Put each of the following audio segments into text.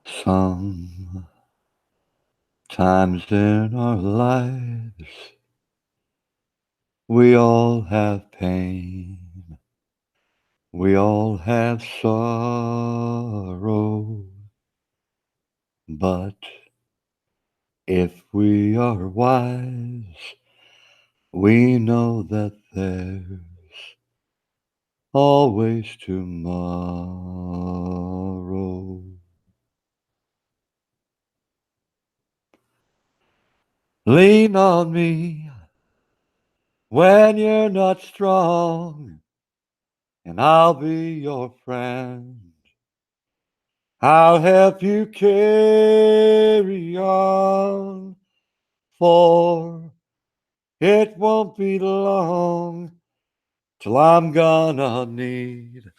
Sometimes in our lives, we all have pain. We all have sorrow. But if we are wise, we know that there's always tomorrow. Lean on me when you're not strong, and I'll be your friend. I'll help you carry on, for it won't be long till I'm gonna need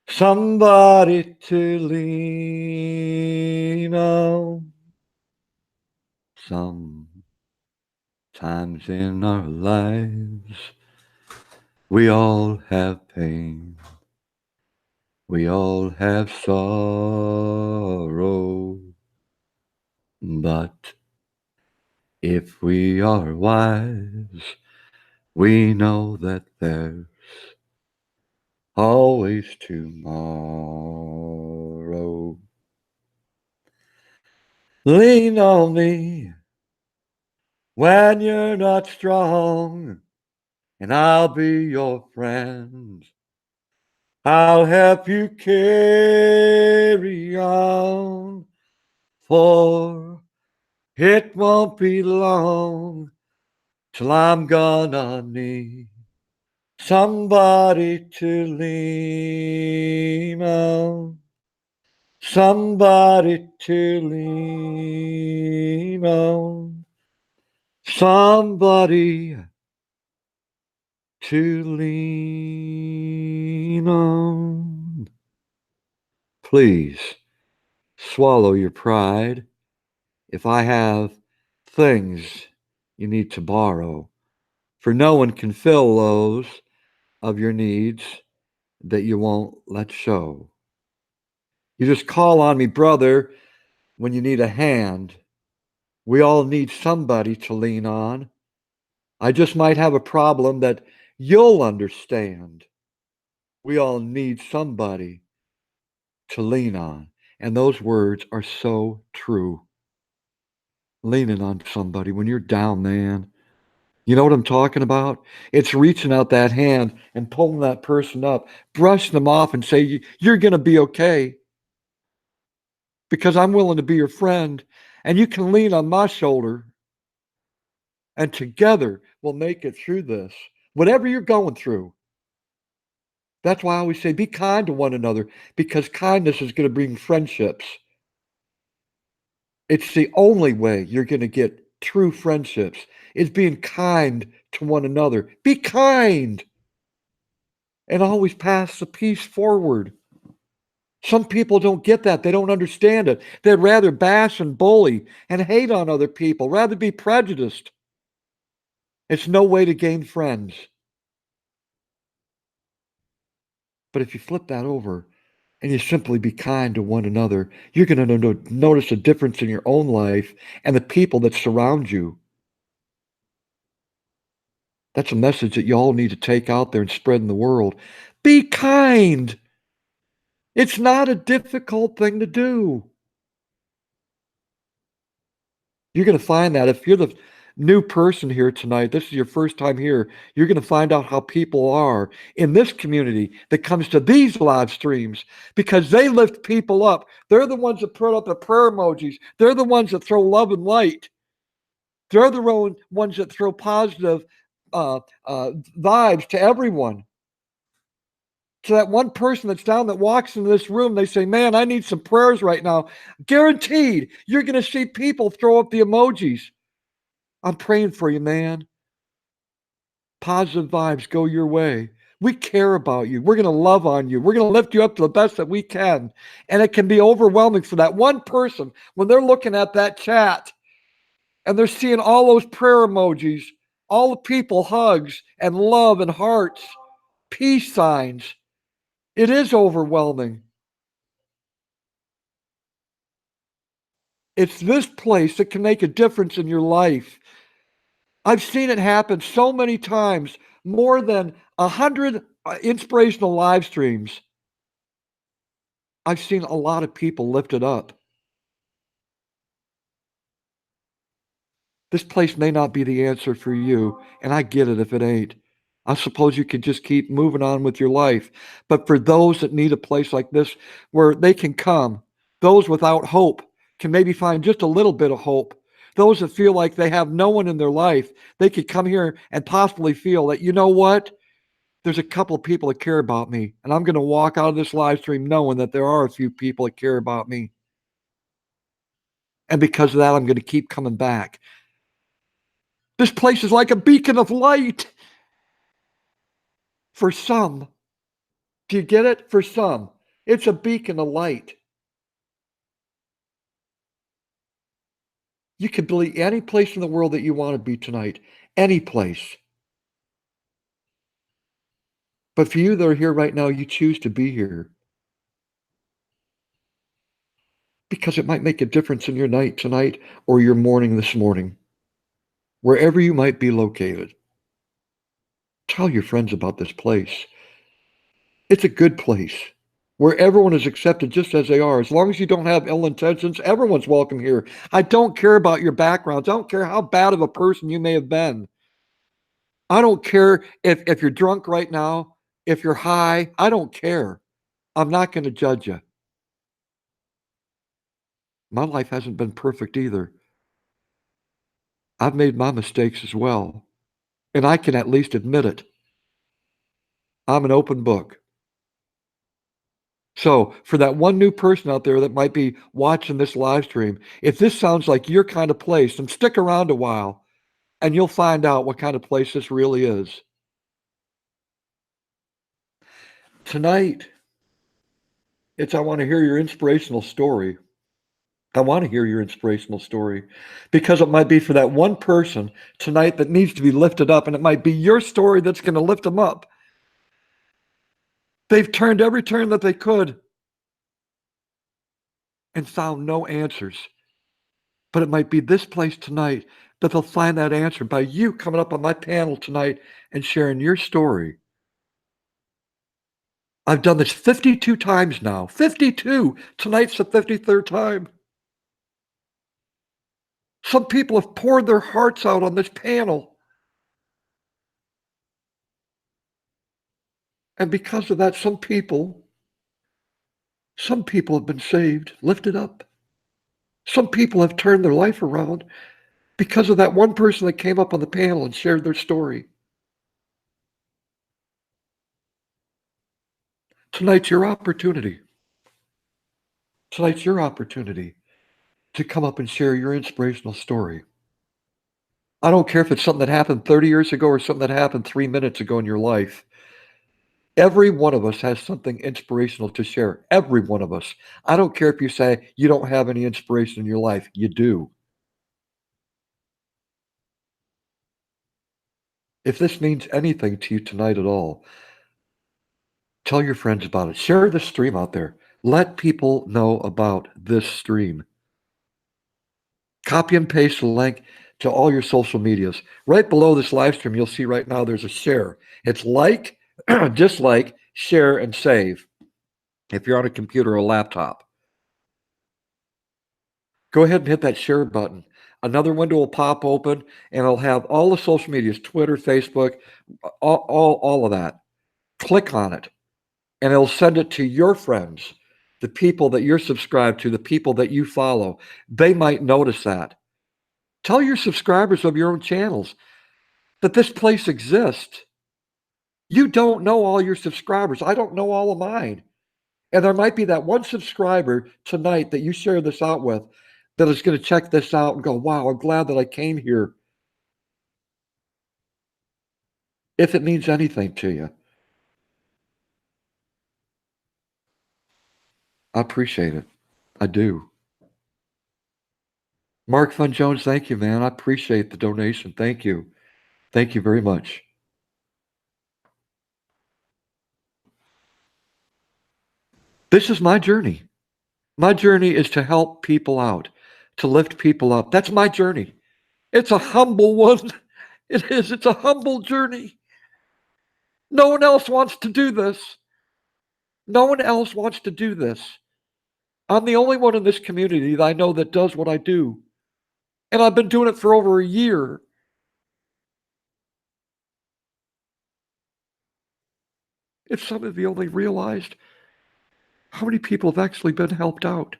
somebody to lean on. Sometimes in our lives, we all have pain. We all have sorrow. But if we are wise, we know that there's always tomorrow. Lean on me when you're not strong, and I'll be your friend. I'll help you carry on, for it won't be long till I'm gonna need somebody to lean on. Somebody to lean on. Somebody to lean on. Please swallow your pride. If I have things you need to borrow, for no one can fill those of your needs that you won't let show. You just call on me, brother, when you need a hand. We all need somebody to lean on. I just might have a problem that you'll understand. We all need somebody to lean on. And those words are so true. Leaning on somebody when you're down, man. You know what I'm talking about? It's reaching out that hand and pulling that person up, brushing them off and say, you're going to be okay because I'm willing to be your friend and you can lean on my shoulder and together we'll make it through this. Whatever you're going through. That's why I always say be kind to one another because kindness is going to bring friendships. It's the only way you're going to get true friendships is being kind to one another. Be kind and always pass the peace forward. Some people don't get that. They don't understand it. They'd rather bash and bully and hate on other people, rather be prejudiced. It's no way to gain friends. But if you flip that over and you simply be kind to one another, you're going to notice a difference in your own life and the people that surround you. That's a message that you all need to take out there and spread in the world. Be kind. It's not a difficult thing to do. You're going to find that if you're the new person here tonight, this is your first time here, you're going to find out how people are in this community that comes to these live streams because they lift people up. They're the ones that put up the prayer emojis. They're the ones that throw love and light. They're the ones that throw positive vibes to everyone. So that one person that's down that walks into this room, they say, man, I need some prayers right now. Guaranteed, you're going to see people throw up the emojis. I'm praying for you, man. Positive vibes go your way. We care about you. We're going to love on you. We're going to lift you up to the best that we can. And it can be overwhelming for that one person when they're looking at that chat and they're seeing all those prayer emojis, all the people, hugs and love and hearts, peace signs. It is overwhelming. It's this place that can make a difference in your life. I've seen it happen so many times, more than 100 inspirational live streams. I've seen a lot of people lifted up. This place may not be the answer for you, and I get it if it ain't. I suppose you could just keep moving on with your life. But for those that need a place like this where they can come, those without hope can maybe find just a little bit of hope. Those that feel like they have no one in their life, they could come here and possibly feel that, you know what? There's a couple of people that care about me, and I'm going to walk out of this live stream knowing that there are a few people that care about me. And because of that, I'm going to keep coming back. This place is like a beacon of light for some. Do you get it? For some, it's a beacon of light. You could be any place in the world that you want to be tonight, any place. But for you that are here right now, you choose to be here because it might make a difference in your night tonight or your morning this morning, wherever you might be located. Tell your friends about this place. It's a good place where everyone is accepted just as they are. As long as you don't have ill intentions, everyone's welcome here. I don't care about your backgrounds. I don't care how bad of a person you may have been. I don't care if you're drunk right now, if you're high. I don't care. I'm not going to judge you. My life hasn't been perfect either. I've made my mistakes as well, and I can at least admit it. I'm an open book. So, for that one new person out there that might be watching this live stream, if this sounds like your kind of place, then stick around a while and you'll find out what kind of place this really is. Tonight, I want to hear your inspirational story. I want to hear your inspirational story because it might be for that one person tonight that needs to be lifted up, and it might be your story that's going to lift them up. They've turned every turn that they could and found no answers. But it might be this place tonight that they'll find that answer by you coming up on my panel tonight and sharing your story. I've done this 52 times now. 52. Tonight's the 53rd time. Some people have poured their hearts out on this panel. And because of that, some people have been saved, lifted up. Some people have turned their life around because of that one person that came up on the panel and shared their story. Tonight's your opportunity. Tonight's your opportunity to come up and share your inspirational story. I don't care if it's something that happened 30 years ago or something that happened 3 minutes ago in your life. Every one of us has something inspirational to share. Every one of us. I don't care if you say you don't have any inspiration in your life. You do. If this means anything to you tonight at all, tell your friends about it. Share the stream out there. Let people know about this stream. Copy and paste the link to all your social medias. Right below this live stream, you'll see right now there's a share. It's like, dislike, share, and save if you're on a computer or a laptop. Go ahead and hit that share button. Another window will pop open and it'll have all the social medias, Twitter, Facebook, all of that. Click on it and it'll send it to your friends, the people that you're subscribed to, the people that you follow. They might notice that. Tell your subscribers of your own channels that this place exists. You don't know all your subscribers. I don't know all of mine. And there might be that one subscriber tonight that you share this out with that is going to check this out and go, wow, I'm glad that I came here. If it means anything to you. I appreciate it. I do. Mark Fun Jones, thank you, man. I appreciate the donation. Thank you. Thank you very much. This is my journey. My journey is to help people out, to lift people up. That's my journey. It's a humble one. It is. It's a humble journey. No one else wants to do this. No one else wants to do this. I'm the only one in this community that I know that does what I do. And I've been doing it for over a year. If some of you only realized how many people have actually been helped out.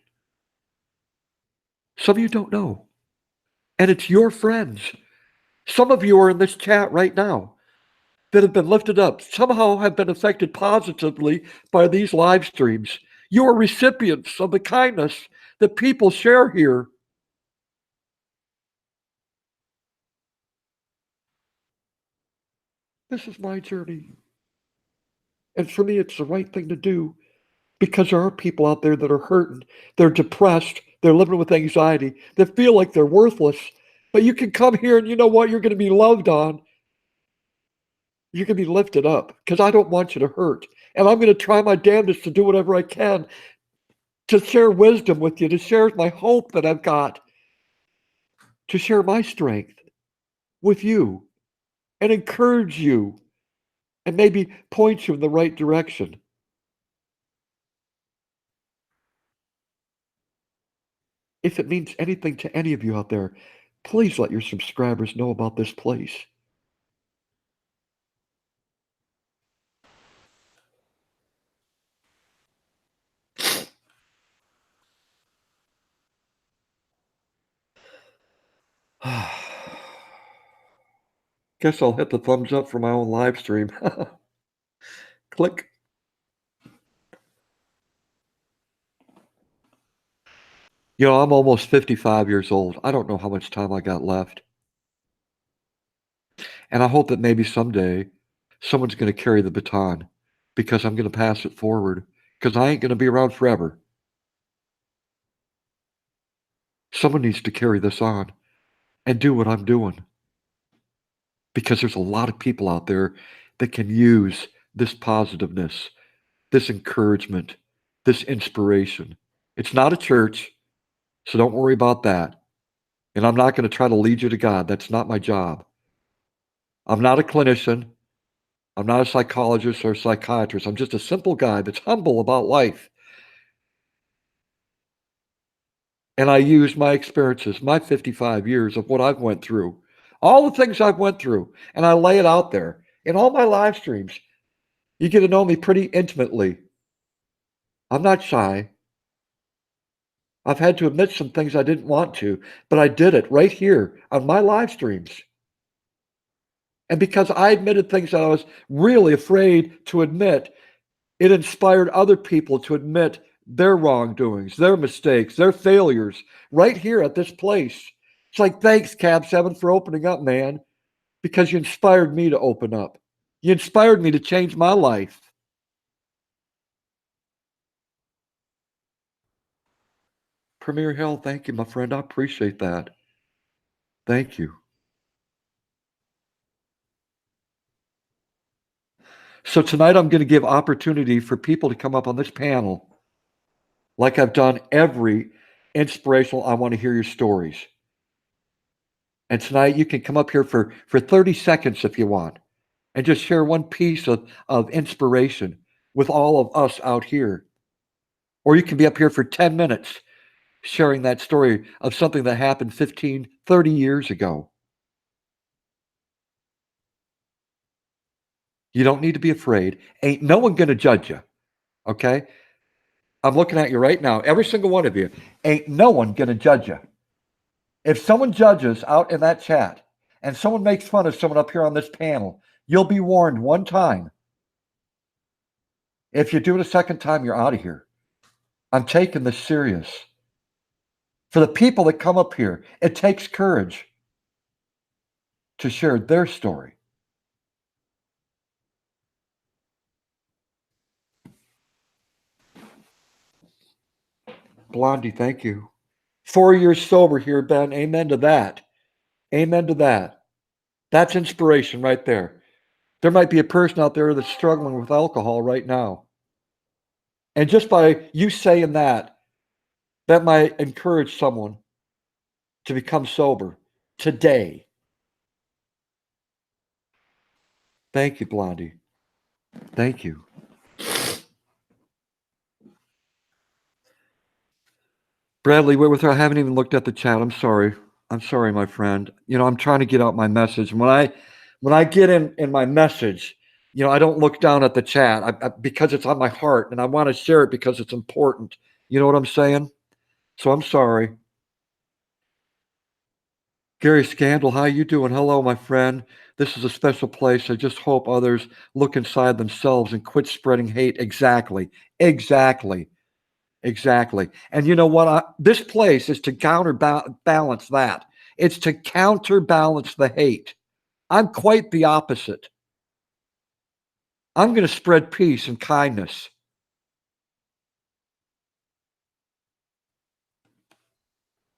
Some of you don't know. And it's your friends. Some of you are in this chat right now that have been lifted up, somehow have been affected positively by these live streams. You are recipients of the kindness that people share here. This is my journey. And for me, it's the right thing to do because there are people out there that are hurting. They're depressed. They're living with anxiety. They feel like they're worthless. But you can come here and you know what? You're going to be loved on. You're going to be lifted up because I don't want you to hurt. And I'm going to try my damnedest to do whatever I can to share wisdom with you, to share my hope that I've got, to share my strength with you and encourage you and maybe point you in the right direction. If it means anything to any of you out there, please let your subscribers know about this place. Guess I'll hit the thumbs up for my own live stream. Click. You know, I'm almost 55 years old. I don't know how much time I got left. And I hope that maybe someday someone's going to carry the baton because I'm going to pass it forward because I ain't going to be around forever. Someone needs to carry this on and do what I'm doing because there's a lot of people out there that can use this positiveness, this encouragement, this inspiration. It's not a church, so don't worry about that. And I'm not going to try to lead you to God. That's not my job. I'm not a clinician. I'm not a psychologist or a psychiatrist. I'm just a simple guy that's humble about life. And I use my experiences, my 55 years of what I've went through, all the things I've went through, and I lay it out there in all my live streams. You get to know me pretty intimately. I'm not shy. I've had to admit some things I didn't want to, but I did it right here on my live streams. And because I admitted things that I was really afraid to admit, it inspired other people to admit their wrongdoings, their mistakes, their failures right here at this place. It's like, thanks, Cab 7, for opening up, man, because you inspired me to open up. You inspired me to change my life. Premier Hill, thank you, my friend. I appreciate that. Thank you. So tonight I'm going to give opportunity for people to come up on this panel like I've done every inspirational I want to hear your stories. And tonight you can come up here for 30 seconds if you want and just share one piece of inspiration with all of us out here. Or you can be up here for 10 minutes sharing that story of something that happened 15, 30 years ago. You don't need to be afraid. Ain't no one going to judge you. Okay? I'm looking at you right now. Every single one of you. Ain't no one going to judge you. If someone judges out in that chat and someone makes fun of someone up here on this panel, you'll be warned one time. If you do it a second time, you're out of here. I'm taking this serious. For the people that come up here, it takes courage to share their story. Blondie, thank you. 4 years sober here, Ben. Amen to that. Amen to that. That's inspiration right there. There might be a person out there that's struggling with alcohol right now. And just by you saying that, that might encourage someone to become sober today. Thank you, Blondie. Thank you. Bradley Whitworth, I haven't even looked at the chat. I'm sorry. I'm sorry, my friend. I'm trying to get out my message. When I get in my message, I don't look down at the chat because it's on my heart and I want to share it because it's important. You know what I'm saying? So I'm sorry. Gary Scandal, how you doing? Hello, my friend. This is a special place. I just hope others look inside themselves and quit spreading hate. Exactly. Exactly. Exactly. And you know what? This place is to counterbalance that. It's to counterbalance the hate. I'm quite the opposite. I'm going to spread peace and kindness.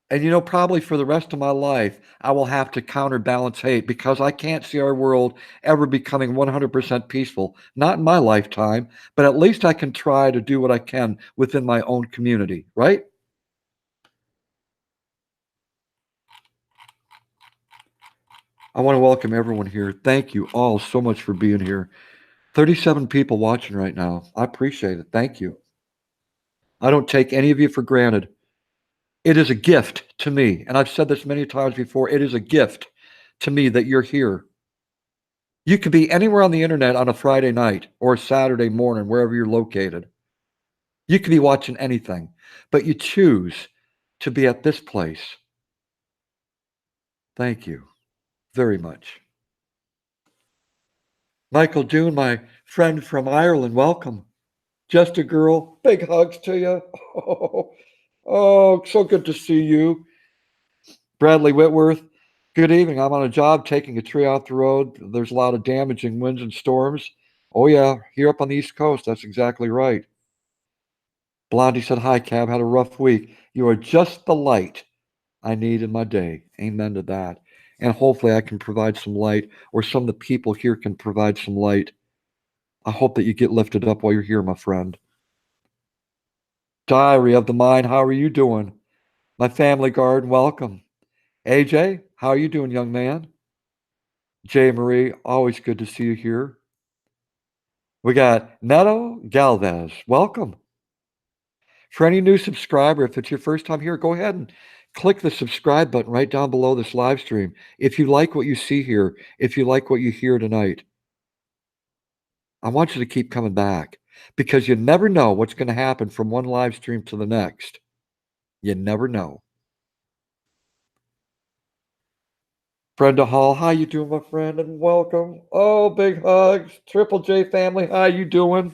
And probably for the rest of my life, I will have to counterbalance hate because I can't see our world ever becoming 100% peaceful. Not in my lifetime, but at least I can try to do what I can within my own community, right? I want to welcome everyone here. Thank you all so much for being here. 37 people watching right now. I appreciate it. Thank you. I don't take any of you for granted. It is a gift to me. And I've said this many times before. It is a gift to me that you're here. You could be anywhere on the internet on a Friday night or a Saturday morning, wherever you're located. You could be watching anything, but you choose to be at this place. Thank you very much. Michael Dune, my friend from Ireland, welcome. Just a girl, big hugs to you. Oh, so good to see you. Bradley Whitworth, good evening. I'm on a job taking a tree off the road. There's a lot of damaging winds and storms. Oh, yeah, here up on the East Coast. That's exactly right. Blondie said, hi, Cab. Had a rough week. You are just the light I need in my day. Amen to that. And hopefully I can provide some light, or some of the people here can provide some light. I hope that you get lifted up while you're here, my friend. Diary of the Mind, how are you doing? My family guard, welcome. AJ, how are you doing, young man? J. Marie, always good to see you here. We got Neto Galvez, welcome. For any new subscriber, if it's your first time here, go ahead and click the subscribe button right down below this live stream. If you like what you see here, if you like what you hear tonight, I want you to keep coming back because you never know what's going to happen from one live stream to the next. You never know. Brenda Hall, how you doing, my friend? And welcome. Oh, big hugs. Triple J family, how you doing?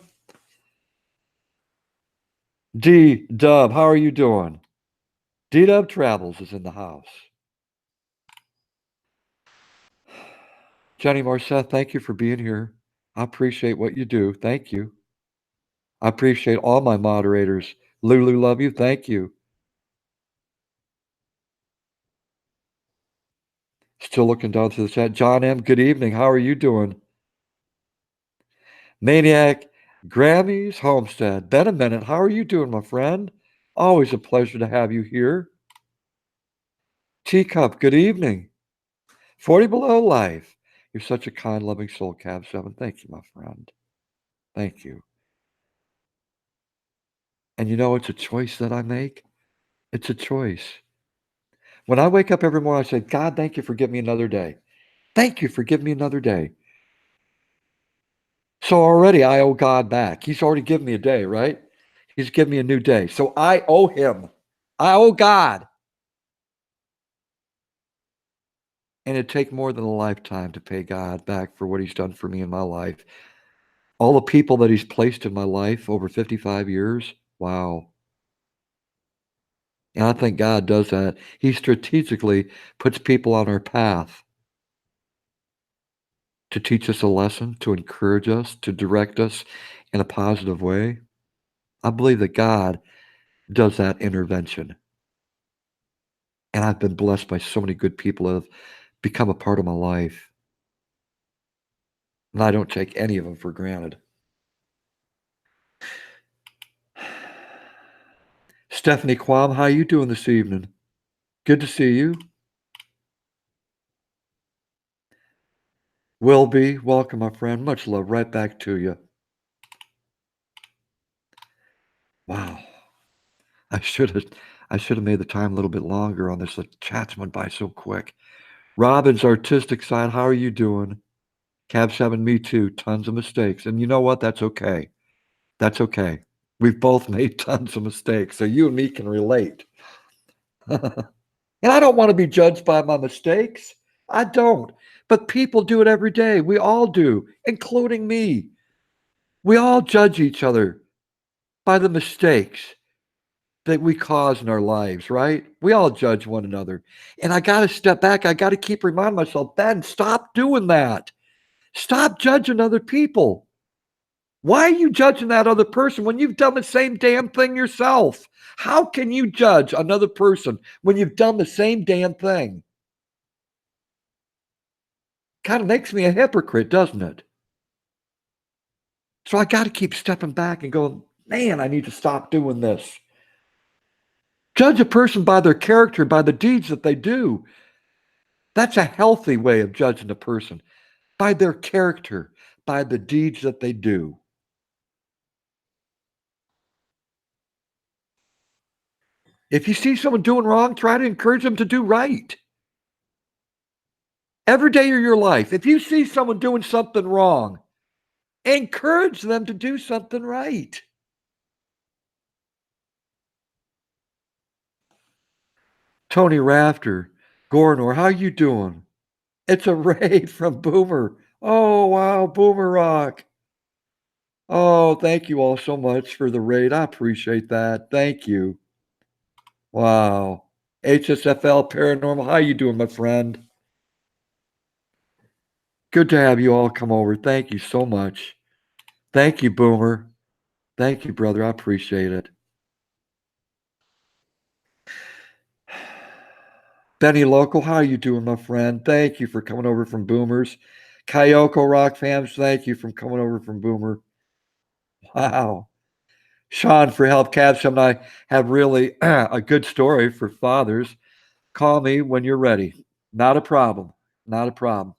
D Dub, how are you doing? D Dub Travels is in the house. Jenny Marceth, thank you for being here. I appreciate what you do. Thank you. I appreciate all my moderators. Lulu, love you. Thank you. Still looking down to the chat. John M., good evening. How are you doing? Maniac, Grammys, Homestead. Been a minute. How are you doing, my friend? Always a pleasure to have you here. Teacup, good evening. 40 Below Life. You're such a kind, loving soul, Cab 7. Thank you, my friend. Thank you. And it's a choice that I make. It's a choice. When I wake up every morning, I say, God, thank you for giving me another day. Thank you for giving me another day. So already I owe God back. He's already given me a day, right? He's given me a new day. So I owe him. I owe God. And it'd take more than a lifetime to pay God back for what he's done for me in my life. All the people that he's placed in my life over 55 years. Wow. And I think God does that. He strategically puts people on our path to teach us a lesson, to encourage us, to direct us in a positive way. I believe that God does that intervention. And I've been blessed by so many good people that have become a part of my life. And I don't take any of them for granted. Stephanie Quam, how you doing this evening? Good to see you. Will be. Welcome, my friend. Much love. Right back to you. Wow. I should have I should have made the time a little bit longer on this. The chats went by so quick. Robin's artistic side, how are you doing? Cab 7, me too. Tons of mistakes. And you know what? That's okay. That's okay. We've both made tons of mistakes, so you and me can relate. And I don't want to be judged by my mistakes. I don't. But people do it every day. We all do, including me. We all judge each other by the mistakes that we cause in our lives, right? We all judge one another. And I got to step back. I got to keep reminding myself, Ben, stop doing that. Stop judging other people. Why are you judging that other person when you've done the same damn thing yourself? How can you judge another person when you've done the same damn thing? Kind of makes me a hypocrite, doesn't it? So I got to keep stepping back and going, man, I need to stop doing this. Judge a person by their character, by the deeds that they do. That's a healthy way of judging a person, by their character, by the deeds that they do. If you see someone doing wrong, try to encourage them to do right. Every day of your life, if you see someone doing something wrong, encourage them to do something right. Tony Rafter, Gornor, how you doing? It's a raid from Boomer. Oh, wow, Boomer Rock. Oh, thank you all so much for the raid. I appreciate that. Thank you. Wow. HSFL Paranormal, how you doing, my friend? Good to have you all come over. Thank you so much. Thank you, Boomer. Thank you, brother. I appreciate it. Benny Local, how you doing, my friend? Thank you for coming over from Boomers. Kyoko Rock fans, thank you for coming over from Boomer. Wow. Sean for help. Cavs and I have really a good story for fathers. Call me when you're ready. Not a problem. Not a problem.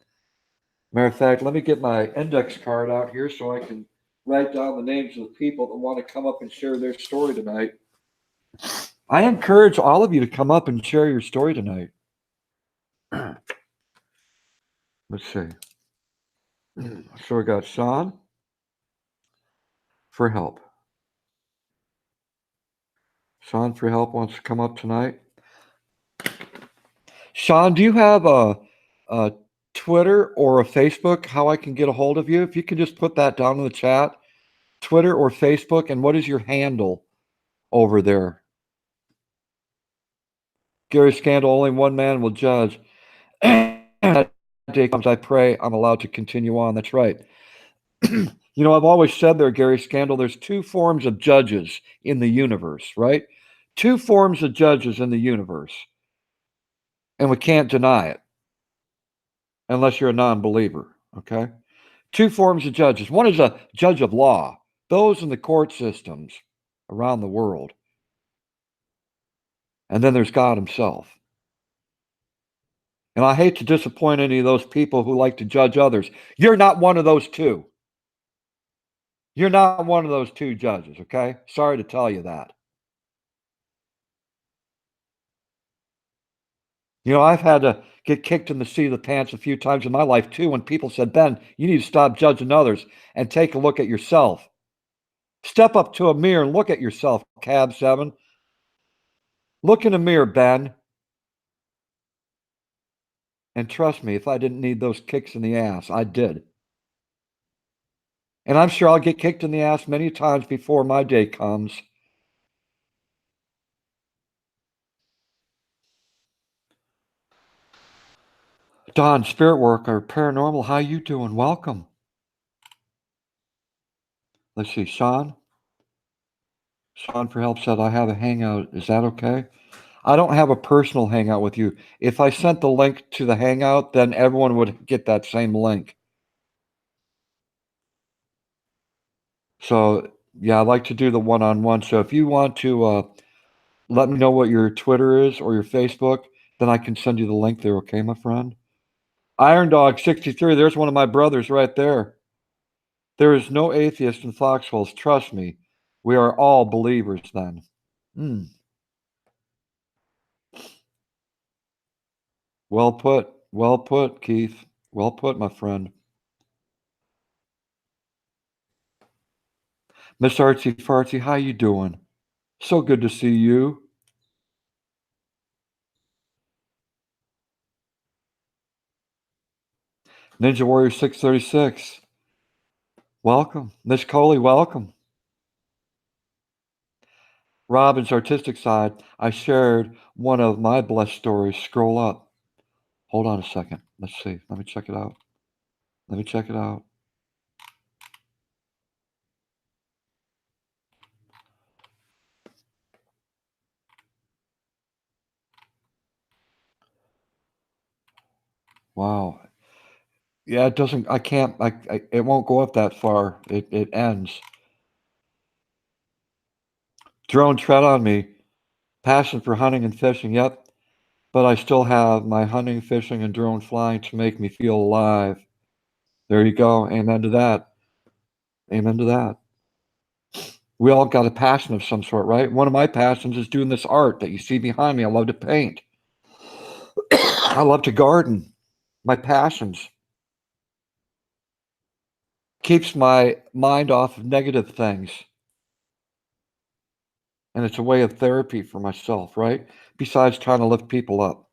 Matter of fact, let me get my index card out here so I can write down the names of the people that want to come up and share their story tonight. I encourage all of you to come up and share your story tonight. Let's see. So we got Sean for help. Sean for help wants to come up tonight. Sean, do you have a Twitter or a Facebook? How I can get a hold of you? If you can just put that down in the chat, Twitter or Facebook, and what is your handle over there? Gary Scandal, only one man will judge. That day comes, I pray I'm allowed to continue on. That's right. You know, I've always said there, Gary Scandal, there's two forms of judges in the universe, right? Two forms of judges in the universe. And we can't deny it unless you're a non-believer, okay? Two forms of judges. One is a judge of law, those in the court systems around the world. And then there's God himself. And I hate to disappoint any of those people who like to judge others. You're not one of those two. You're not one of those two judges, okay? Sorry to tell you that. You know, I've had to get kicked in the seat of the pants a few times in my life too when people said, Ben, you need to stop judging others and take a look at yourself. Step up to a mirror and look at yourself, Cab 7. Look in the mirror, Ben. And trust me, if I didn't need those kicks in the ass, I did. And I'm sure I'll get kicked in the ass many times before my day comes. Don, spirit worker, paranormal, how you doing? Welcome. Let's see, Sean. Sean for help said I have a hangout. Is that okay? I don't have a personal hangout with you. If I sent the link to the hangout, then everyone would get that same link. So yeah, I'd like to do the one-on-one. So if you want to let me know what your Twitter is or your Facebook, then I can send you the link there, okay, my friend? Iron Dog 63, there's one of my brothers right there. There is no atheist in foxholes, trust me. We are all believers then. Mm, well put, Keith. Well put, my friend. Miss Artsy Fartsy, how you doing? So good to see you. Ninja Warrior 636, welcome. Miss Coley, welcome. Robin's artistic side, I shared one of my blessed stories. Scroll up. Hold on a second. Let's see. Let me check it out. Let me check it out. Wow. Yeah, it doesn't, I can't, it won't go up that far. It ends. Drone tread on me. Passion for hunting and fishing. Yep. But I still have my hunting, fishing, and drone flying to make me feel alive. There you go. Amen to that. Amen to that. We all got a passion of some sort, right? One of my passions is doing this art that you see behind me. I love to paint. I love to garden. My passions keeps my mind off of negative things. And it's a way of therapy for myself, right? Besides trying to lift people up.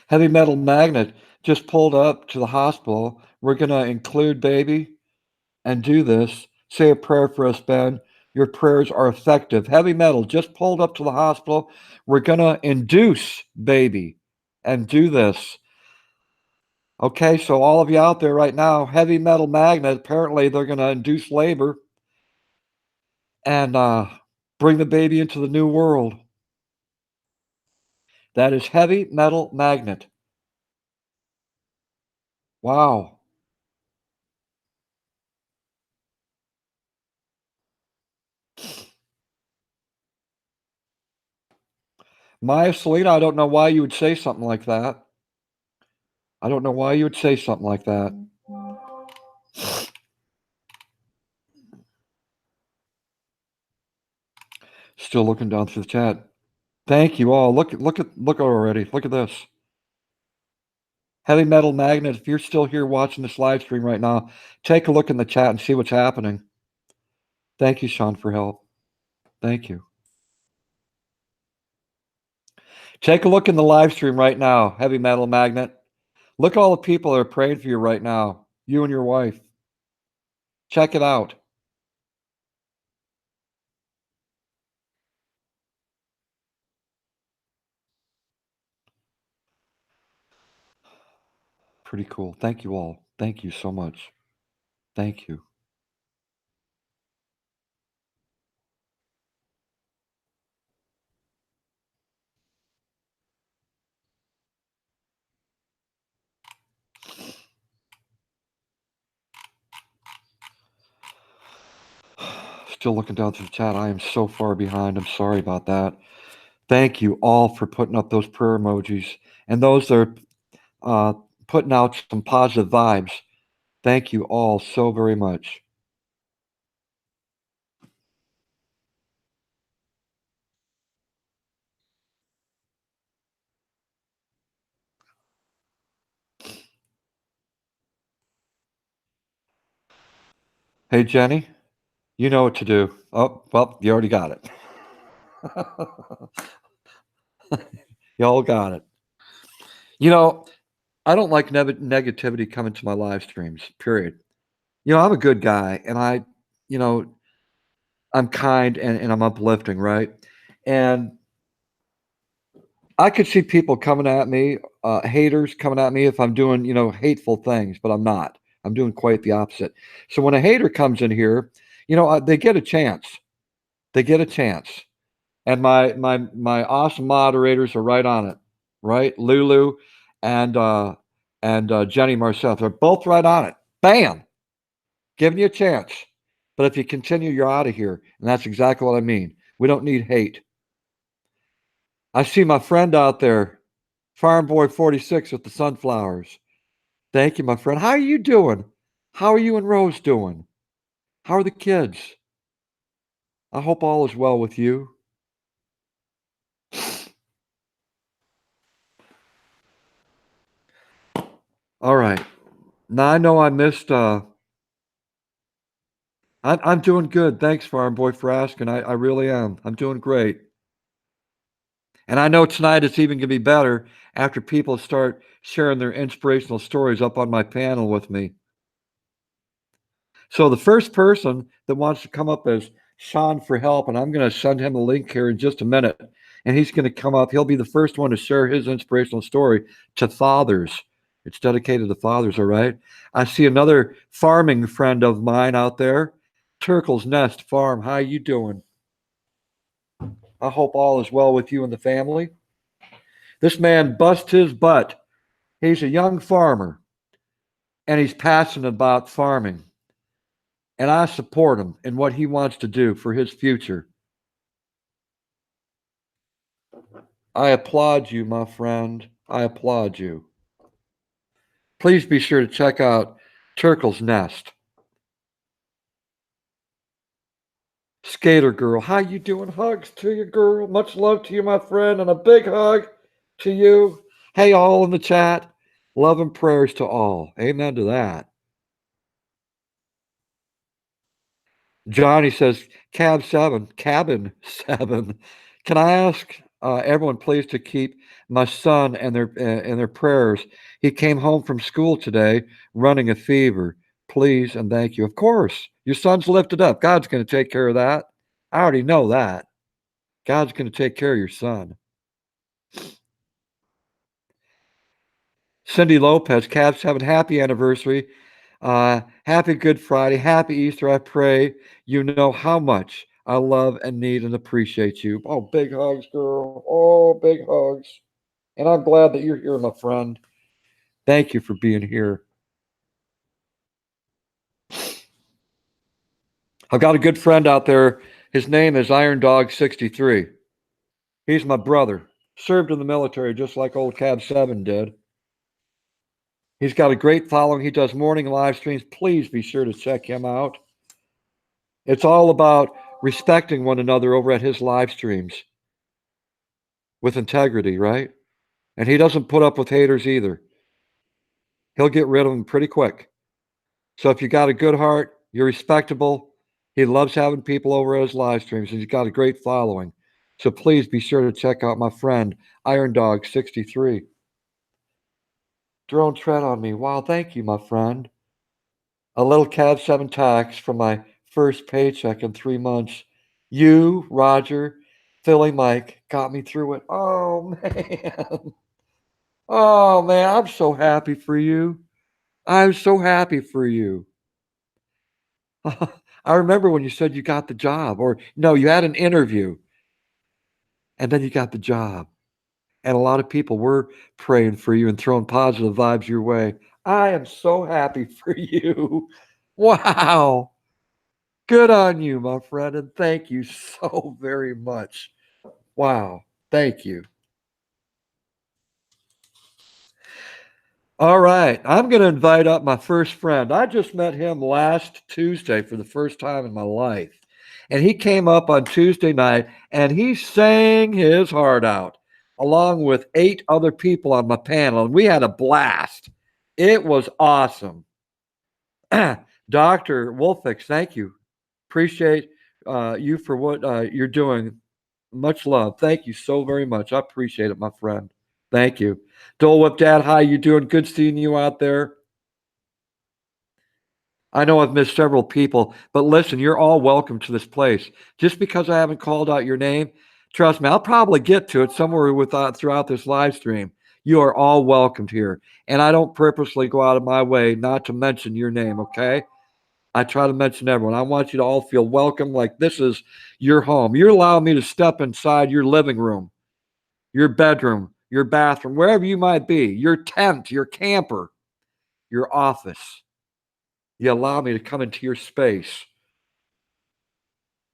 Heavy Metal Magnet just pulled up to the hospital. We're going to include baby and do this. Say a prayer for us, Ben. Your prayers are effective. Heavy Metal just pulled up to the hospital. We're going to induce baby and do this. Okay, so all of you out there right now, Heavy Metal Magnet, apparently they're going to induce labor and bring the baby into the new world. That is Heavy Metal Magnet. Wow. Maya Selena, I don't know why you would say something like that. I don't know why you would say something like that. Still looking down through the chat. Thank you all. Look already. Look at this. Heavy Metal Magnet, if you're still here watching this live stream right now, take a look in the chat and see what's happening. Thank you, Sean, for help. Thank you. Take a look in the live stream right now, Heavy Metal Magnet. Look at all the people that are praying for you right now, you and your wife. Check it out. Pretty cool. Thank you all. Thank you so much. Thank you. Still looking down through the chat. I am so far behind. I'm sorry about that. Thank you all for putting up those prayer emojis and those that are putting out some positive vibes. Thank you all so very much. Hey, Jenny, you know what to do. Oh, well, you already got it. Y'all got it. You know, I don't like negativity coming to my live streams, period. You know, I'm a good guy and you know, I'm kind and I'm uplifting, right? And I could see people coming at me, haters coming at me if I'm doing, you know, hateful things, but I'm not. I'm doing quite the opposite. So when a hater comes in here, you know, they get a chance. They get a chance. And my awesome moderators are right on it, right? Lulu and Jenny Marcel, they're both right on it. Bam, giving you a chance. But if you continue, you're out of here, and that's exactly what I mean. We don't need hate. I see my friend out there, Farm Boy 46 with the sunflowers. Thank you, my friend. How are you doing? How are you and Rose doing? How are the kids? I hope all is well with you. All right. Now I know I missed. I'm doing good. Thanks, Farm Boy, for asking. I really am. I'm doing great. And I know tonight it's even gonna be better after people start sharing their inspirational stories up on my panel with me. So the first person that wants to come up is Sean for help, and I'm gonna send him a link here in just a minute. And he's gonna come up. He'll be the first one to share his inspirational story to fathers. It's dedicated to fathers, all right? I see another farming friend of mine out there, Turkle's Nest Farm. How you doing? I hope all is well with you and the family. This man busts his butt. He's a young farmer and he's passionate about farming. And I support him in what he wants to do for his future. I applaud you, my friend. I applaud you. Please be sure to check out Turkle's Nest. Skater girl, how you doing? Hugs to you, girl. Much love to you, my friend, and a big hug to you. Hey, all in the chat. Love and prayers to all. Amen to that. Johnny says, cabin 7. Can I ask everyone please to keep my son and their prayers? He came home from school today running a fever. Please and thank you. Of course, your son's lifted up. God's going to take care of that. I already know that. God's going to take care of your son. Cindy Lopez, Cab 7, happy anniversary. Happy Good Friday. Happy Easter. I pray you know how much I love and need and appreciate you. Oh, big hugs, girl. Oh, big hugs. And I'm glad that you're here, my friend. Thank you for being here. I've got a good friend out there. His name is Iron Dog 63. He's my brother. Served in the military just like old Cab 7 did. He's got a great following. He does morning live streams. Please be sure to check him out. It's all about respecting one another over at his live streams with integrity, right? And he doesn't put up with haters either. He'll get rid of them pretty quick. So if you got a good heart, you're respectable. He loves having people over at his live streams, and he's got a great following. So please be sure to check out my friend Iron Dog 63. Drone tread on me. Wow, thank you, my friend. A little Cab 7 tax from my first paycheck in 3 months. You, Roger, Philly Mike got me through it. Oh, man. Oh, man. I'm so happy for you. I'm so happy for you. I remember when you said you got the job, or no, you had an interview and then you got the job. And a lot of people were praying for you and throwing positive vibes your way. I am so happy for you. Wow. Good on you, my friend, and thank you so very much. Wow. Thank you. All right. I'm going to invite up my first friend. I just met him last Tuesday for the first time in my life. And he came up on Tuesday night and he sang his heart out along with 8 other people on my panel. And we had a blast. It was awesome. Dr. Wolfix, thank you. Appreciate you for what you're doing. Much love. Thank you so very much. I appreciate it, my friend. Thank you. Dole Whip Dad, how you doing? Good seeing you out there. I know I've missed several people, but listen, you're all welcome to this place. Just because I haven't called out your name, trust me, I'll probably get to it somewhere throughout this live stream. You are all welcomed here. And I don't purposely go out of my way not to mention your name, okay? I try to mention everyone. I want you to all feel welcome, like this is your home. You're allowing me to step inside your living room, your bedroom, your bathroom, wherever you might be, your tent, your camper, your office. You allow me to come into your space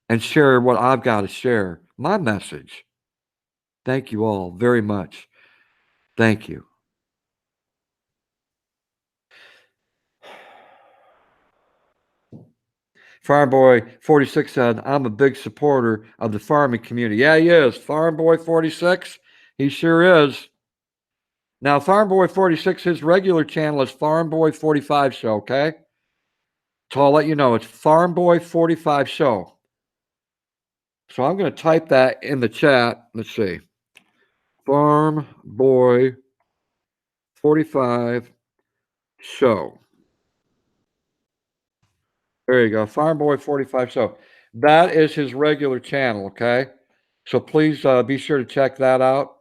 and share what I've got to share, my message. Thank you all very much. Thank you. Farm Boy 46 said, I'm a big supporter of the farming community. Yeah, he is. Farm Boy 46, he sure is. Now, Farm Boy 46, his regular channel is Farm Boy 45 Show, okay? So I'll let you know. It's Farm Boy 45 Show. So I'm going to type that in the chat. Let's see. Farm Boy 45 Show. There you go. Farm Boy 45 Show. That is his regular channel, okay? So please be sure to check that out.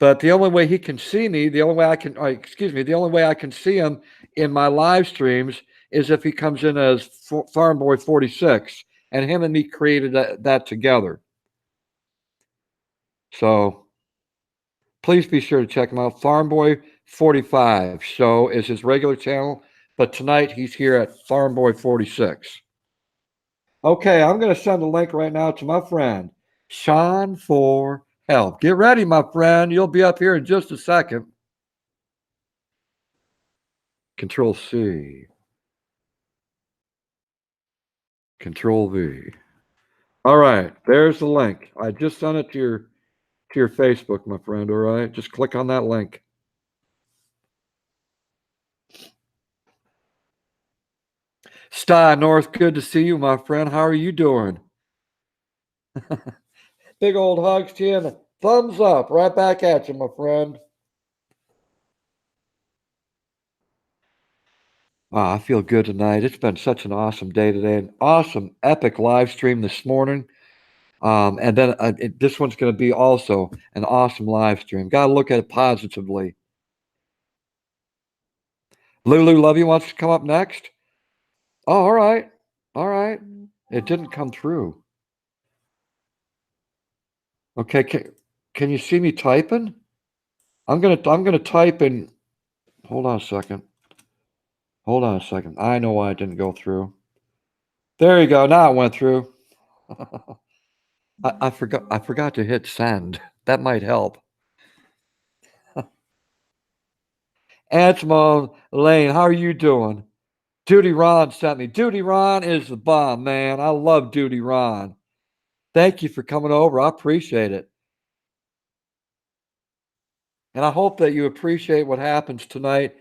But the only way he can see me, the only way I can, the only way I can see him in my live streams is if he comes in as Farm Boy 46, and him and me created that together. So please be sure to check him out. Farm Boy 45 Show is his regular channel, but tonight he's here at Farm Boy 46. Okay, I'm going to send a link right now to my friend, Sean for Help. Get ready, my friend. You'll be up here in just a second. Control C. Control V. All right, there's the link. I just sent it to your Facebook, my friend. All right, just click on that link. Sty North, good to see you, my friend. How are you doing? Big old hugs to you and a thumbs up right back at you, my friend. Wow, I feel good tonight. It's been such an awesome day today, an awesome, epic live stream this morning. And then this one's going to be also an awesome live stream. Got to look at it positively. Lulu, love you, wants to come up next. Oh, all right. All right. It didn't come through. Okay, can you see me typing? I'm gonna type in. Hold on a second. Hold on a second. I know why it didn't go through. There you go. Now it went through. I forgot to hit send. That might help. Antimo Lane, how are you doing? Duty Ron sent me. Duty Ron is the bomb, man. I love Duty Ron. Thank you for coming over. I appreciate it. And I hope that you appreciate what happens tonight,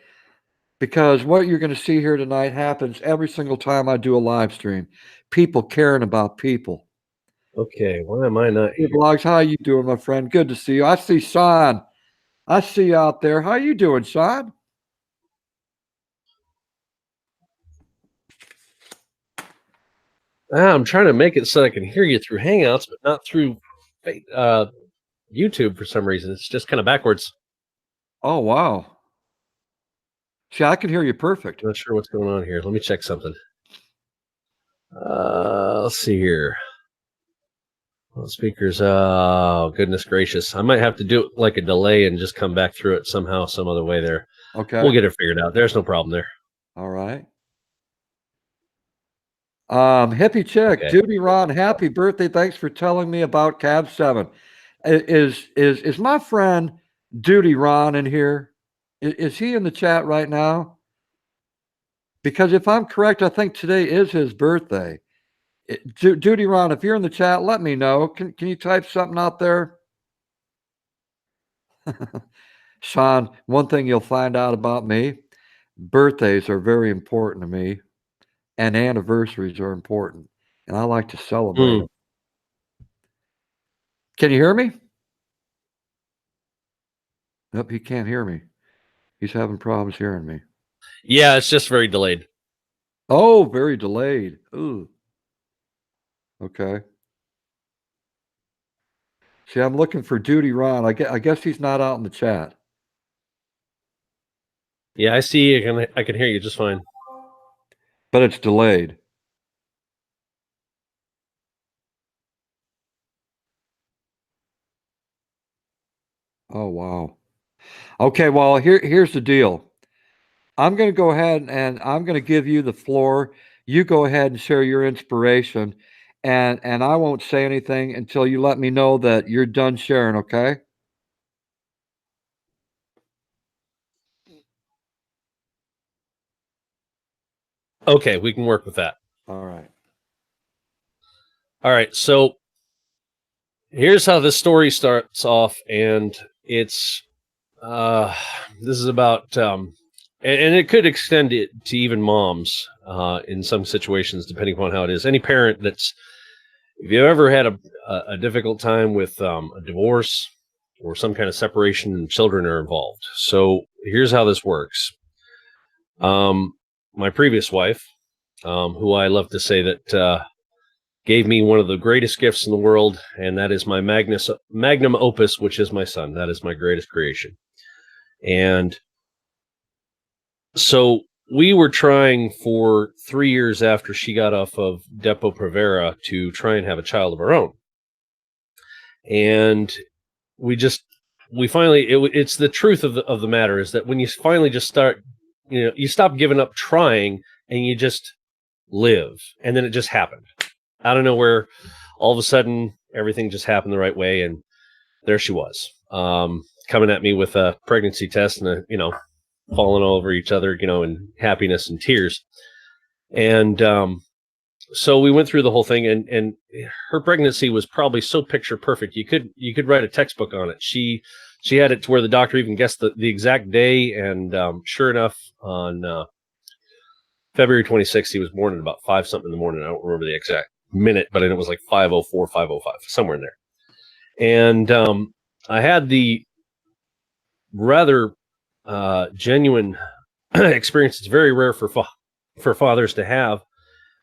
because what you're going to see here tonight happens every single time I do a live stream. People caring about people. Okay, why am I not here? Hey, Blogs, how you doing, my friend? Good to see you. I see Sean. I see you out there. How you doing, Sean? I'm trying to make it so I can hear you through Hangouts, but not through YouTube for some reason. It's just kind of backwards. Oh, wow. See, I can hear you perfect. Not sure what's going on here. Let me check something. Let's see here. Well, speakers. Oh, goodness gracious. I might have to do it like a delay and just come back through it somehow, some other way there. Okay. We'll get it figured out. There's no problem there. All right. Hippie Chick, okay. Duty Ron, happy birthday. Thanks for telling me about Cab 7. Is my friend Duty Ron in here? Is he in the chat right now? Because if I'm correct, I think today is his birthday. Duty Ron, if you're in the chat, let me know. Can you type something out there? Sean, one thing you'll find out about me, birthdays are very important to me, and anniversaries are important, and I like to celebrate them. Can you hear me? Nope, he can't hear me. He's having problems hearing me. Yeah, it's just very delayed. Oh, very delayed. Ooh. Okay. See, I'm looking for Duty Ron. I guess he's not out in the chat. Yeah, I see. I can hear you just fine. But it's delayed. Oh, wow. Okay, well, here's the deal. I'm going to go ahead and I'm going to give you the floor. You go ahead and share your inspiration. and I won't say anything until you let me know that you're done sharing, okay? Okay, we can work with that. All right. All right, so here's how this story starts off, and it's this is about and it could extend it to even moms in some situations, depending upon how it is. Any parent that's, if you've ever had a difficult time with a divorce or some kind of separation and children are involved. So here's how this works. My previous wife, who I love to say that gave me one of the greatest gifts in the world, and that is my magnum opus, which is my son. That is my greatest creation. And so we were trying for 3 years after she got off of Depo-Provera to try and have a child of our own. And we finally, it's the truth of the matter is that when you finally just start, you stop giving up trying and you just live. And then it just happened out of nowhere. All of a sudden, everything just happened the right way. And there she was, coming at me with a pregnancy test and falling all over each other, in happiness and tears. And so we went through the whole thing, and her pregnancy was probably so picture perfect. You could write a textbook on it. She had it to where the doctor even guessed the exact day. And sure enough, on February 26th, he was born at about 5 something in the morning. I don't remember the exact minute, but it was like 5:04, 5:05, somewhere in there. And I had the rather genuine experience. It's very rare for fathers to have.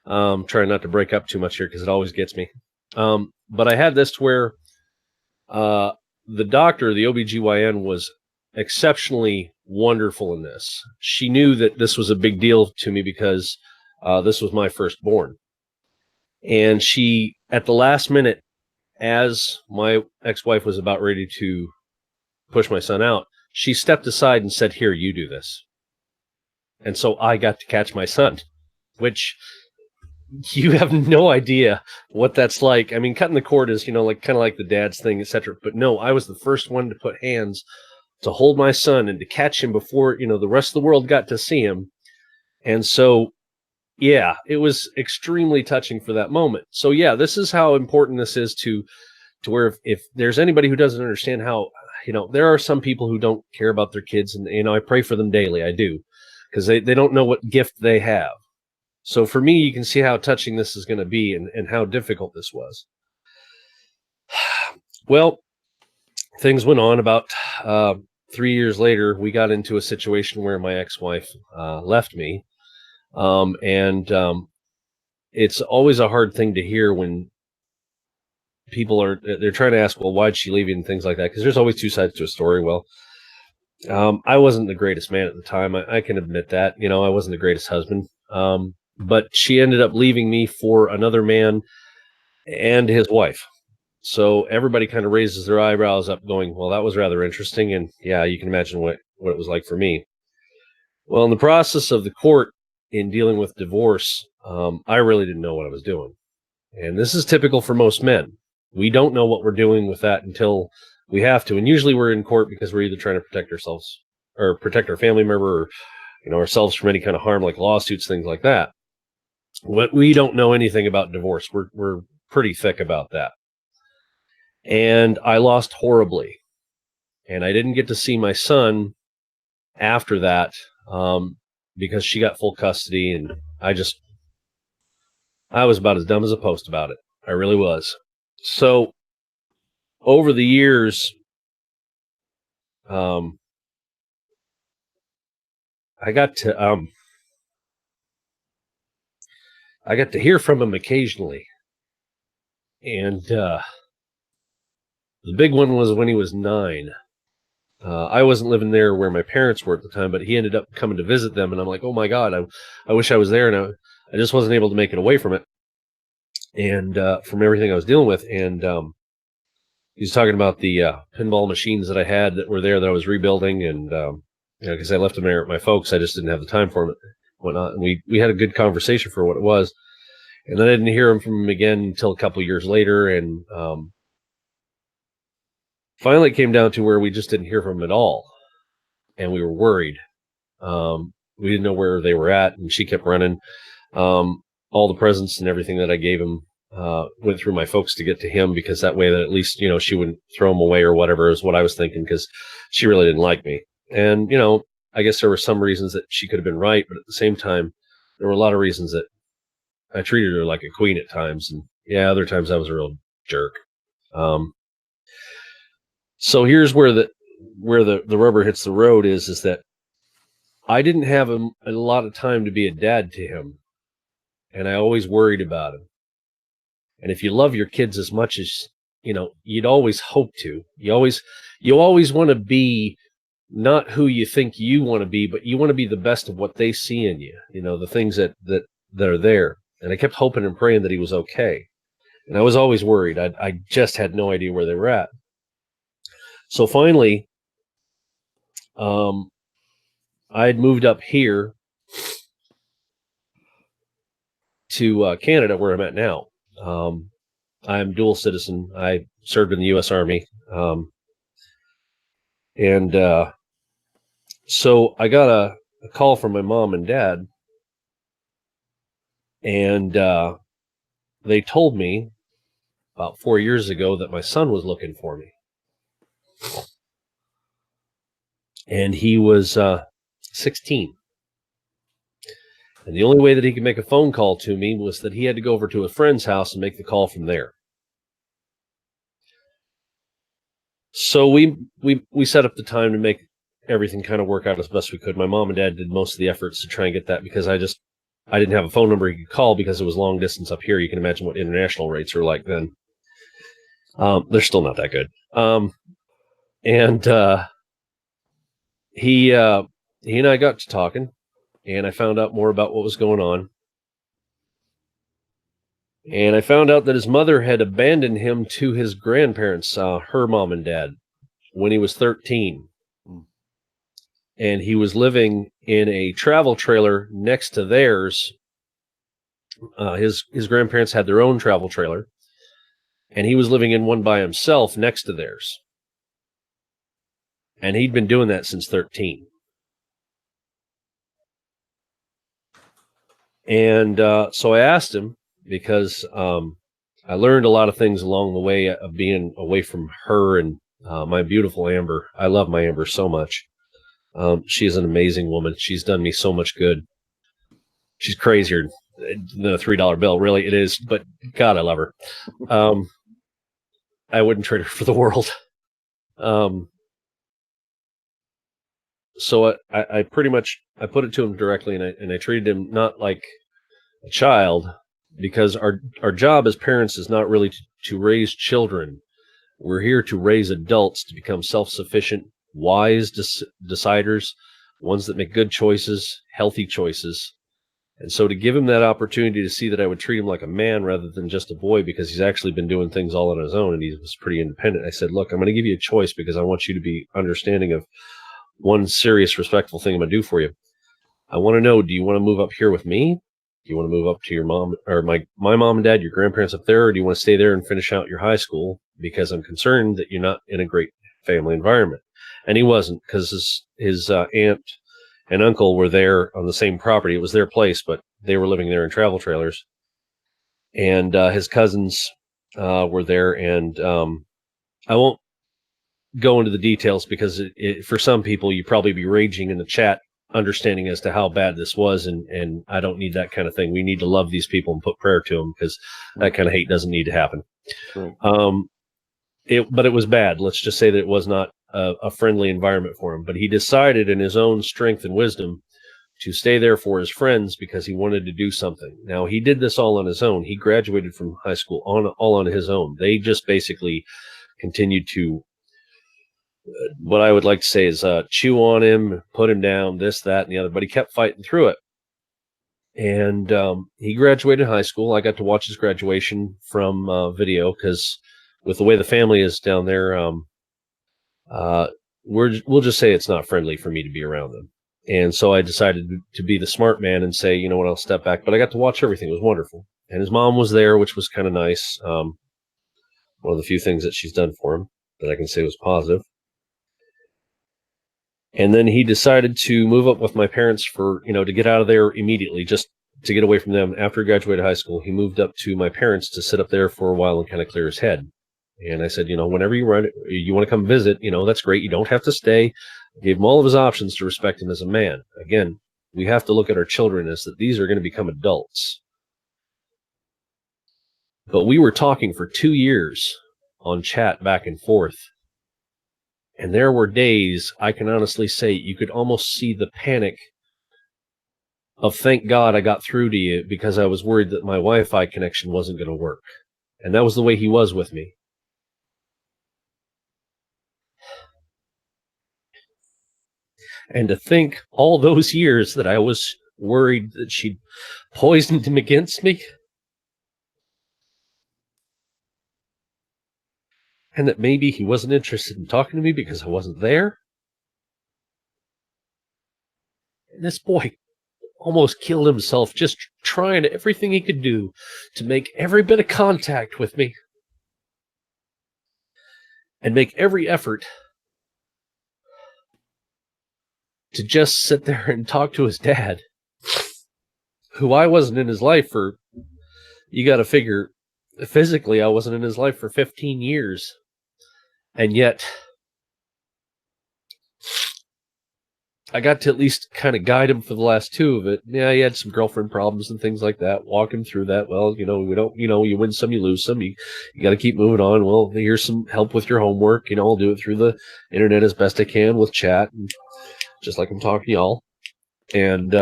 Trying not to break up too much here because it always gets me. But I had this to where the doctor, the OBGYN, was exceptionally wonderful in this. She knew that this was a big deal to me because this was my firstborn. And she, at the last minute, as my ex-wife was about ready to push my son out, she stepped aside and said, "Here, you do this." And so I got to catch my son, which you have no idea what that's like. I mean, cutting the cord is, kind of like the dad's thing, etc. But no, I was the first one to put hands to hold my son and to catch him before, the rest of the world got to see him. And so, yeah, it was extremely touching for that moment. So yeah, this is how important this is to where if there's anybody who doesn't understand how, there are some people who don't care about their kids, and, I pray for them daily. I do, because they don't know what gift they have. So for me, you can see how touching this is going to be and how difficult this was. Well, things went on. About 3 years later, we got into a situation where my ex-wife left me. And it's always a hard thing to hear when people they're trying to ask, well, why'd she leave you and things like that? Because there's always two sides to a story. Well, I wasn't the greatest man at the time. I can admit that. I wasn't the greatest husband. But she ended up leaving me for another man and his wife. So everybody kind of raises their eyebrows up going, well, that was rather interesting. And yeah, you can imagine what it was like for me. Well, in the process of the court in dealing with divorce, I really didn't know what I was doing. And this is typical for most men. We don't know what we're doing with that until we have to. And usually we're in court because we're either trying to protect ourselves or protect our family member or, ourselves from any kind of harm, like lawsuits, things like that. We don't know anything about divorce. We're pretty thick about that. And I lost horribly. And I didn't get to see my son after that because she got full custody. And I was about as dumb as a post about it. I really was. So over the years, I got to hear from him occasionally. And the big one was when he was 9. I wasn't living there where my parents were at the time, but he ended up coming to visit them. And I'm like, oh my God, I wish I was there. And I just wasn't able to make it away from it. And from everything I was dealing with. And he was talking about the pinball machines that I had that were there that I was rebuilding. And, because I left them there at my folks, I just didn't have the time for them and whatnot. And we had a good conversation for what it was. And then I didn't hear from him again until a couple years later. And finally it came down to where we just didn't hear from him at all. And we were worried. We didn't know where they were at. And she kept running. All the presents and everything that I gave him went through my folks to get to him, because that way that at least, she wouldn't throw them away or whatever is what I was thinking, because she really didn't like me. And, I guess there were some reasons that she could have been right, but at the same time, there were a lot of reasons that I treated her like a queen at times. And other times I was a real jerk. So here's where the rubber hits the road is that I didn't have a lot of time to be a dad to him. And I always worried about him. And if you love your kids as much as, you'd always hope to, you always want to be not who you think you want to be, but you want to be the best of what they see in you, the things that are there. And I kept hoping and praying that he was okay. And I was always worried. I just had no idea where they were at. So finally, I had moved up here to Canada, where I'm at now. I'm dual citizen. I served in the U.S. Army. So I got a call from my mom and dad, and they told me about 4 years ago that my son was looking for me. And he was 16. And the only way that he could make a phone call to me was that he had to go over to a friend's house and make the call from there. So we set up the time to make everything kind of work out as best we could. My mom and dad did most of the efforts to try and get that, because I didn't have a phone number he could call because it was long distance up here. You can imagine what international rates are like then. They're still not that good. He and I got to talking, and I found out more about what was going on. And I found out that his mother had abandoned him to his grandparents, her mom and dad, when he was 13. And he was living in a travel trailer next to theirs. His grandparents had their own travel trailer, and he was living in one by himself next to theirs. And he'd been doing that since 13. And so I asked him, because I learned a lot of things along the way of being away from her and my beautiful Amber. I love my Amber so much. She's an amazing woman. She's done me so much good. She's crazier than a $3 bill. Really, it is. But God, I love her. I wouldn't trade her for the world. So I pretty much, I put it to him directly, and I treated him not like a child, because our job as parents is not really to raise children. We're here to raise adults to become self-sufficient, wise deciders, ones that make good choices, healthy choices. And so to give him that opportunity to see that I would treat him like a man rather than just a boy, because he's actually been doing things all on his own and he was pretty independent. I said, look, I'm going to give you a choice because I want you to be understanding of one serious, respectful thing I'm going to do for you. I want to know, do you want to move up here with me? Do you want to move up to your mom or my mom and dad, your grandparents up there? Or do you want to stay there and finish out your high school? Because I'm concerned that you're not in a great family environment. And he wasn't, because his aunt and uncle were there on the same property. It was their place, but they were living there in travel trailers. And his cousins were there. And I won't go into the details, because for some people, you probably be raging in the chat, understanding as to how bad this was. And I don't need that kind of thing. We need to love these people and put prayer to them, because that kind of hate doesn't need to happen. Sure. But it was bad. Let's just say that it was not a friendly environment for him. But he decided in his own strength and wisdom to stay there for his friends because he wanted to do something. Now, he did this all on his own. He graduated from high school all on his own. They just basically continued to, what I would like to say is chew on him, put him down, this, that, and the other. But he kept fighting through it. And he graduated high school. I got to watch his graduation from video, because with the way the family is down there, we'll just say it's not friendly for me to be around them. And so I decided to be the smart man and say, you know what, I'll step back. But I got to watch everything. It was wonderful. And his mom was there, which was kind of nice. One of the few things that she's done for him that I can say was positive. And then he decided to move up with my parents to get out of there immediately, just to get away from them. After he graduated high school, he moved up to my parents to sit up there for a while and kind of clear his head. And I said, whenever you want to come visit, that's great. You don't have to stay. I gave him all of his options to respect him as a man. Again, we have to look at our children as that these are going to become adults. But we were talking for 2 years on chat back and forth. And there were days, I can honestly say, you could almost see the panic of thank God I got through to you, because I was worried that my Wi-Fi connection wasn't going to work. And that was the way he was with me. And to think all those years that I was worried that she'd poisoned him against me, and that maybe he wasn't interested in talking to me because I wasn't there. And this boy almost killed himself just trying everything he could do to make every bit of contact with me and make every effort to just sit there and talk to his dad, who I wasn't in his life for, you got to figure, physically I wasn't in his life for 15 years. And yet I got to at least kind of guide him for the last 2 of it. Yeah, he had some girlfriend problems and things like that. Walk him through that. Well, we don't, you win some, you lose some. You got to keep moving on. Well, here's some help with your homework. I'll do it through the internet as best I can with chat, and just like I'm talking to y'all. And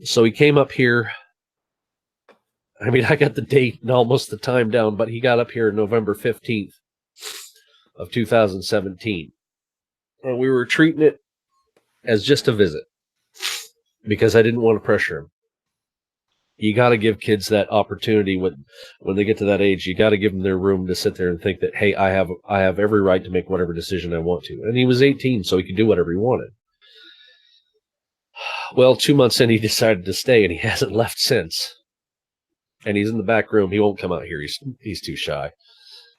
so he came up here. I mean, I got the date and almost the time down, but he got up here November 15th of 2017. And we were treating it as just a visit because I didn't want to pressure him. You got to give kids that opportunity when they get to that age. You got to give them their room to sit there and think that, hey, I have every right to make whatever decision I want to. And he was 18, so he could do whatever he wanted. Well, 2 months in, he decided to stay, and he hasn't left since. And he's in the back room. He won't come out here. He's too shy.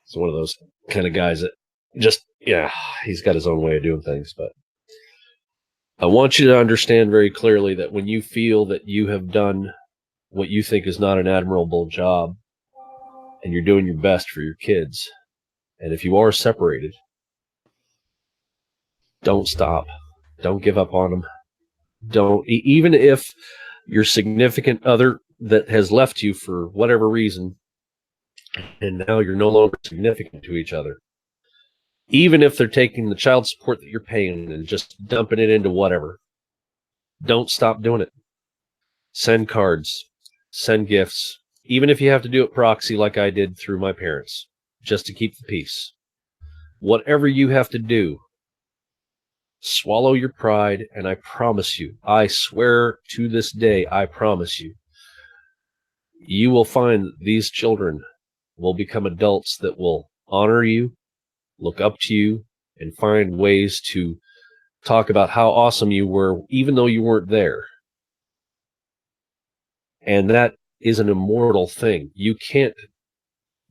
He's one of those kind of guys that just, he's got his own way of doing things. But I want you to understand very clearly that when you feel that you have done what you think is not an admirable job, and you're doing your best for your kids, and if you are separated, don't stop. Don't give up on them. Don't, even if your significant other that has left you for whatever reason, and now you're no longer significant to each other, even if they're taking the child support that you're paying and just dumping it into whatever, don't stop doing it. Send cards, send gifts, even if you have to do it proxy like I did through my parents, just to keep the peace. Whatever you have to do, swallow your pride, and I promise you, I swear to this day, I promise you, you will find that these children will become adults that will honor you, look up to you, and find ways to talk about how awesome you were, even though you weren't there. And that is an immortal thing. You can't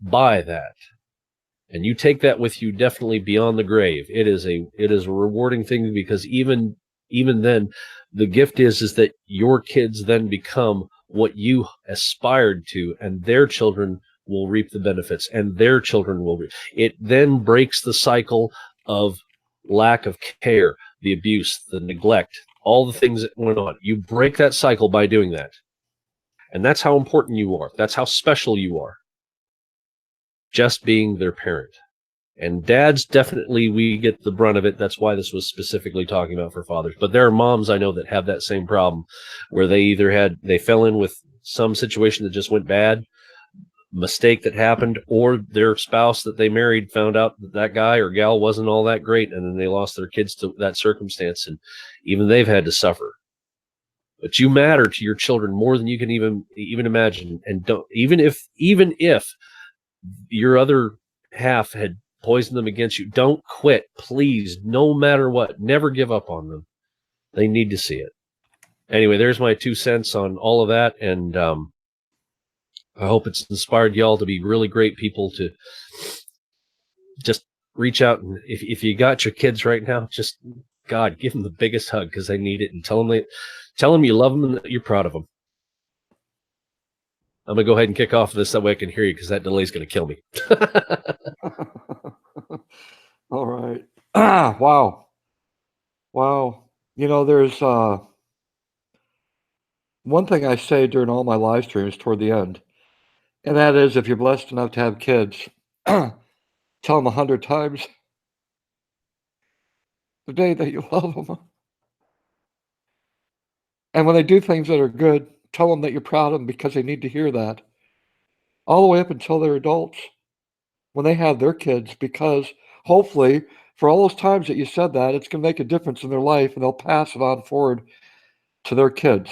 buy that. And you take that with you definitely beyond the grave. It is a rewarding thing, because even then, the gift is that your kids then become what you aspired to, and their children will reap the benefits, and their children will reap. It then breaks the cycle of lack of care, the abuse, the neglect, all the things that went on. You break that cycle by doing that. And that's how important you are. That's how special you are. Just being their parent. And dads, definitely, we get the brunt of it. That's why this was specifically talking about for fathers. But there are moms I know that have that same problem, where they fell in with some situation that just went bad, mistake that happened, or their spouse that they married found out that guy or gal wasn't all that great, and then they lost their kids to that circumstance, and even they've had to suffer. But you matter to your children more than you can even imagine. And don't, even if your other half had poisoned them against you, don't quit, please. No matter what, never give up on them. They need to see it. anyway, there's my 2 cents on all of that. And I hope it's inspired y'all to be really great people, to just reach out. And if you got your kids right now, just, God, give them the biggest hug, because they need it, and tell them you love them and that you're proud of them. I'm going to go ahead and kick off this, that way I can hear you, because that delay is going to kill me. All right. Wow. There's one thing I say during all my live streams toward the end, and that is, if you're blessed enough to have kids, tell them 100 times the day that you love them. And when they do things that are good, tell them that you're proud of them, because they need to hear that. All the way up until they're adults, when they have their kids, because hopefully for all those times that you said that, it's going to make a difference in their life, and they'll pass it on forward to their kids.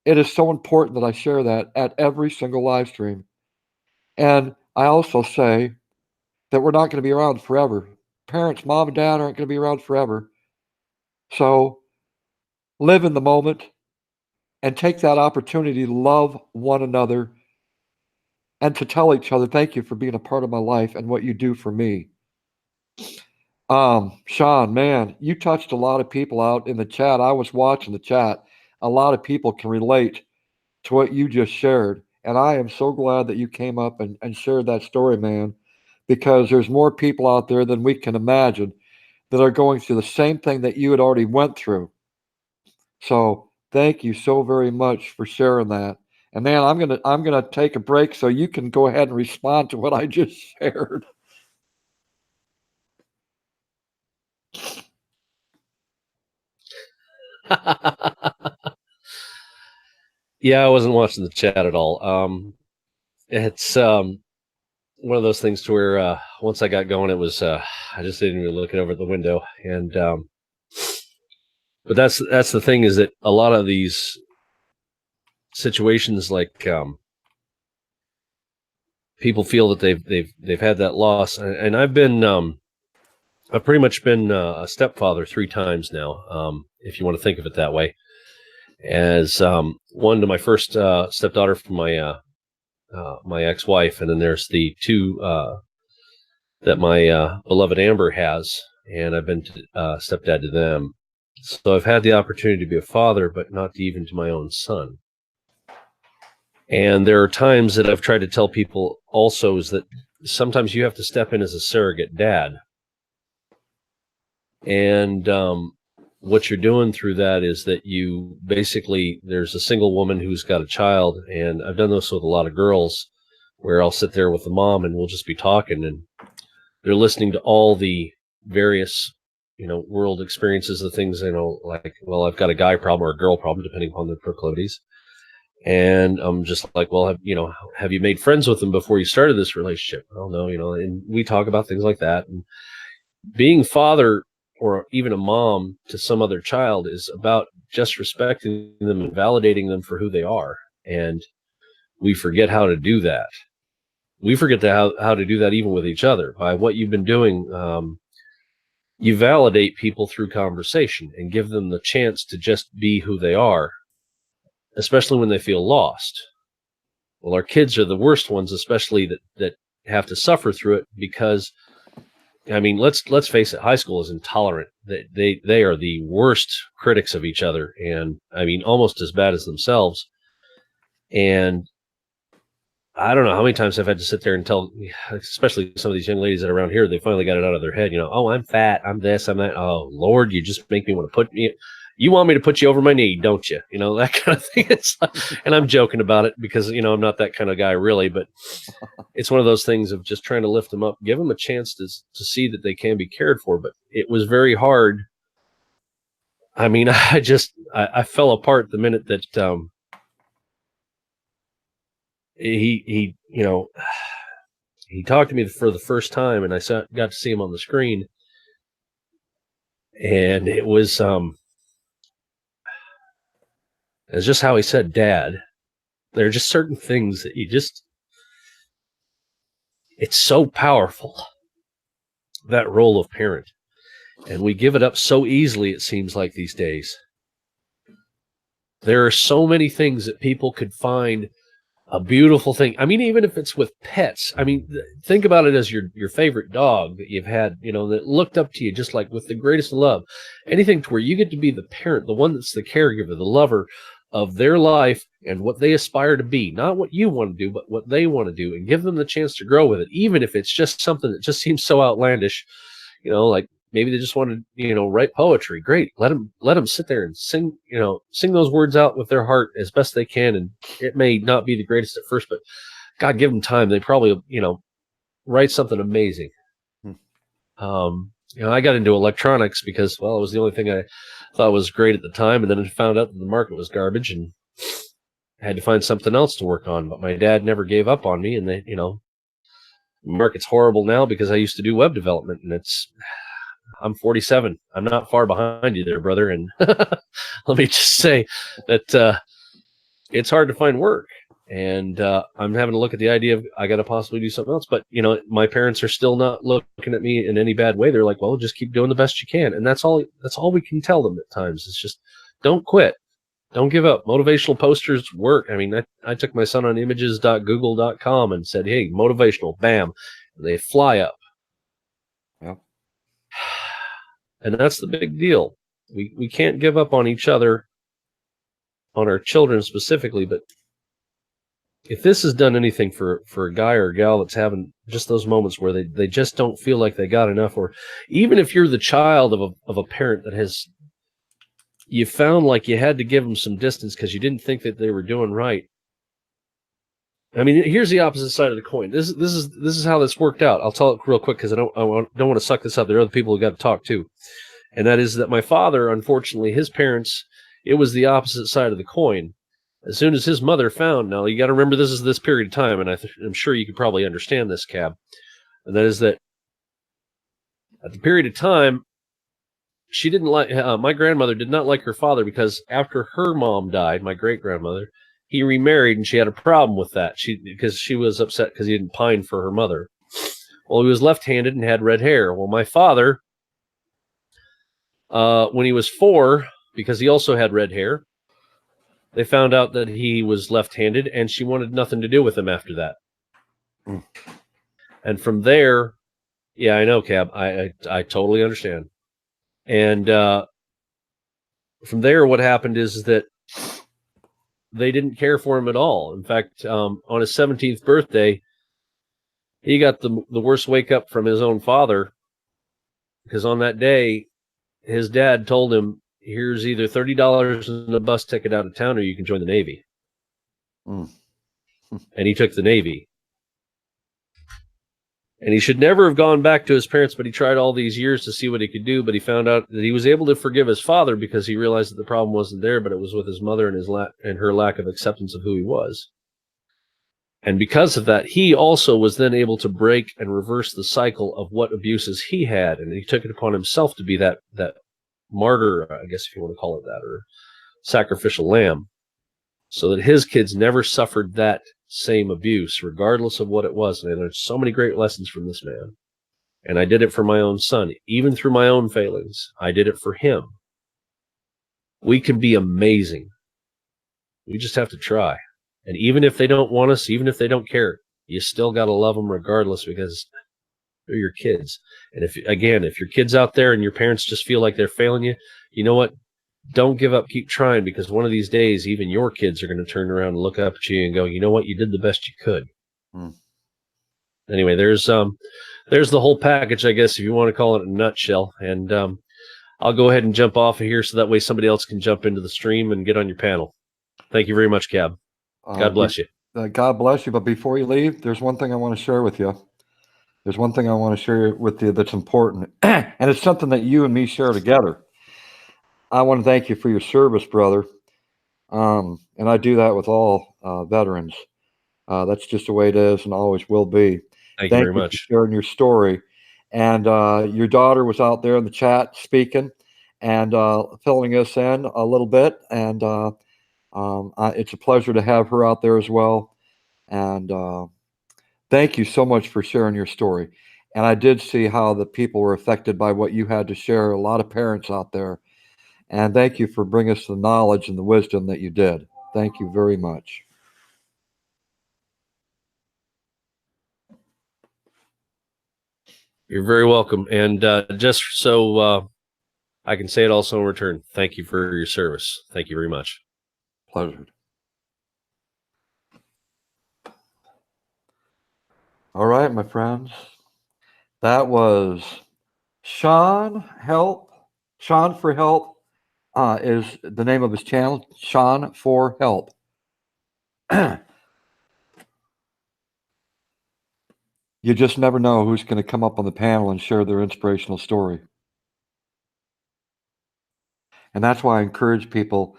It is so important that I share that at every single live stream. And I also say that we're not going to be around forever. Parents, mom and dad, aren't going to be around forever. So live in the moment and take that opportunity to love one another and to tell each other, thank you for being a part of my life and what you do for me. Sean, man, you touched a lot of people out in the chat. I was watching the chat. A lot of people can relate to what you just shared. And I am so glad that you came up and shared that story, man, because there's more people out there than we can imagine that are going through the same thing that you had already went through. So thank you so very much for sharing that. And man, I'm gonna take a break so you can go ahead and respond to what I just shared. Yeah, I wasn't watching the chat at all. It's one of those things to where once I got going, it was I just didn't even look over the window. And but that's the thing, is that a lot of these situations, like people feel that they've had that loss, and I've pretty much been a stepfather 3 times now, if you want to think of it that way. As one to my first stepdaughter from my ex-wife, and then there's the 2 that my beloved Amber has, and I've been stepdad to them. So I've had the opportunity to be a father, but not even to my own son. And there are times that I've tried to tell people also, is that sometimes you have to step in as a surrogate dad. And what you're doing through that is that you basically, there's a single woman who's got a child, and I've done this with a lot of girls, where I'll sit there with the mom and we'll just be talking, and they're listening to all the various, world experiences of things, like, well, I've got a guy problem or a girl problem, depending upon their proclivities. And I'm just like, well, have you made friends with them before you started this relationship? Oh, no, and we talk about things like that. And being father, or even a mom to some other child, is about just respecting them and validating them for who they are. And we forget how to do that. We forget how to do that even with each other. By what you've been doing, you validate people through conversation and give them the chance to just be who they are, especially when they feel lost. Well, our kids are the worst ones, especially that have to suffer through it, because, let's face it, high school is intolerant. They are the worst critics of each other, and almost as bad as themselves. And I don't know how many times I've had to sit there and tell, especially some of these young ladies that are around here, they finally got it out of their head, oh, I'm fat, I'm this, I'm that. Oh, Lord, you just make me want to you want me to put you over my knee, don't you? That kind of thing. And I'm joking about it, because, I'm not that kind of guy really, but it's one of those things of just trying to lift them up, give them a chance to see that they can be cared for. But it was very hard. I fell apart the minute that he talked to me for the first time, and I got to see him on the screen, and it was it's just how he said, Dad. There are just certain things that it's so powerful, that role of parent, and we give it up so easily, it seems like, these days. There are so many things that people could find a beautiful thing. I mean, even if it's with pets, I mean, think about it as your favorite dog that you've had, that looked up to you just like with the greatest love. Anything to where you get to be the parent, the one that's the caregiver, the lover of their life and what they aspire to be, not what you want to do, but what they want to do, and give them the chance to grow with it, even if it's just something that just seems so outlandish, like maybe they just want to, write poetry. Great. Let them sit there and sing those words out with their heart as best they can. And it may not be the greatest at first, but God, give them time. They probably, write something amazing. I got into electronics because, well, it was the only thing I thought was great at the time. And then I found out that the market was garbage and I had to find something else to work on. But my dad never gave up on me. And the market's horrible now because I used to do web development, and I'm 47. I'm not far behind you there, brother. And let me just say that it's hard to find work. And I'm having to look at the idea of I got to possibly do something else. But, my parents are still not looking at me in any bad way. They're like, well, just keep doing the best you can. And that's all we can tell them at times. It's just don't quit. Don't give up. Motivational posters work. I mean, I took my son on images.google.com and said, hey, motivational, bam. And they fly up. Yep. And that's the big deal. We can't give up on each other, on our children specifically, but if this has done anything for a guy or a gal that's having just those moments where they just don't feel like they got enough, or even if you're the child of a parent that you found like you had to give them some distance because you didn't think that they were doing right. I mean, here's the opposite side of the coin. This is how this worked out. I'll tell it real quick because I don't want to suck this up. There are other people who got to talk too. And that is that my father, unfortunately, his parents, it was the opposite side of the coin. As soon as his mother found, now you got to remember this is this period of time, and I'm sure you could probably understand this, Cab. And that is that at the period of time, she didn't like, my grandmother did not like her father because after her mom died, my great-grandmother, he remarried, and she had a problem with that. Because she was upset because he didn't pine for her mother. Well, he was left-handed and had red hair. Well, my father, when he was 4, because he also had red hair, they found out that he was left-handed, and she wanted nothing to do with him after that. And from there, yeah, I know, Cab. I totally understand. And from there, what happened is that they didn't care for him at all. In fact, on his 17th birthday, he got the worst wake up from his own father, because on that day, his dad told him, here's either $30 and a bus ticket out of town, or you can join the Navy. And he took the Navy. And he should never have gone back to his parents, but he tried all these years to see what he could do. But he found out that he was able to forgive his father because he realized that the problem wasn't there, but it was with his mother and her lack of acceptance of who he was. And because of that, he also was then able to break and reverse the cycle of what abuses he had. And he took it upon himself to be that martyr, I guess if you want to call it that, or sacrificial lamb, so that his kids never suffered that same abuse, regardless of what it was. And I learned so many great lessons from this man. And I did it for my own son, even through my own failings. I did it for him. We can be amazing. We just have to try. And even if they don't want us, even if they don't care, you still got to love them regardless, because they're your kids. And if your kid's out there and your parents just feel like they're failing you, you know what? Don't give up. Keep trying, because one of these days, even your kids are going to turn around and look up at you and go, you know what? You did the best you could. Anyway, there's the whole package, I guess, if you want to call it in a nutshell. And I'll go ahead and jump off of here so that way somebody else can jump into the stream and get on your panel. Thank you very much, Cab. God bless you. God bless you. But before you leave, there's one thing I want to share with you. There's one thing I want to share with you that's important. And it's something that you and me share together. I want to thank you for your service, brother. And I do that with all veterans. That's just the way it is and always will be. Thank you very much for sharing your story. And your daughter was out there in the chat speaking and filling us in a little bit. And it's a pleasure to have her out there as well. And thank you so much for sharing your story. And I did see how the people were affected by what you had to share. A lot of parents out there. And thank you for bringing us the knowledge and the wisdom that you did. Thank you very much. You're very welcome. And just so I can say it also in return, thank you for your service. Thank you very much. Pleasure. All right, my friends. That was Sean Help. Sean for Help is the name of his channel. Sean for Help. You just never know who's going to come up on the panel and share their inspirational story. And that's why I encourage people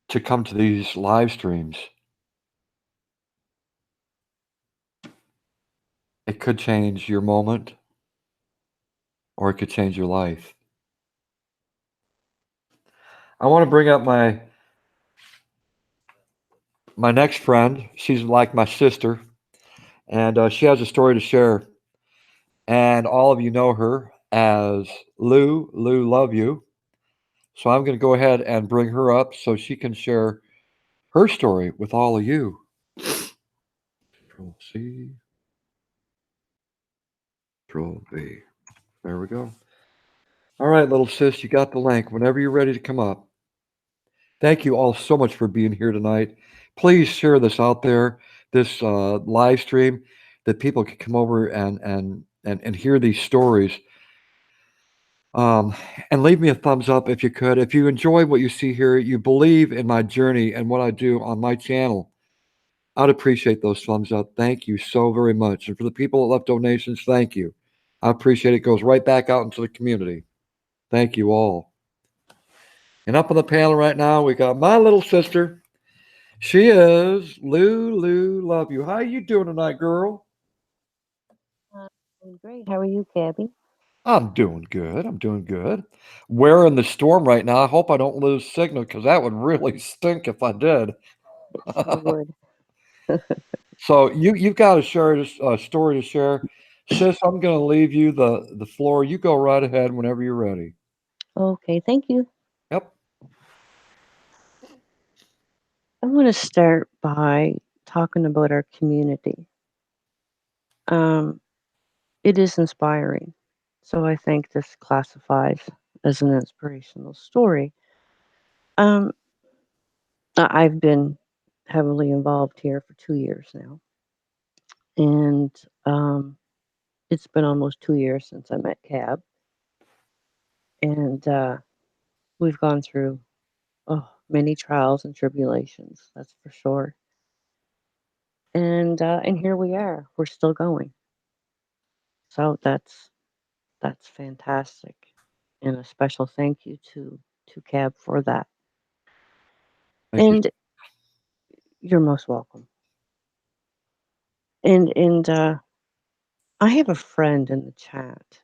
to come to these live streams. It could change your moment or it could change your life. I want to bring up my next friend. She's like my sister, and she has a story to share. And all of you know her as Lou. Lou, love you. So I'm going to go ahead and bring her up so she can share her story with all of you. Control C, Control V. There we go. All right, little sis, you got the link whenever you're ready to come up. Thank you all so much for being here tonight. Please share this out there, this live stream, that people can come over and hear these stories. Um, and leave me a thumbs up if you could. If you enjoy what you see here, you believe in my journey and what I do on my channel, I'd appreciate those thumbs up. Thank you so very much. And for the people that left donations, thank you. I appreciate it. It goes right back out into the community. Thank you all. And up on the panel right now, we got my little sister. She is Lulu. Love you. How you doing tonight, girl? I'm great. How are you, Gabby? I'm doing good. I'm doing good. We're in the storm right now. I hope I don't lose signal because that would really stink if I did. It sure would. So you've got a story to share, sis. I'm going to leave you the floor. You go right ahead whenever you're ready. Okay, thank you. Yep. I want to start by talking about our community. Um, it is inspiring. So I think this classifies as an inspirational story. Um, I've been heavily involved here for 2 years now. And um, it's been almost 2 years since I met Cab. And we've gone through many trials and tribulations, that's for sure. And here we are. We're still going. So that's fantastic, and a special thank you to Cab for that. Thank you. And you're most welcome. And I have a friend in the chat,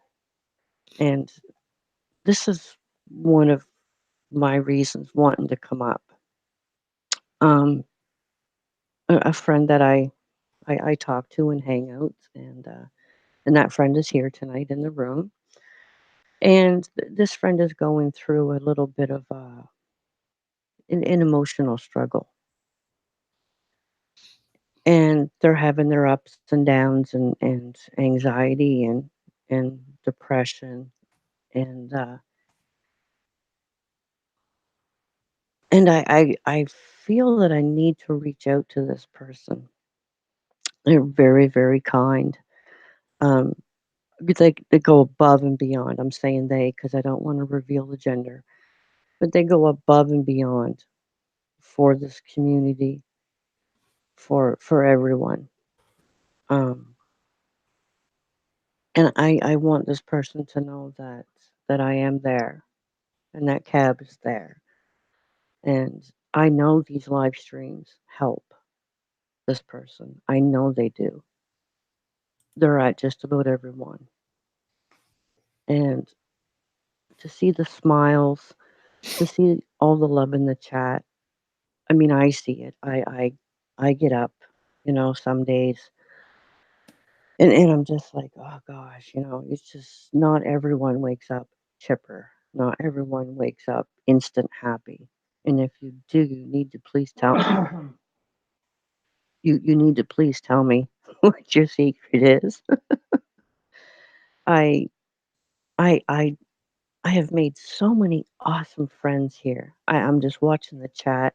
and this is one of my reasons wanting to come up. Um, a friend that I talk to and hang out, and that friend is here tonight in the room. And this friend is going through a little bit of an emotional struggle, and they're having their ups and downs and anxiety and depression and uh and I feel that I need to reach out to this person. They're very, very kind. um they go above and beyond. I'm saying they because I don't want to reveal the gender, but they go above and beyond for this community, for everyone. um and I want this person to know that I am there, and that Cab is there. And I know these live streams help this person. I know they do. They're at just about everyone. And to see the smiles, to see all the love in the chat. I mean, I see it. I get up, some days, and I'm just like, oh gosh, it's just not everyone wakes up chipper. Not everyone wakes up instant happy. And if you do, you need to please tell you need to please tell me what your secret is. I I I I have made so many awesome friends here. I'm just watching the chat,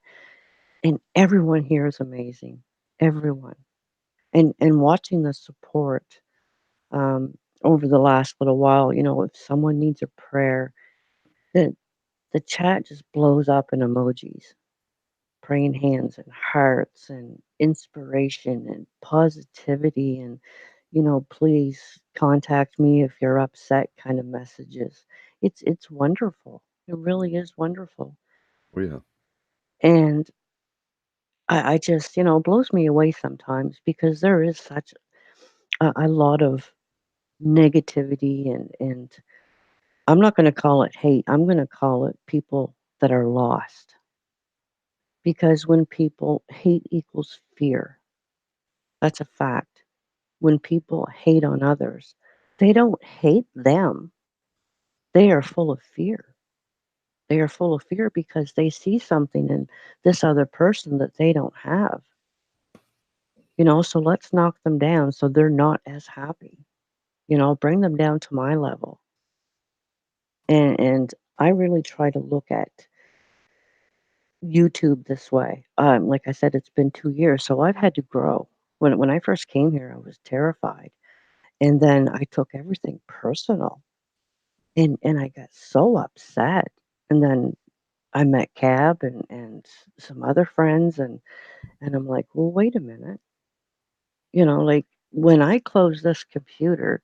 and everyone here is amazing. Everyone. And watching the support um, over the last little while, if someone needs a prayer, the the chat just blows up in emojis, praying hands and hearts and inspiration and positivity and please contact me if you're upset kind of messages. It's wonderful. It really is wonderful. Oh, yeah. And I just, blows me away sometimes because there is such a lot of negativity and I'm not going to call it hate. I'm going to call it people that are lost. Because when people hate equals fear, that's a fact. When people hate on others, they don't hate them. They are full of fear. They are full of fear because they see something in this other person that they don't have. So let's knock them down so they're not as happy. Bring them down to my level. And I really try to look at YouTube this way. Like I said, it's been 2 years, so I've had to grow. When I first came here, I was terrified, and then I took everything personal, and I got so upset. And then I met Cab and some other friends, and I'm like, well, wait a minute, like when I close this computer,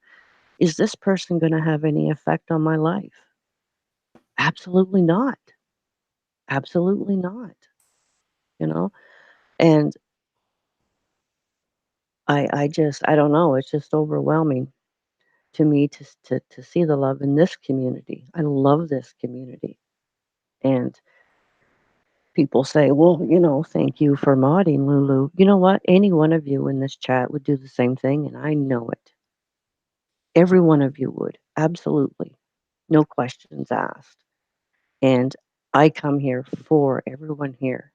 is this person going to have any effect on my life? Absolutely not. Absolutely not. You know, and I don't know. It's just overwhelming to me to see the love in this community. I love this community. And people say, well, thank you for modding, Lulu. You know what? Any one of you in this chat would do the same thing, and I know it. Every one of you would. Absolutely. No questions asked. And I come here for everyone here.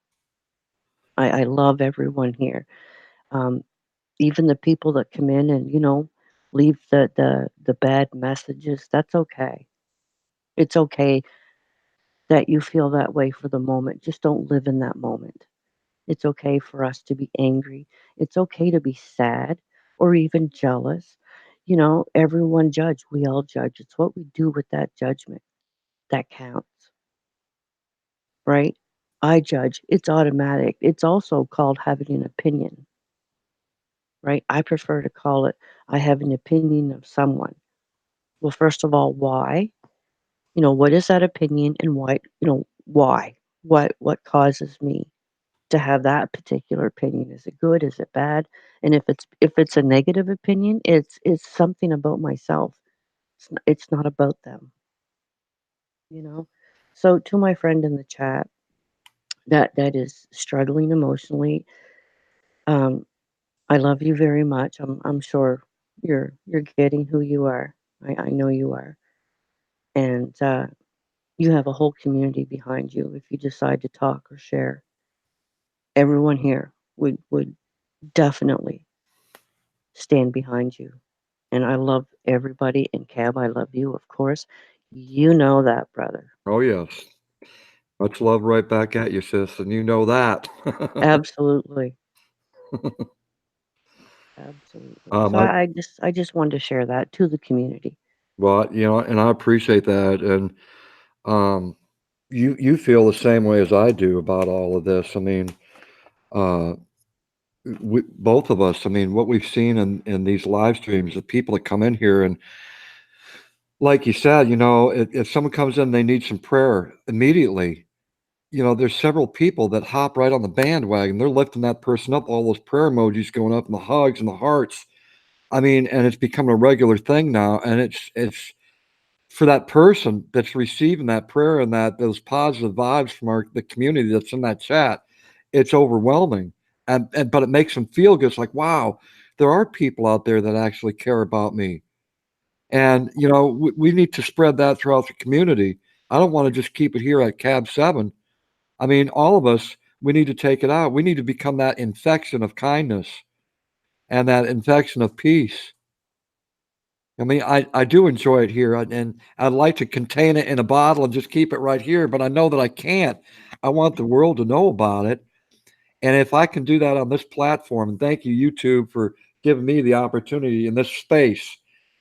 I love everyone here. Um, even the people that come in and, leave the bad messages, that's okay. It's okay that you feel that way for the moment. Just don't live in that moment. It's okay for us to be angry. It's okay to be sad or even jealous. Everyone judge. We all judge. It's what we do with that judgment that counts, right? I judge. It's automatic. It's also called having an opinion, right? I prefer to call it I have an opinion of someone. Well, first of all, why? What is that opinion and why, why? What causes me to have that particular opinion? Is it good? Is it bad? And if it's a negative opinion, it's something about myself. It's not about them, you know. So to my friend in the chat that is struggling emotionally, um, I love you very much. I'm sure you're getting who you are. I know you are, and you have a whole community behind you. If you decide to talk or share, everyone here would definitely stand behind you. And I love everybody. And Cab, I love you, of course. You know that, brother. Oh, yes. Much love right back at you, sis, and you know that. Absolutely. Absolutely. So I I just wanted to share that to the community. well, and I appreciate that, and um, you feel the same way as I do about all of this. I mean, uh, both of us. I mean, what we've seen in these live streams, the people that come in here, and like you said, if someone comes in, they need some prayer immediately. There's several people that hop right on the bandwagon. They're lifting that person up, all those prayer emojis going up, and the hugs and the hearts. I mean, and it's become a regular thing now, and it's for that person that's receiving that prayer and those positive vibes from the community that's in that chat. It's overwhelming, and but it makes them feel good. It's like, wow, there are people out there that actually care about me, and we need to spread that throughout the community. I don't want to just keep it here at Cab 7. I mean, all of us, we need to take it out. We need to become that infection of kindness and that infection of peace. I mean, I do enjoy it here, and I'd like to contain it in a bottle and just keep it right here, but I know that I can't. I want the world to know about it. And if I can do that on this platform, and thank you, YouTube, for giving me the opportunity in this space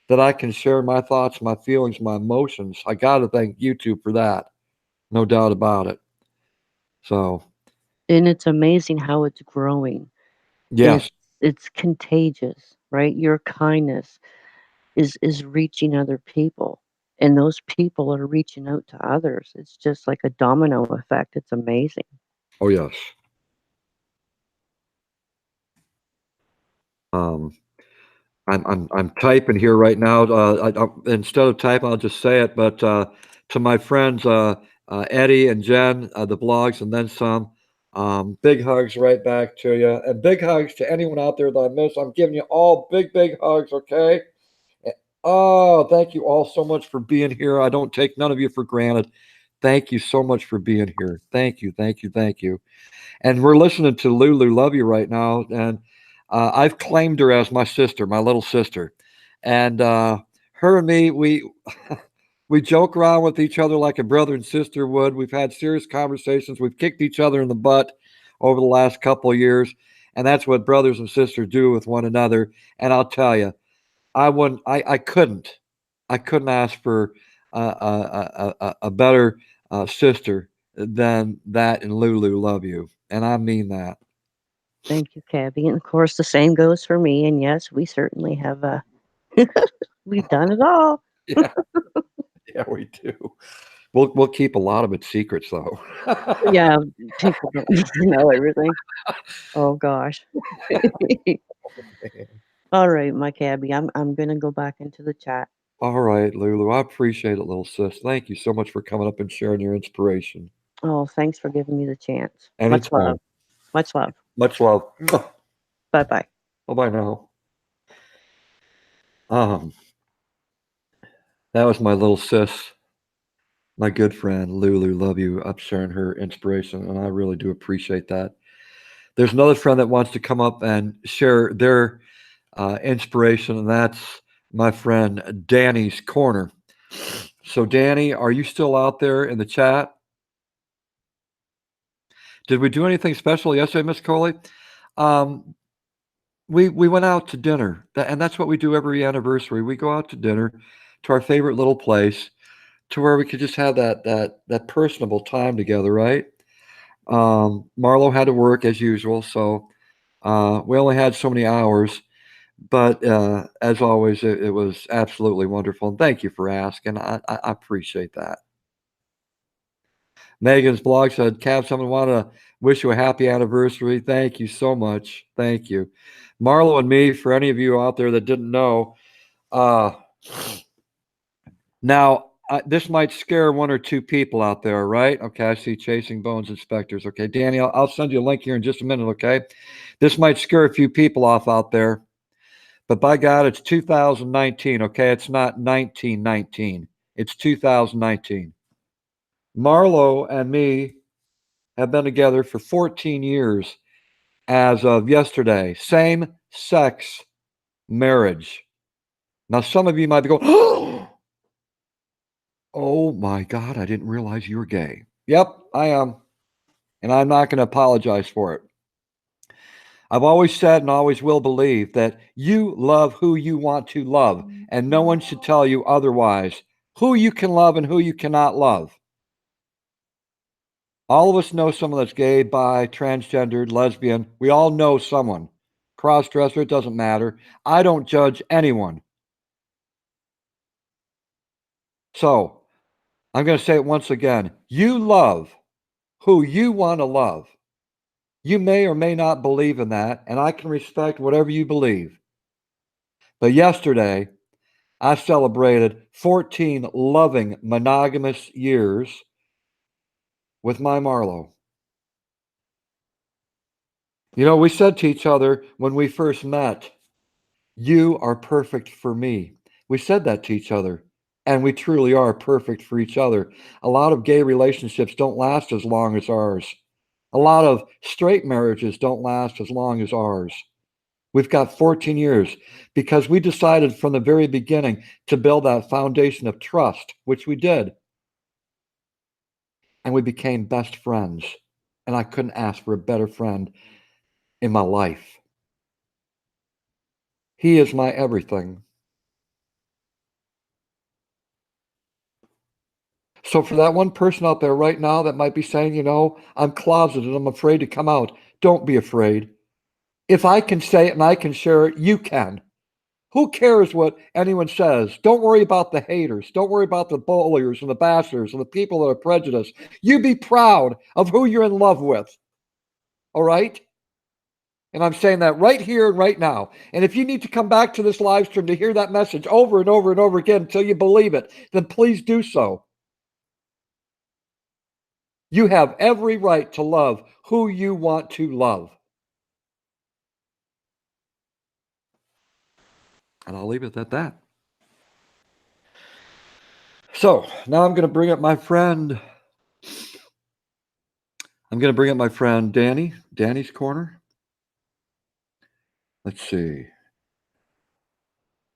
that I can share my thoughts, my feelings, my emotions. I got to thank YouTube for that. No doubt about it. So, And it's amazing how it's growing. yes. It's contagious, right? Your kindness is reaching other people, and those people are reaching out to others. It's just like a domino effect. It's amazing. Oh, yes. Um, I'm typing here right now. Instead of typing, I'll just say it. But to my friends, Eddie and Jen, the blogs, and then some. Big hugs right back to you, and big hugs to anyone out there that I miss. I'm giving you all big hugs. Okay. Oh, thank you all so much for being here. I don't take none of you for granted. Thank you so much for being here. Thank you, thank you, thank you. And we're listening to Lulu Love You right now, and I've claimed her as my sister, my little sister, and her and me, we we joke around with each other like a brother and sister would. We've had serious conversations. We've kicked each other in the butt over the last couple of years, and that's what brothers and sisters do with one another. And I'll tell you, I wouldn't, I couldn't ask for a better sister than that in Lulu Love You, and I mean that. Thank you, Cabby. And of course, the same goes for me. And yes, we certainly have we've done it all. Yeah, yeah, we do. We'll keep a lot of it secrets though. Yeah, people don't need to know everything. Oh gosh. All right, my Cabby. I'm gonna go back into the chat. All right, Lulu, I appreciate it, little sis. Thank you so much for coming up and sharing your inspiration. Oh, thanks for giving me the chance. Much love. Anytime. Much love. Much love. Bye bye. Bye bye now. Um, that was my little sis, my good friend Lulu. Love you. Up sharing her inspiration, and I really do appreciate that. There's another friend that wants to come up and share their inspiration, and that's my friend Danny's Corner. So, Danny, are you still out there in the chat? Did we do anything special yesterday, Miss Coley? Um, we went out to dinner, and that's what we do every anniversary. We go out to dinner to our favorite little place, to where we could just have that personable time together, right? Marlo had to work as usual, so we only had so many hours. But as always, it was absolutely wonderful. And thank you for asking. I appreciate that. Megan's blog said, Cab, someone want to wish you a happy anniversary. Thank you so much. Thank you. Marlo and me, for any of you out there that didn't know, uh, now this might scare one or two people out there, right? Okay, I see Chasing Bones Inspectors. Okay, Danny, I'll send you a link here in just a minute, okay? This might scare a few people off out there. But by God, it's 2019, okay? It's not 1919. It's 2019. Marlo and me have been together for 14 years as of yesterday. Same sex marriage. Now, some of you might be going, oh my God, I didn't realize you were gay. Yep, I am. And I'm not going to apologize for it. I've always said and always will believe that you love who you want to love, and no one should tell you otherwise. Who you can love and who you cannot love. All of us know someone that's gay, bi, transgendered, lesbian. We all know someone. Cross-dresser, it doesn't matter. I don't judge anyone. So, I'm going to say it once again. You love who you want to love. You may or may not believe in that, and I can respect whatever you believe. But yesterday, I celebrated 14 loving monogamous years with my Marlo. You know, we said to each other when we first met, you are perfect for me. We said that to each other. And we truly are perfect for each other. A lot of gay relationships don't last as long as ours. A lot of straight marriages don't last as long as ours. We've got 14 years because we decided from the very beginning to build that foundation of trust, which we did. And we became best friends. And I couldn't ask for a better friend in my life. He is my everything. So for that one person out there right now that might be saying, you know, I'm closeted, I'm afraid to come out, don't be afraid. If I can say it and I can share it, you can. Who cares what anyone says? Don't worry about the haters. Don't worry about the bulliers and the bashers and the people that are prejudiced. You be proud of who you're in love with. All right? And I'm saying that right here and right now. And if you need to come back to this live stream to hear that message over and over and over again until you believe it, then please do so. You have every right to love who you want to love. And I'll leave it at that. So now I'm going to bring up my friend. I'm going to bring up my friend Danny. Danny's Corner. Let's see.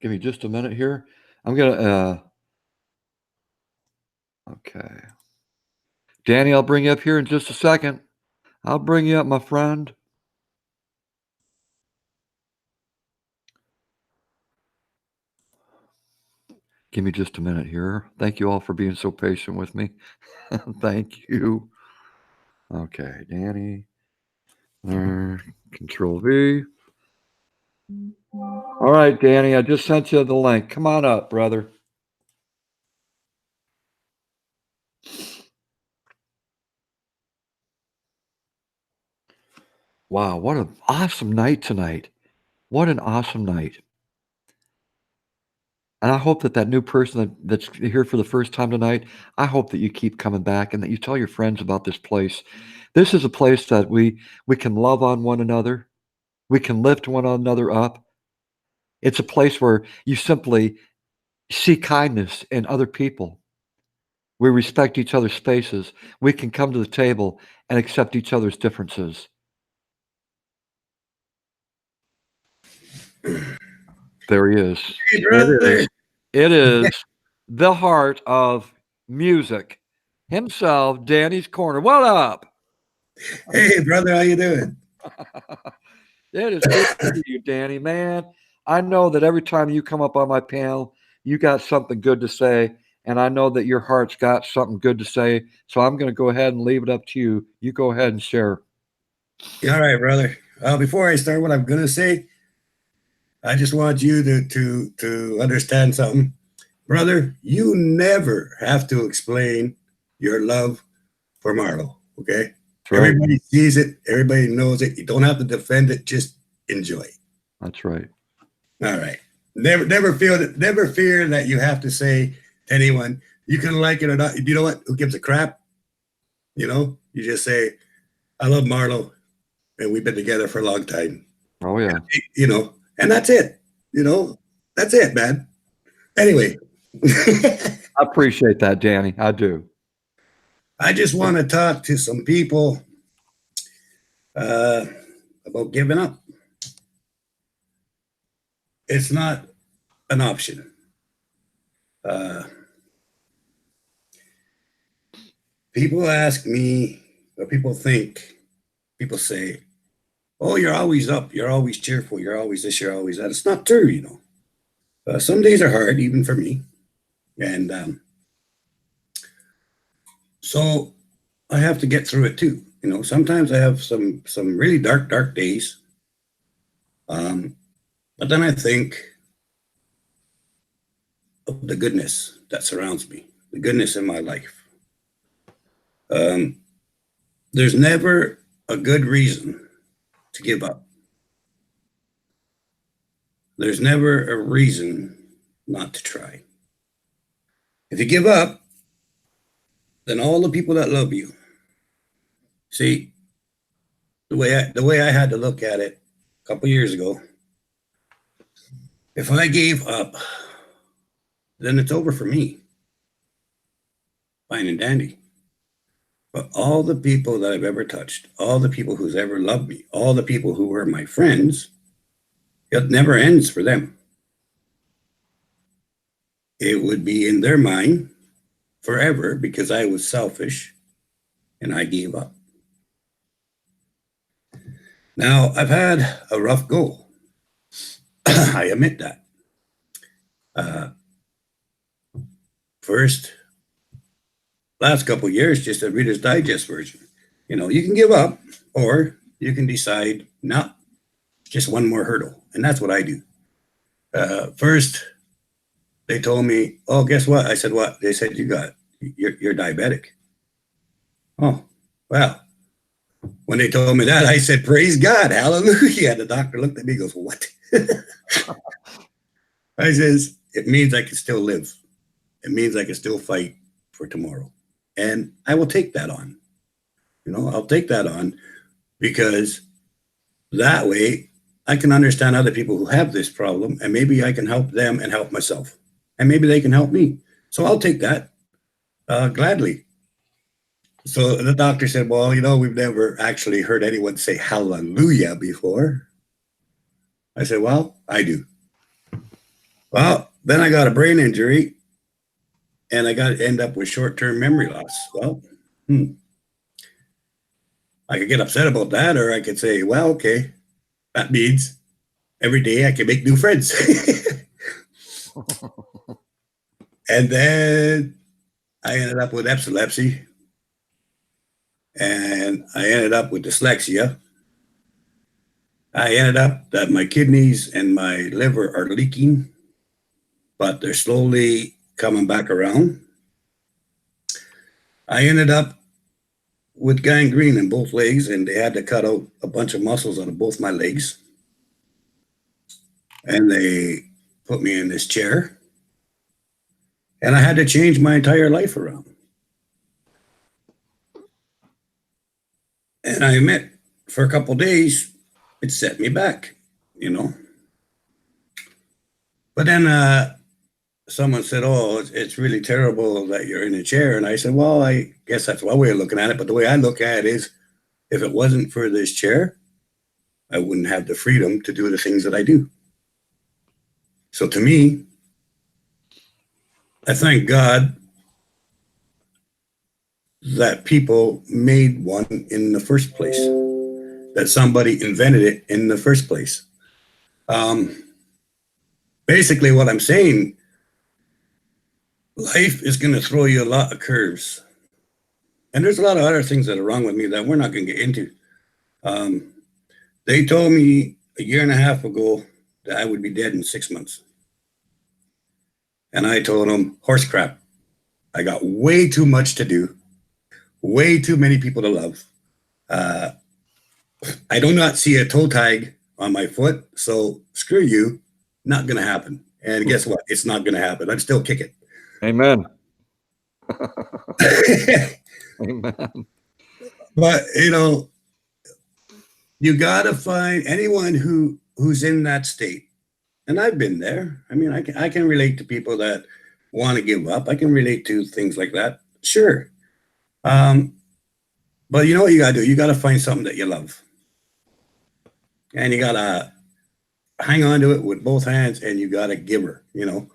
Give me just a minute here. I'm going to, okay. Danny, I'll bring you up here in just a second. I'll bring you up, my friend. Give me just a minute here. Thank you all for being so patient with me. Thank you. Okay, Danny. There. Control V. All right, Danny, I just sent you the link. Come on up, brother. Wow, what an awesome night tonight. What an awesome night. And I hope that new person that's here for the first time tonight, I hope that you keep coming back and that you tell your friends about this place. This is a place that we can love on one another. We can lift one another up. It's a place where you simply see kindness in other people. We respect each other's spaces. We can come to the table and accept each other's differences. There he is. Hey, brother. It is the heart of music himself, Danny's Corner. What up? Hey, brother, how you doing? It is good to see you, Danny, man. I know that every time you come up on my panel, you got something good to say, and I know that your heart's got something good to say. So I'm going to go ahead and leave it up to you. You go ahead and share. All right, brother. Before I start what I'm gonna say, I just want you to understand something, brother. You never have to explain your love for Marlo. Okay, That's right. everybody sees it. Everybody knows it. You don't have to defend it. Just enjoy it. That's right. All right. Never fear that you have to say to anyone you can like it or not. You know what? Who gives a crap? You know, you just say, I love Marlo, and we've been together for a long time. Oh, yeah. You know, and that's it. You know, that's it, man. Anyway. I appreciate that, Danny. I do. I just want to talk to some people about giving up. It's not an option. People ask me, or people say, oh, you're always up, you're always cheerful, you're always this, you're always that. It's not true, you know. Some days are hard, even for me. And so I have to get through it too. You know, sometimes I have some really dark days. But then I think of the goodness that surrounds me, the goodness in my life. There's never a good reason to give up. There's never a reason not to try. If you give up, then all the people that love you, see, the way I had to look at it a couple years ago, if I gave up, then it's over for me. Fine and dandy. But all the people that I've ever touched, all the people who's ever loved me, all the people who were my friends, it never ends for them. It would be in their mind forever because I was selfish and I gave up. Now, I've had a rough go. I admit that. First, last couple of years, just a Reader's Digest version. You know, you can give up or you can decide, no, just one more hurdle. And that's what I do. First, they told me, oh, guess what? I said, what? They said, you're diabetic. Oh, well, when they told me that, I said, praise God, hallelujah. The doctor looked at me and goes, what? I says, it means I can still live. It means I can still fight for tomorrow. And I will take that on. You know, I'll take that on because that way I can understand other people who have this problem and maybe I can help them and help myself. And maybe they can help me. So I'll take that gladly. So the doctor said, well, you know, we've never actually heard anyone say hallelujah before. I said, well, I do. Well, then I got a brain injury and I got to end up with short-term memory loss. Well, I could get upset about that, or I could say, well, okay, that means every day I can make new friends. And then I ended up with epilepsy. And I ended up with dyslexia. I ended up that my kidneys and my liver are leaking, but they're slowly coming back around. I ended up with gangrene in both legs, and they had to cut out a bunch of muscles out of both my legs. And they put me in this chair. And I had to change my entire life around. And I admit, for a couple of days, it set me back, you know. But then someone said, oh, it's really terrible that you're in a chair. And I said, well, I guess that's one way of looking at it. But the way I look at it is, if it wasn't for this chair, I wouldn't have the freedom to do the things that I do. So to me, I thank God that people made one in the first place, that somebody invented it in the first place. Basically, what I'm saying, life is going to throw you a lot of curves. And there's a lot of other things that are wrong with me that we're not going to get into. They told me a year and a half ago that I would be dead in 6 months. And I told them, horse crap. I got way too much to do, way too many people to love. I do not see a toe tag on my foot, so screw you, not going to happen. And guess what? It's not going to happen. I'm still kicking. Amen. Amen. But, you know, you got to find anyone who's in that state. And I've been there. I mean, I can relate to people that want to give up. I can relate to things like that. Sure. But you know what you got to do? You got to find something that you love. And you got to hang on to it with both hands, and you got to give her, you know.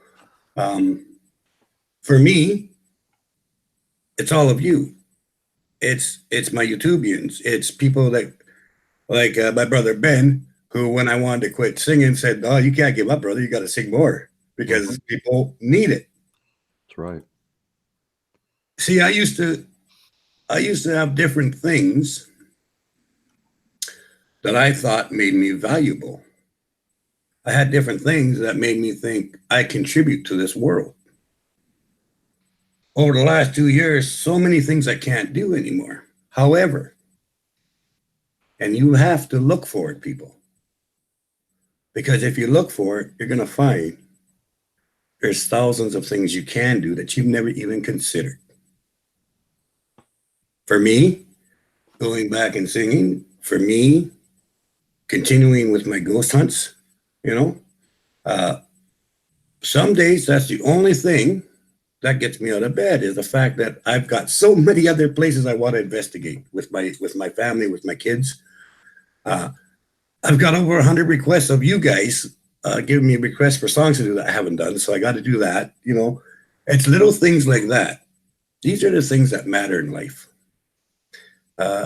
For me, it's all of you. It's my YouTubians. It's people that, like my brother Ben, who when I wanted to quit singing said, oh, you can't give up, brother. You got to sing more because people need it. That's right. See, I used to have different things that I thought made me valuable. I had different things that made me think I contribute to this world. Over the last 2 years, so many things I can't do anymore. However, and you have to look for it, people. Because if you look for it, you're going to find there's thousands of things you can do that you've never even considered. For me, going back and singing, for me, continuing with my ghost hunts, you know, some days that's the only thing that gets me out of bed, is the fact that I've got so many other places I want to investigate with my family, with my kids. I've got over 100 requests of you guys giving me requests for songs to do that I haven't done, so I got to do that. It's little things like that. These are the things that matter in life.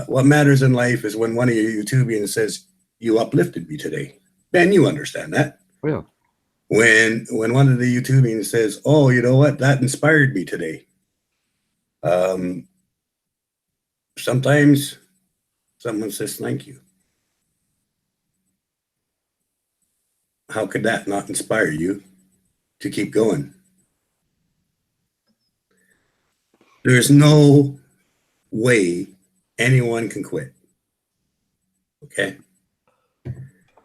What matters in life is when one of your YouTubians says, "You uplifted me today." Ben, you understand that. Yeah. When one of the YouTubians says, "Oh, you know what? That inspired me today." Sometimes someone says, "Thank you." How could that not inspire you to keep going? There's no way anyone can quit. Okay?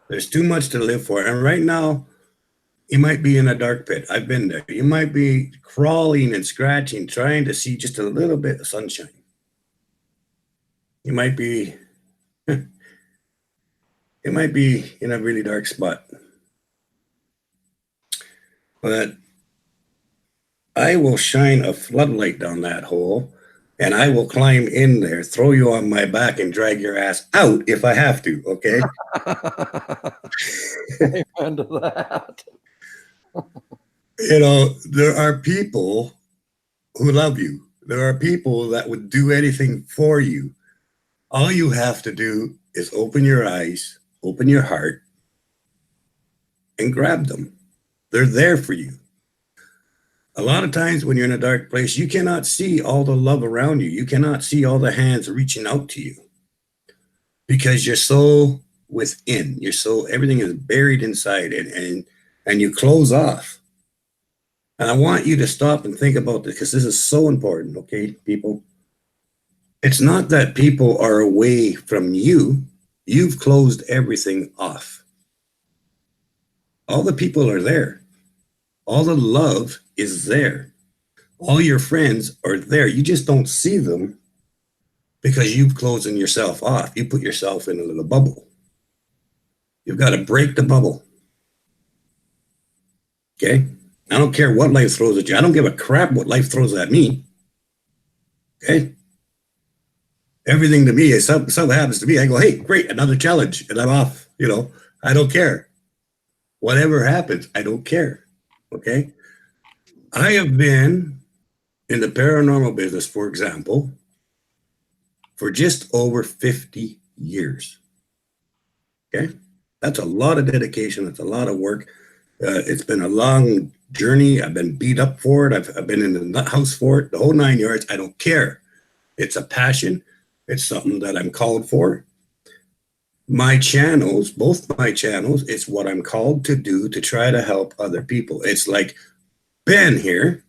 There's too much to live for. And right now, you might be in a dark pit. I've been there. You might be crawling and scratching, trying to see just a little bit of sunshine. You might be in a really dark spot. But I will shine a floodlight down that hole, and I will climb in there, throw you on my back, and drag your ass out if I have to, okay? Amen to that. There are people who love you. There are people that would do anything for you. All you have to do is open your eyes, open your heart, and grab them. They're there for you. A lot of times when you're in a dark place, you cannot see all the love around you. You cannot see all the hands reaching out to you because you're so within. Everything is buried inside, and you close off. And I want you to stop and think about this, because this is so important, okay, people? It's not that people are away from you. You've closed everything off. All the people are there. All the love is there. All your friends are there. You just don't see them because you've closed yourself off. You put yourself in a little bubble. You've got to break the bubble. Okay? I don't care what life throws at you. I don't give a crap what life throws at me. Okay? Everything to me is something happens to me. I go, hey, great, another challenge, and I'm off. I don't care. Whatever happens, I don't care. Okay? I have been in the paranormal business, for example, for just over 50 years. Okay? That's a lot of dedication. That's a lot of work. It's been a long journey. I've been beat up for it. I've been in the nut house for it, the whole 9 yards. I don't care. It's a passion. It's something that I'm called for. My channels, both my channels, it's what I'm called to do to try to help other people. It's like Ben here.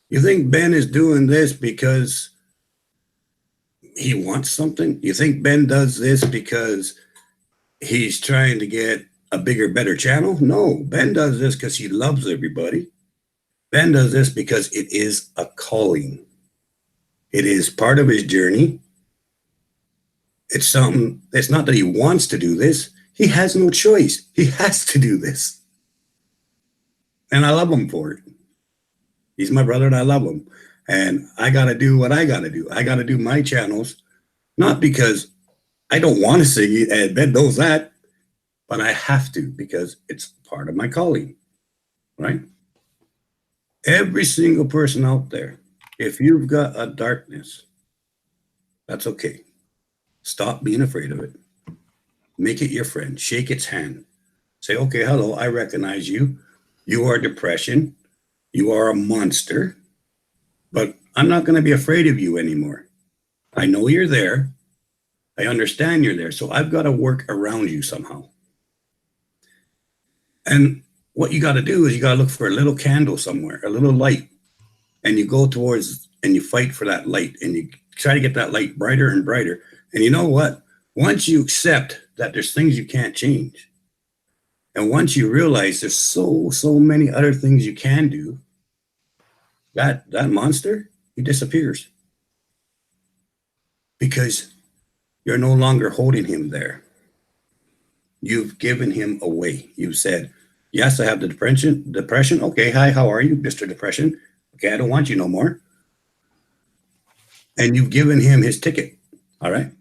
You think Ben is doing this because he wants something? You think Ben does this because he's trying to get a bigger, better channel? No, Ben does this because he loves everybody. Ben does this because it is a calling. It is part of his journey. It's something, it's not that he wants to do this. He has no choice. He has to do this. And I love him for it. He's my brother and I love him. And I got to do what I got to do. I got to do my channels, not because I don't want to sing it, and Ben knows that, but I have to because it's part of my calling, right? Every single person out there, if you've got a darkness, that's okay. Stop being afraid of it. Make it your friend. Shake its hand. Say, okay, hello, I recognize you. You are depression. You are a monster. But I'm not going to be afraid of you anymore. I know you're there. I understand you're there. So I've got to work around you somehow. And what you got to do is you got to look for a little candle somewhere, a little light. And you go towards and you fight for that light. And you try to get that light brighter and brighter. And you know what? Once you accept that there's things you can't change, and once you realize there's so many other things you can do, that monster, he disappears. Because you're no longer holding him there. You've given him away. You said, Yes, I have the depression. Okay, hi, how are you, Mr. Depression? Okay, I don't want you no more. And you've given him his ticket. All right.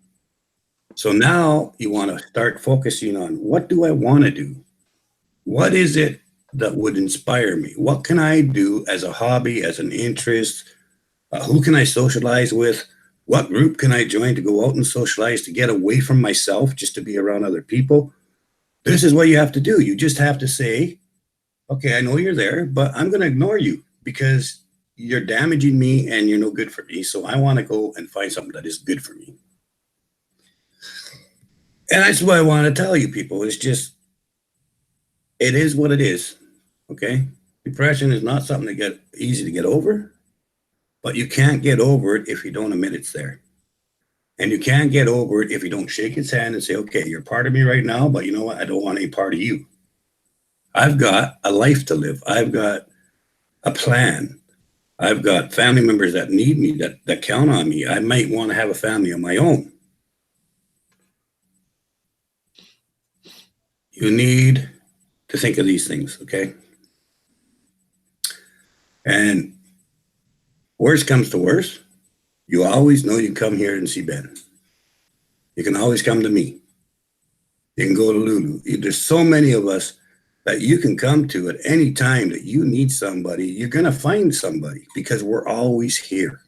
So now you want to start focusing on, what do I want to do? What is it that would inspire me? What can I do as a hobby, as an interest? Who can I socialize with? What group can I join to go out and socialize, to get away from myself, just to be around other people? This is what you have to do. You just have to say, okay, I know you're there, but I'm going to ignore you because you're damaging me and you're no good for me. So I want to go and find something that is good for me. And that's what I want to tell you, people. It's just, it is what it is. Okay. Depression is not something to get easy to get over, but you can't get over it if you don't admit it's there. And you can't get over it if you don't shake its hand and say, okay, you're part of me right now, but you know what? I don't want any part of you. I've got a life to live. I've got a plan. I've got family members that need me, that count on me. I might want to have a family of my own. You need to think of these things, okay? And worst comes to worst, you always know you can come here and see Ben. You can always come to me. You can go to Lulu. There's so many of us that you can come to at any time that you need somebody. You're going to find somebody because we're always here.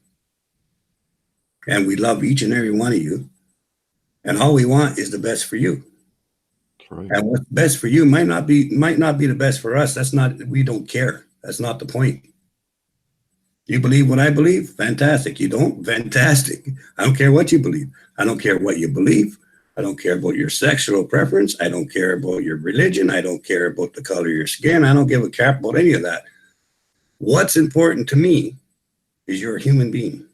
And we love each and every one of you. And all we want is the best for you. Right. And what's best for you might not be the best for us. We don't care. That's not the point. You believe what I believe? Fantastic. You don't? Fantastic. I don't care what you believe. I don't care what you believe. I don't care about your sexual preference. I don't care about your religion. I don't care about the color of your skin. I don't give a crap about any of that. What's important to me is you're a human being.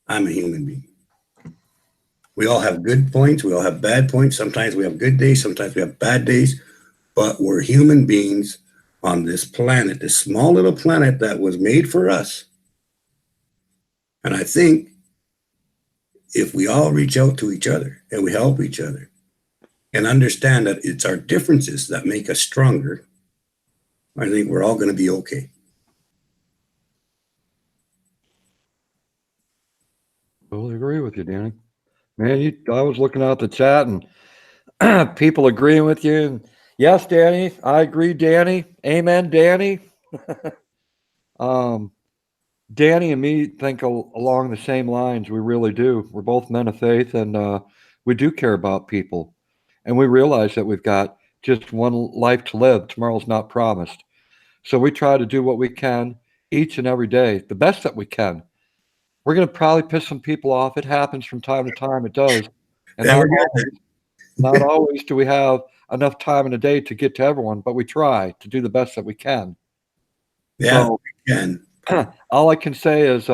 I'm a human being. We all have good points. We all have bad points. Sometimes we have good days. Sometimes we have bad days. But we're human beings on this planet, this small little planet that was made for us. And I think if we all reach out to each other and we help each other and understand that it's our differences that make us stronger, I think we're all going to be okay. Totally agree with you, Danny. Man, I was looking out the chat and people agreeing with you. And yes, Danny, I agree, Danny. Amen, Danny. Danny and me think along the same lines. We really do. We're both men of faith, and we do care about people. And we realize that we've got just one life to live. Tomorrow's not promised. So we try to do what we can each and every day, the best that we can. We're going to probably piss some people off. It happens from time to time. It does. And Yeah, we're good. not always do we have enough time in a day to get to everyone, but we try to do the best that we can. Yeah, So we can. all I can say is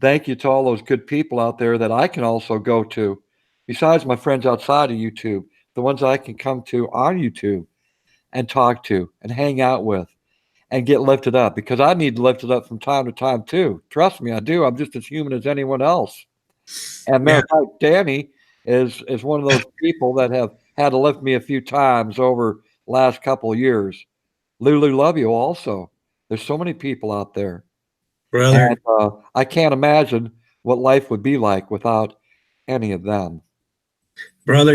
thank you to all those good people out there that I can also go to, besides my friends outside of YouTube, the ones I can come to on YouTube and talk to and hang out with and get lifted up, because I need lifted up from time to time too. Trust me, I do. I'm just as human as anyone else. And matter of fact, Danny is one of those people that have had to lift me a few times over last couple of years. Lulu, love you also. There's so many people out there. Brother, And I can't imagine what life would be like without any of them. brother,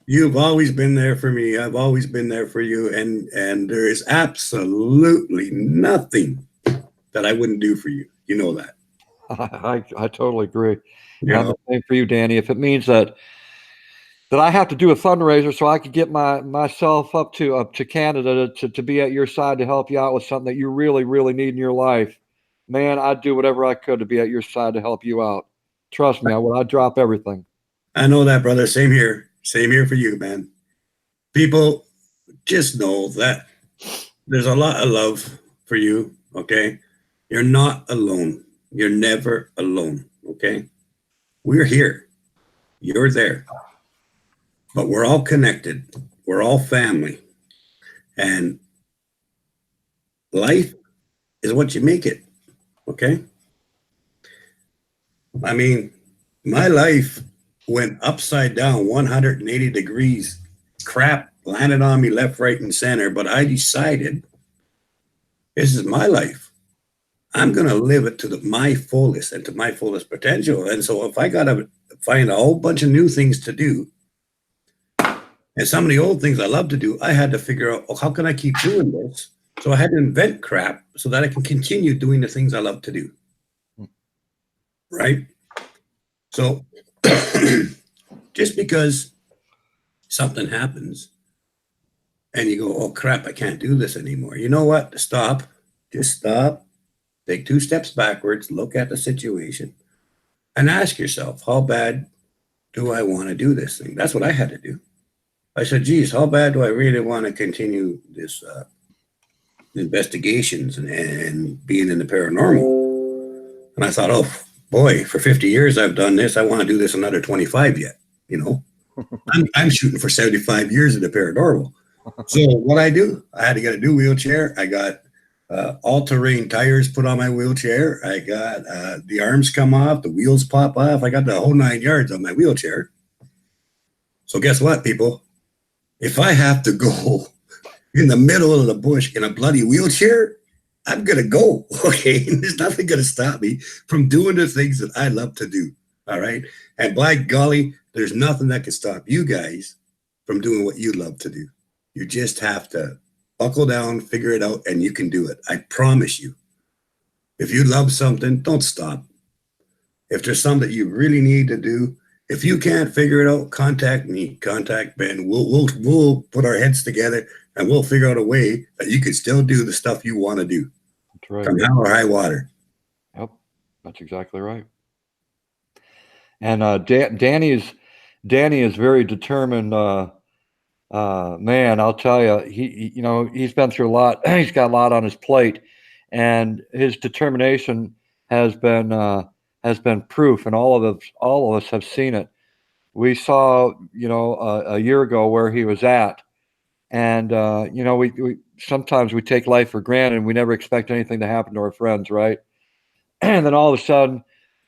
you've always been there for me. I've always been there for you. And there is absolutely nothing that I wouldn't do for you. You know that. I totally agree. You And I'm know? the same for you, Danny. If it means that I have to do a fundraiser so I could get myself up to Canada to be at your side to help you out with something that you really, really need in your life, man, I'd do whatever I could to be at your side to help you out. Trust me, I would. I'd drop everything. I know that, brother. Same here. Same here for you, man. People, just know that there's a lot of love for you, okay? You're not alone. You're never alone, okay? We're here. You're there. But we're all connected. We're all family. And life is what you make it, okay? I mean, my life went upside down 180 degrees crap landed on me left, right, and center. But I decided this is my life. I'm going to live it to my fullest and to my fullest potential. And so if I got to find a whole bunch of new things to do, and some of the old things I love to do, I had to figure out, how can I keep doing this? So I had to invent crap so that I can continue doing the things I love to do. Right? So just because something happens and you go, oh crap, I can't do this anymore. You know what? Stop. Just stop. Take 2 steps backwards, look at the situation, and ask yourself, how bad do I want to do this thing? That's what I had to do. I said, geez, how bad do I really want to continue this investigations and being in the paranormal? And I thought, oh boy, for 50 years I've done this. I want to do this another 25 yet. You know, I'm shooting for 75 years in the paranormal. So what I do, I had to get a new wheelchair. I got all-terrain tires put on my wheelchair. I got the arms come off, the wheels pop off. I got the whole 9 yards on my wheelchair. So guess what, people? If I have to go in the middle of the bush in a bloody wheelchair, I'm going to go, okay? There's nothing going to stop me from doing the things that I love to do, all right? And by golly, there's nothing that can stop you guys from doing what you love to do. You just have to buckle down, figure it out, and you can do it. I promise you. If you love something, don't stop. If there's something that you really need to do, if you can't figure it out, contact me, contact Ben. We'll put our heads together and we'll figure out a way that you can still do the stuff you want to do. That's right. Come hell or high water. Yep, that's exactly right. And Danny is very determined. Man, I'll tell you, he's been through a lot. He's got a lot on his plate, and his determination has been proof, and all of us have seen it. We saw, a year ago where he was at, and we sometimes we take life for granted, and we never expect anything to happen to our friends, right? And then all of a sudden,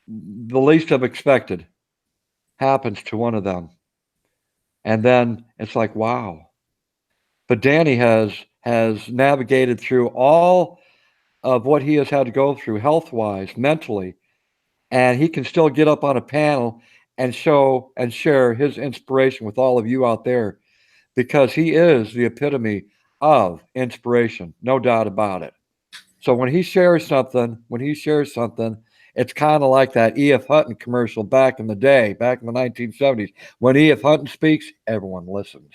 the least of expected happens to one of them, and then it's like, wow. But Danny has navigated through all of what he has had to go through health wise, mentally, and he can still get up on a panel and show and share his inspiration with all of you out there, because he is the epitome of inspiration, no doubt about it. So when he shares something, it's kind of like that E.F. Hutton commercial back in the day, back in the 1970s. When E.F. Hutton speaks, everyone listens.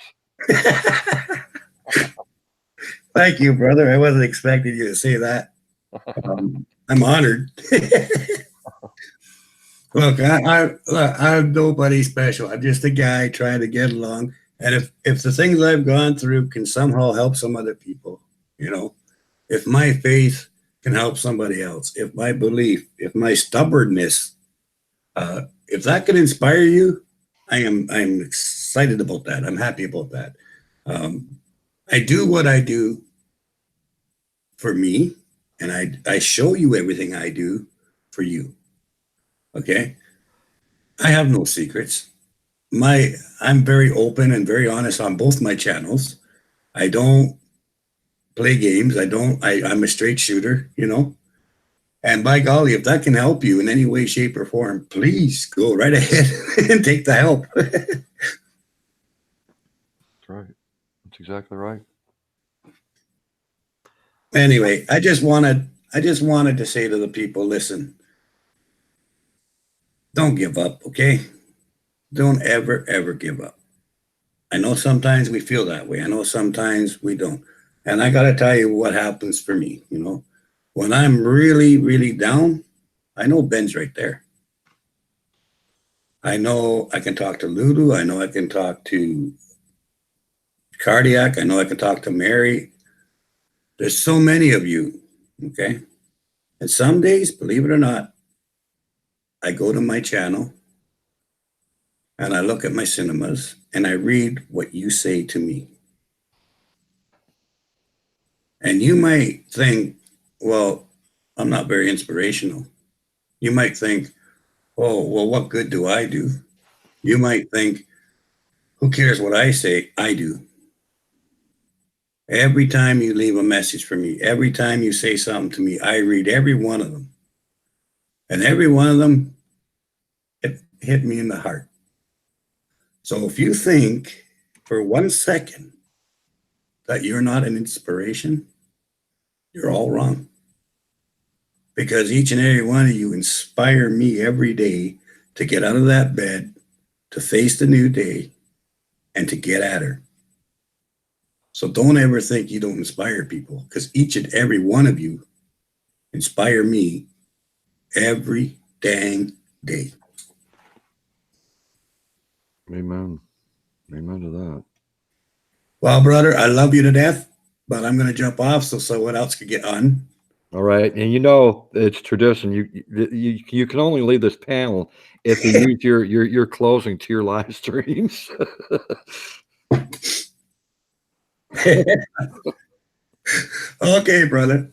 Thank you, brother. I wasn't expecting you to say that. I'm honored. Look, I'm nobody special. I'm just a guy trying to get along. And if the things I've gone through can somehow help some other people, if my faith can help somebody else, if my belief, if my stubbornness, if that can inspire you, I'm excited about that. I'm happy about that. I do what I do for me, and I show you everything I do for you. Okay? I have no secrets. I'm very open and very honest on both my channels. I don't play games. I'm a straight shooter, And by golly, if that can help you in any way, shape, or form, please go right ahead and take the help. That's right. That's exactly right. Anyway, I just wanted to say to the people, listen, don't give up, okay? Don't ever, ever give up. I know sometimes we feel that way. I know sometimes we don't. And I got to tell you what happens for me, When I'm really, really down, I know Ben's right there. I know I can talk to Lulu. I know I can talk to Cardiac. I know I can talk to Mary. There's so many of you, okay? And some days, believe it or not, I go to my channel and I look at my cinemas and I read what you say to me. And you might think, well, I'm not very inspirational. You might think, oh, well, what good do I do? You might think, who cares what I say? I do. Every time you leave a message for me, every time you say something to me, I read every one of them. And every one of them, it hit me in the heart. So if you think for 1 second that you're not an inspiration, you're all wrong. Because each and every one of you inspire me every day to get out of that bed, to face the new day, and to get at her. So don't ever think you don't inspire people, because each and every one of you inspire me every dang day. Amen. Amen to that. Well, brother, I love you to death, but I'm going to jump off so someone else could get on. All right, and you know it's tradition. You can only leave this panel if you use your closing to your live streams. Okay, brother.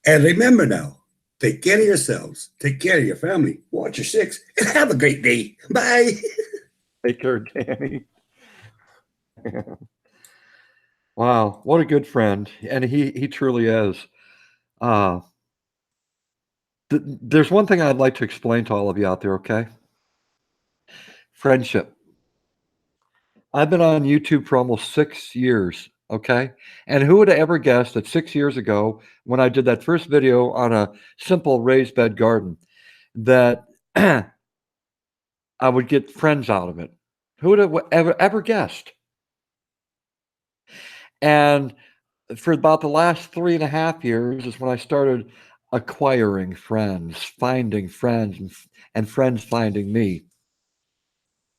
And remember now, take care of yourselves, take care of your family, watch your six, and have a great day. Bye. Take care, Danny. Wow, what a good friend, and he truly is. There's one thing I'd like to explain to all of you out there, okay? Friendship. I've been on YouTube for almost 6 years, okay? And who would have ever guessed that 6 years ago, when I did that first video on a simple raised bed garden, that I would get friends out of it? Who would have ever guessed? And for about the last 3.5 years is when I started acquiring friends, finding friends, and friends finding me.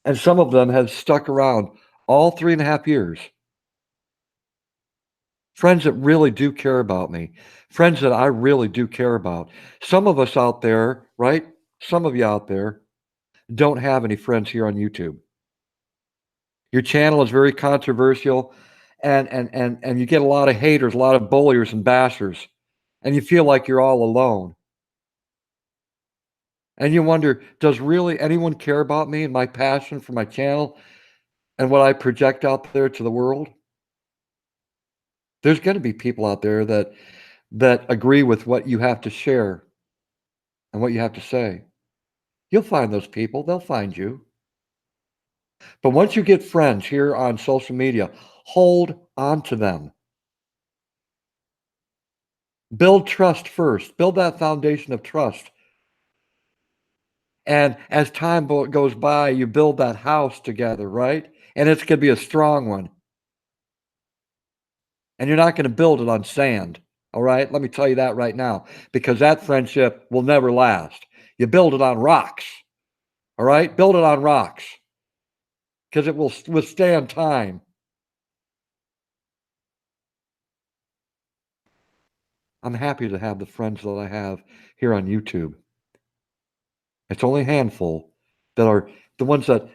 And some of them have stuck around all 3.5 years. Friends that really do care about me. Friends that I really do care about. Some of us out there, right? Some of you out there don't have any friends here on YouTube. Your channel is very controversial, and you get a lot of haters, a lot of bulliers and bashers, and you feel like you're all alone. And you wonder, does really anyone care about me and my passion for my channel and what I project out there to the world? There's going to be people out there that agree with what you have to share and what you have to say. You'll find those people, they'll find you. But once you get friends here on social media, hold on to them. Build trust first. Build that foundation of trust. And as time goes by, you build that house together, right? And it's going to be a strong one. And you're not going to build it on sand, all right? Let me tell you that right now, because that friendship will never last. You build it on rocks, all right? Build it on rocks, because it will withstand time. I'm happy to have the friends that I have here on YouTube. It's only a handful that are the ones that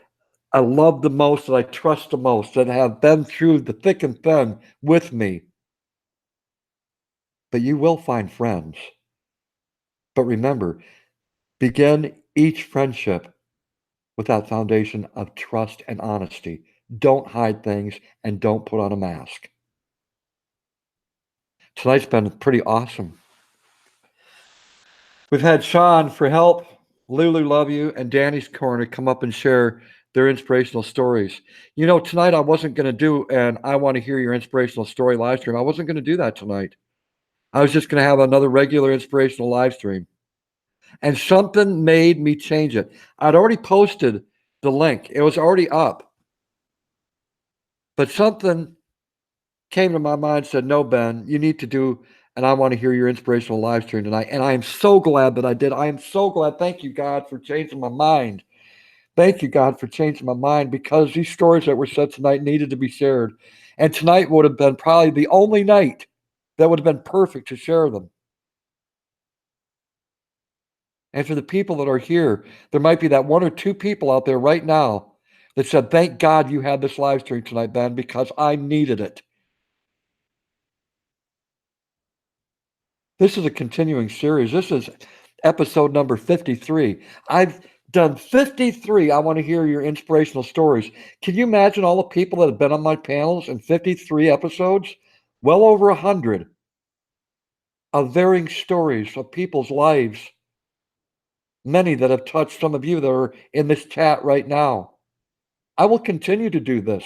I love the most, that I trust the most, that have been through the thick and thin with me. But you will find friends. But remember, begin each friendship with that foundation of trust and honesty. Don't hide things and don't put on a mask. Tonight's been pretty awesome. We've had Sean for help, Lulu, love you, and Danny's Corner come up and share their inspirational stories. You know, tonight I wasn't going to do an I want to hear your inspirational story live stream. I wasn't going to do that tonight. I was just going to have another regular inspirational live stream. And something made me change it. I'd already posted the link. It was already up. But something came to my mind, said, no, Ben, you need to do, and I want to hear your inspirational live stream tonight. And I am so glad that I did. I am so glad. Thank you, God, for changing my mind. Thank you, God, for changing my mind, because these stories that were said tonight needed to be shared. And tonight would have been probably the only night that would have been perfect to share them. And for the people that are here, there might be that one or two people out there right now that said, thank God you had this live stream tonight, Ben, because I needed it. This is a continuing series. This is episode number 53. I've done 53. I want to hear your inspirational stories. Can you imagine all the people that have been on my panels in 53 episodes? Well over 100 of varying stories of people's lives. Many that have touched some of you that are in this chat right now. I will continue to do this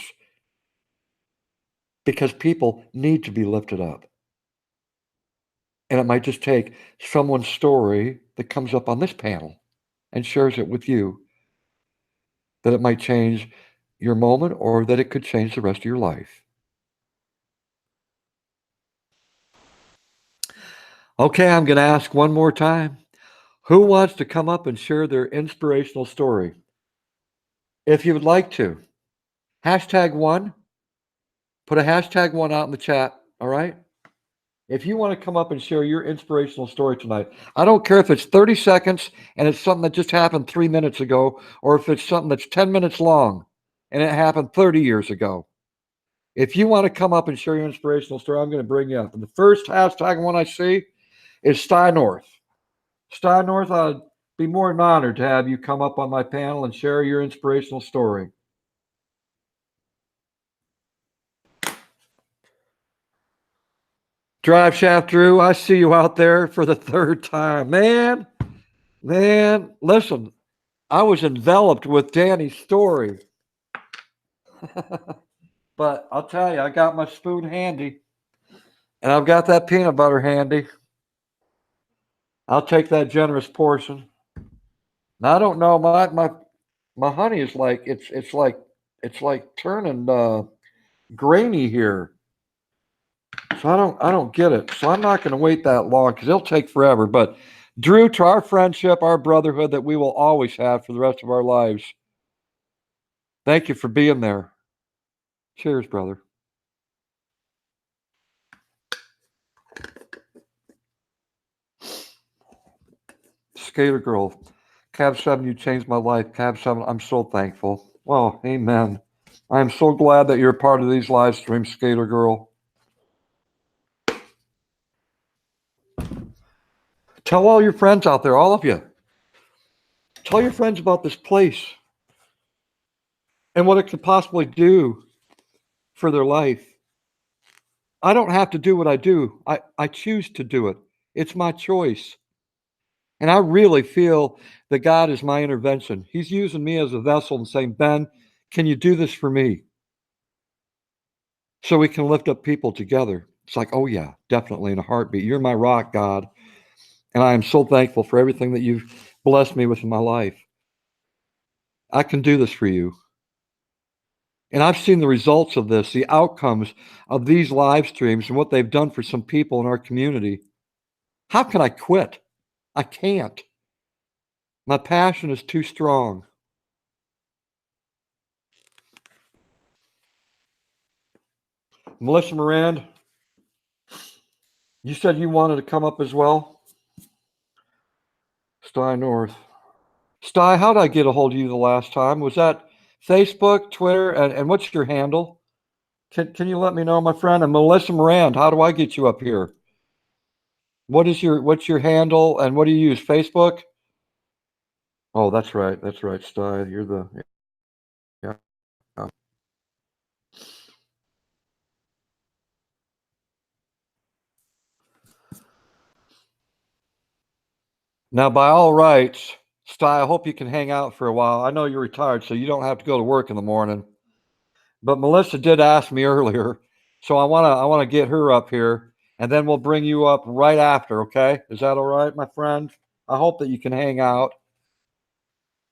because people need to be lifted up. And it might just take someone's story that comes up on this panel and shares it with you, that it might change your moment or that it could change the rest of your life. Okay, I'm going to ask one more time. Who wants to come up and share their inspirational story? If you would like to, #1, put a #1 out in the chat, all right? If you want to come up and share your inspirational story tonight, I don't care if it's 30 seconds and it's something that just happened 3 minutes ago, or if it's something that's 10 minutes long and it happened 30 years ago. If you want to come up and share your inspirational story, I'm going to bring you up. And the first #1 I see is Sty North. Sty North, I'd be more than honored to have you come up on my panel and share your inspirational story. Drive Shaft Drew, I see you out there for the third time. Man, listen, I was enveloped with Danny's story. But I'll tell you, I got my spoon handy. And I've got that peanut butter handy. I'll take that generous portion. Now, I don't know, my honey is like it's like turning grainy here. So I don't get it. So I'm not going to wait that long because it'll take forever. But Drew, to our friendship, our brotherhood that we will always have for the rest of our lives. Thank you for being there. Cheers, brother. Skater girl, Cab 7, you changed my life. Cab 7, I'm so thankful. Well, amen. I am so glad that you're a part of these live streams, Skater girl. Tell all your friends out there, all of you. Tell your friends about this place and what it could possibly do for their life. I don't have to do what I do. I choose to do it. It's my choice. And I really feel that God is my intervention. He's using me as a vessel and saying, Ben, can you do this for me? So we can lift up people together. It's like, oh yeah, definitely in a heartbeat. You're my rock, God. And I am so thankful for everything that you've blessed me with in my life. I can do this for you. And I've seen the results of this, the outcomes of these live streams and what they've done for some people in our community. How can I quit? I can't. My passion is too strong. Melissa Moran, you said you wanted to come up as well? Sty North. Sty, how did I get a hold of you the last time? Was that Facebook, Twitter, and what's your handle? Can you let me know, my friend? And Melissa Moran, how do I get you up here? What's your handle and what do you use? Facebook? Oh, that's right. That's right, Sty. You're the yeah. Now, by all rights, Sty, I hope you can hang out for a while. I know you're retired, so you don't have to go to work in the morning. But Melissa did ask me earlier, so I wanna get her up here, and then we'll bring you up right after. Okay? Is that all right, my friend? I hope that you can hang out.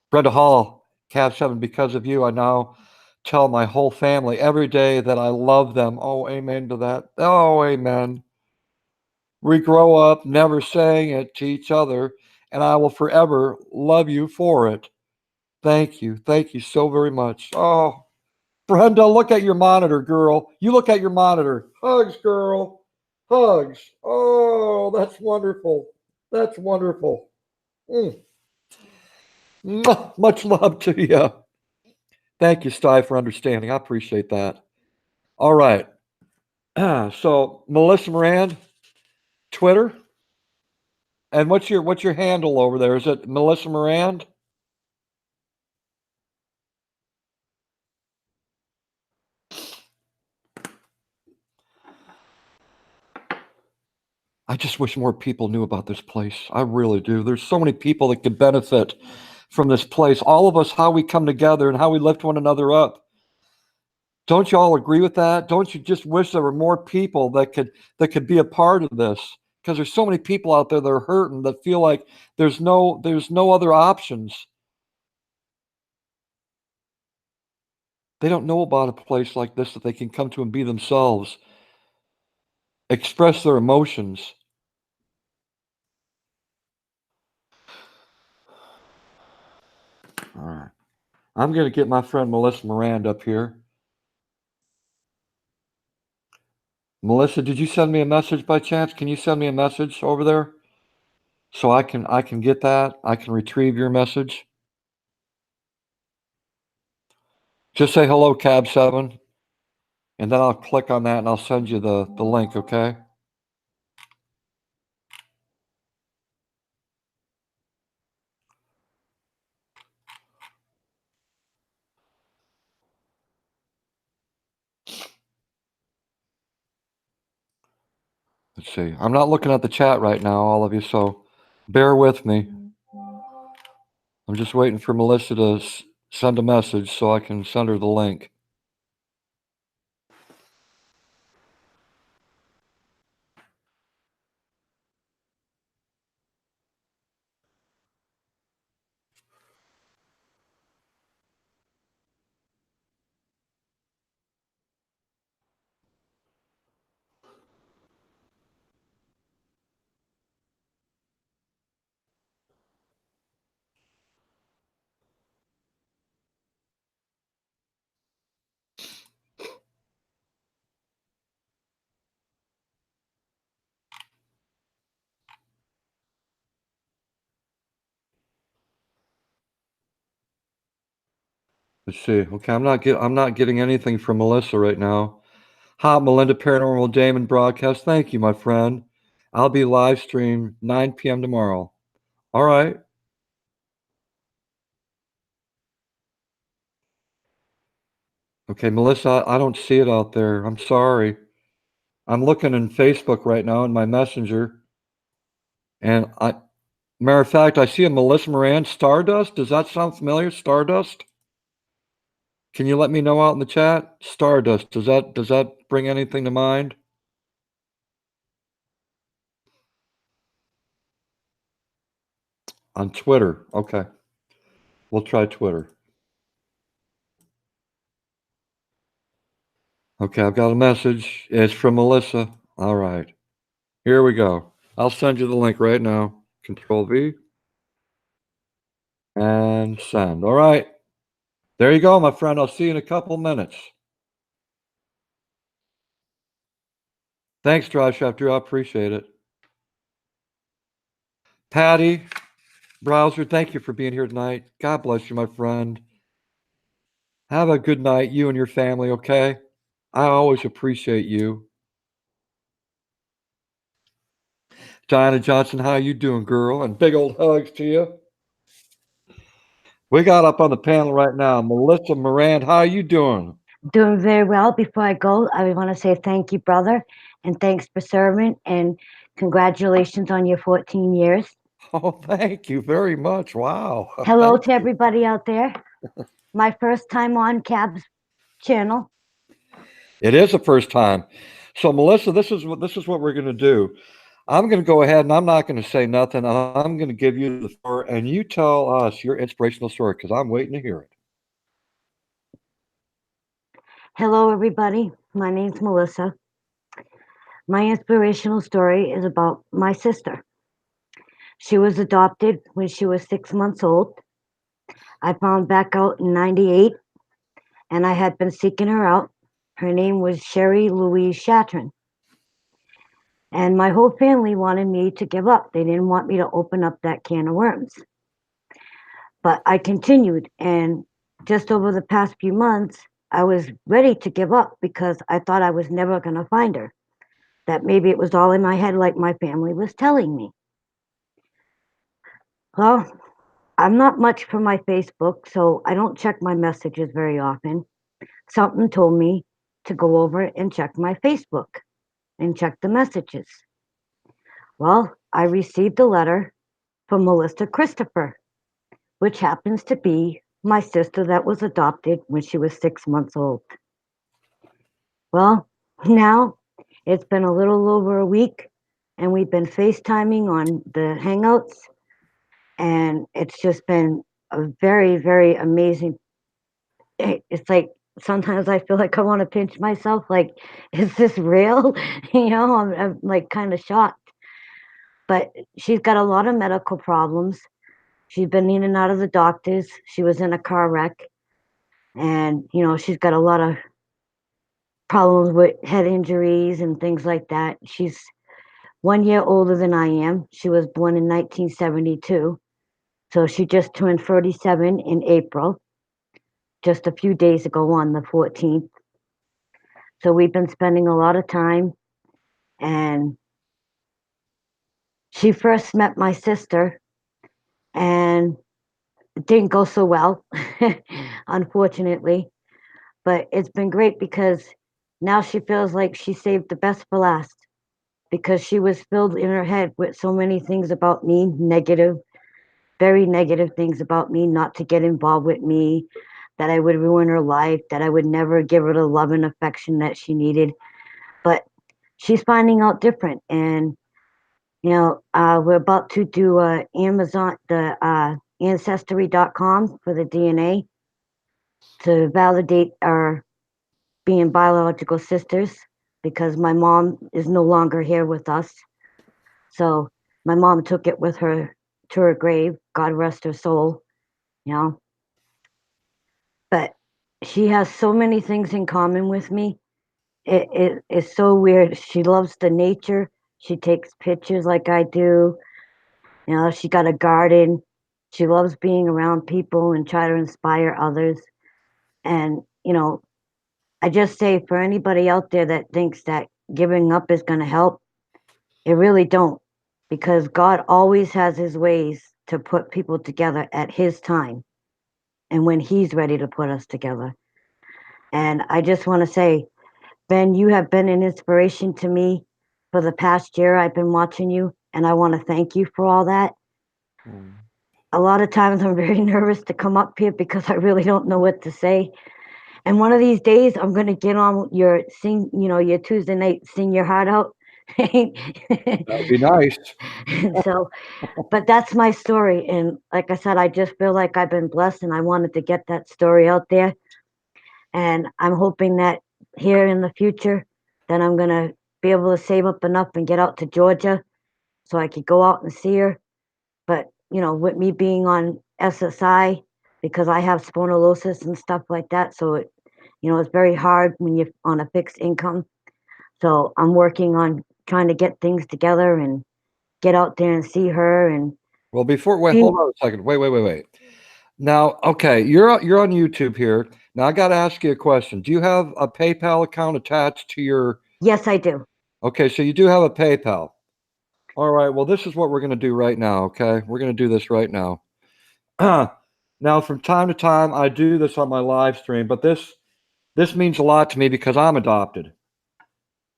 Brenda Hall, Cab 7, because of you, I now tell my whole family every day that I love them. Oh, amen to that. Oh, amen. We grow up never saying it to each other, and I will forever love you for it. Thank you. Thank you so very much. Oh, Brenda, look at your monitor, girl. You look at your monitor. Hugs, girl. Hugs. Oh, that's wonderful. That's wonderful. Much love to you. Thank you, Sty, for understanding. I appreciate that. All right. So, Melissa Moran, Twitter. And what's your handle over there? Is it Melissa Moran? I just wish more people knew about this place. I really do. There's so many people that could benefit from this place. All of us, how we come together and how we lift one another up. Don't you all agree with that? Don't you just wish there were more people that could be a part of this? Because there's so many people out there that are hurting, that feel like there's no other options. They don't know about a place like this that they can come to and be themselves, express their emotions. All right. I'm going to get my friend Melissa Miranda up here. Melissa, did you send me a message by chance? Can you send me a message over there so I can get that? I can retrieve your message. Just say hello, Cab 7, and then I'll click on that and I'll send you the link, okay? Let's see. I'm not looking at the chat right now, all of you, so bear with me. I'm just waiting for Melissa to send a message so I can send her the link. Let's see. Okay, I'm not getting anything from Melissa right now. Hot Melinda Paranormal Damon broadcast. Thank you, my friend. I'll be live stream 9 p.m. tomorrow. All right. Okay, Melissa, I don't see it out there. I'm sorry. I'm looking in Facebook right now in my messenger, and matter of fact, I see a Melissa Moran Stardust. Does that sound familiar? Stardust? Can you let me know out in the chat? Stardust. Does that bring anything to mind? On Twitter. Okay. We'll try Twitter. Okay, I've got a message. It's from Melissa. All right. Here we go. I'll send you the link right now. Control V. And send. All right. There you go, my friend. I'll see you in a couple minutes. Thanks, Drive Shaft Drew. I appreciate it. Patty, Browser, thank you for being here tonight. God bless you, my friend. Have a good night, you and your family, okay? I always appreciate you. Diana Johnson, how you doing, girl? And big old hugs to you. We got up on the panel right now. Melissa Moran, how you doing? Doing very well. Before I go, I want to say thank you, brother, and thanks for serving, and congratulations on your 14 years. Oh, thank you very much. Wow. Hello to everybody out there. My first time on Cab's channel. It is the first time. So, Melissa, this is what we're going to do. I'm going to go ahead and I'm not going to say nothing. I'm going to give you the floor, and you tell us your inspirational story because I'm waiting to hear it. Hello, everybody. My name's Melissa. My inspirational story is about my sister. She was adopted when she was 6 months old. I found back out in 98, and I had been seeking her out. Her name was Sherry Louise Chatron. And my whole family wanted me to give up. They didn't want me to open up that can of worms. But I continued, and just over the past few months, I was ready to give up because I thought I was never going to find her. That maybe it was all in my head like my family was telling me. Well, I'm not much for my Facebook, so I don't check my messages very often. Something told me to go over and check my Facebook and check the messages. Well, I received a letter from Melissa Christopher, which happens to be my sister that was adopted when she was 6 months old. Well, now it's been a little over a week, and we've been FaceTiming on the Hangouts, and it's just been a very, very amazing. It's like sometimes I feel like I want to pinch myself. Like, is this real? I'm like kind of shocked. But she's got a lot of medical problems. She's been in and out of the doctors. She was in a car wreck, and she's got a lot of problems with head injuries and things like that. She's 1 year older than I am. She was born in 1972. So she just turned 37 in April, just a few days ago on the 14th. So we've been spending a lot of time, and she first met my sister, and it didn't go so well, unfortunately. But it's been great because now she feels like she saved the best for last, because she was filled in her head with so many things about me, negative, very negative things about me, not to get involved with me, that I would ruin her life, that I would never give her the love and affection that she needed. But she's finding out different. And, we're about to do Amazon, the ancestry.com for the DNA to validate our being biological sisters, because my mom is no longer here with us. So my mom took it with her to her grave. God rest her soul, you know. But she has so many things in common with me. It is so weird. She loves the nature. She takes pictures like I do. She got a garden. She loves being around people and try to inspire others. And, I just say for anybody out there that thinks that giving up is going to help, it really don't, because God always has his ways to put people together at his time and when he's ready to put us together. And I just want to say, Ben, you have been an inspiration to me for the past year. I've been watching you, and I want to thank you for all that. A lot of times I'm very nervous to come up here because I really don't know what to say. And one of these days I'm going to get on your your Tuesday night, sing your heart out. That would be nice. So, but that's my story. And like I said, I just feel like I've been blessed, and I wanted to get that story out there. And I'm hoping that here in the future, that I'm going to be able to save up enough and get out to Georgia so I could go out and see her. But, with me being on SSI, because I have spondylosis and stuff like that, so it's very hard when you're on a fixed income. So I'm working on trying to get things together and get out there and see her. And Well, hold on a second. Wait. Now, okay, you're on YouTube here. Now I got to ask you a question. Do you have a PayPal account attached to your? Yes, I do. Okay, so you do have a PayPal. All right. Well, this is what we're going to do right now. Okay, we're going to do this right now. Now, from time to time, I do this on my live stream, but this means a lot to me because I'm adopted,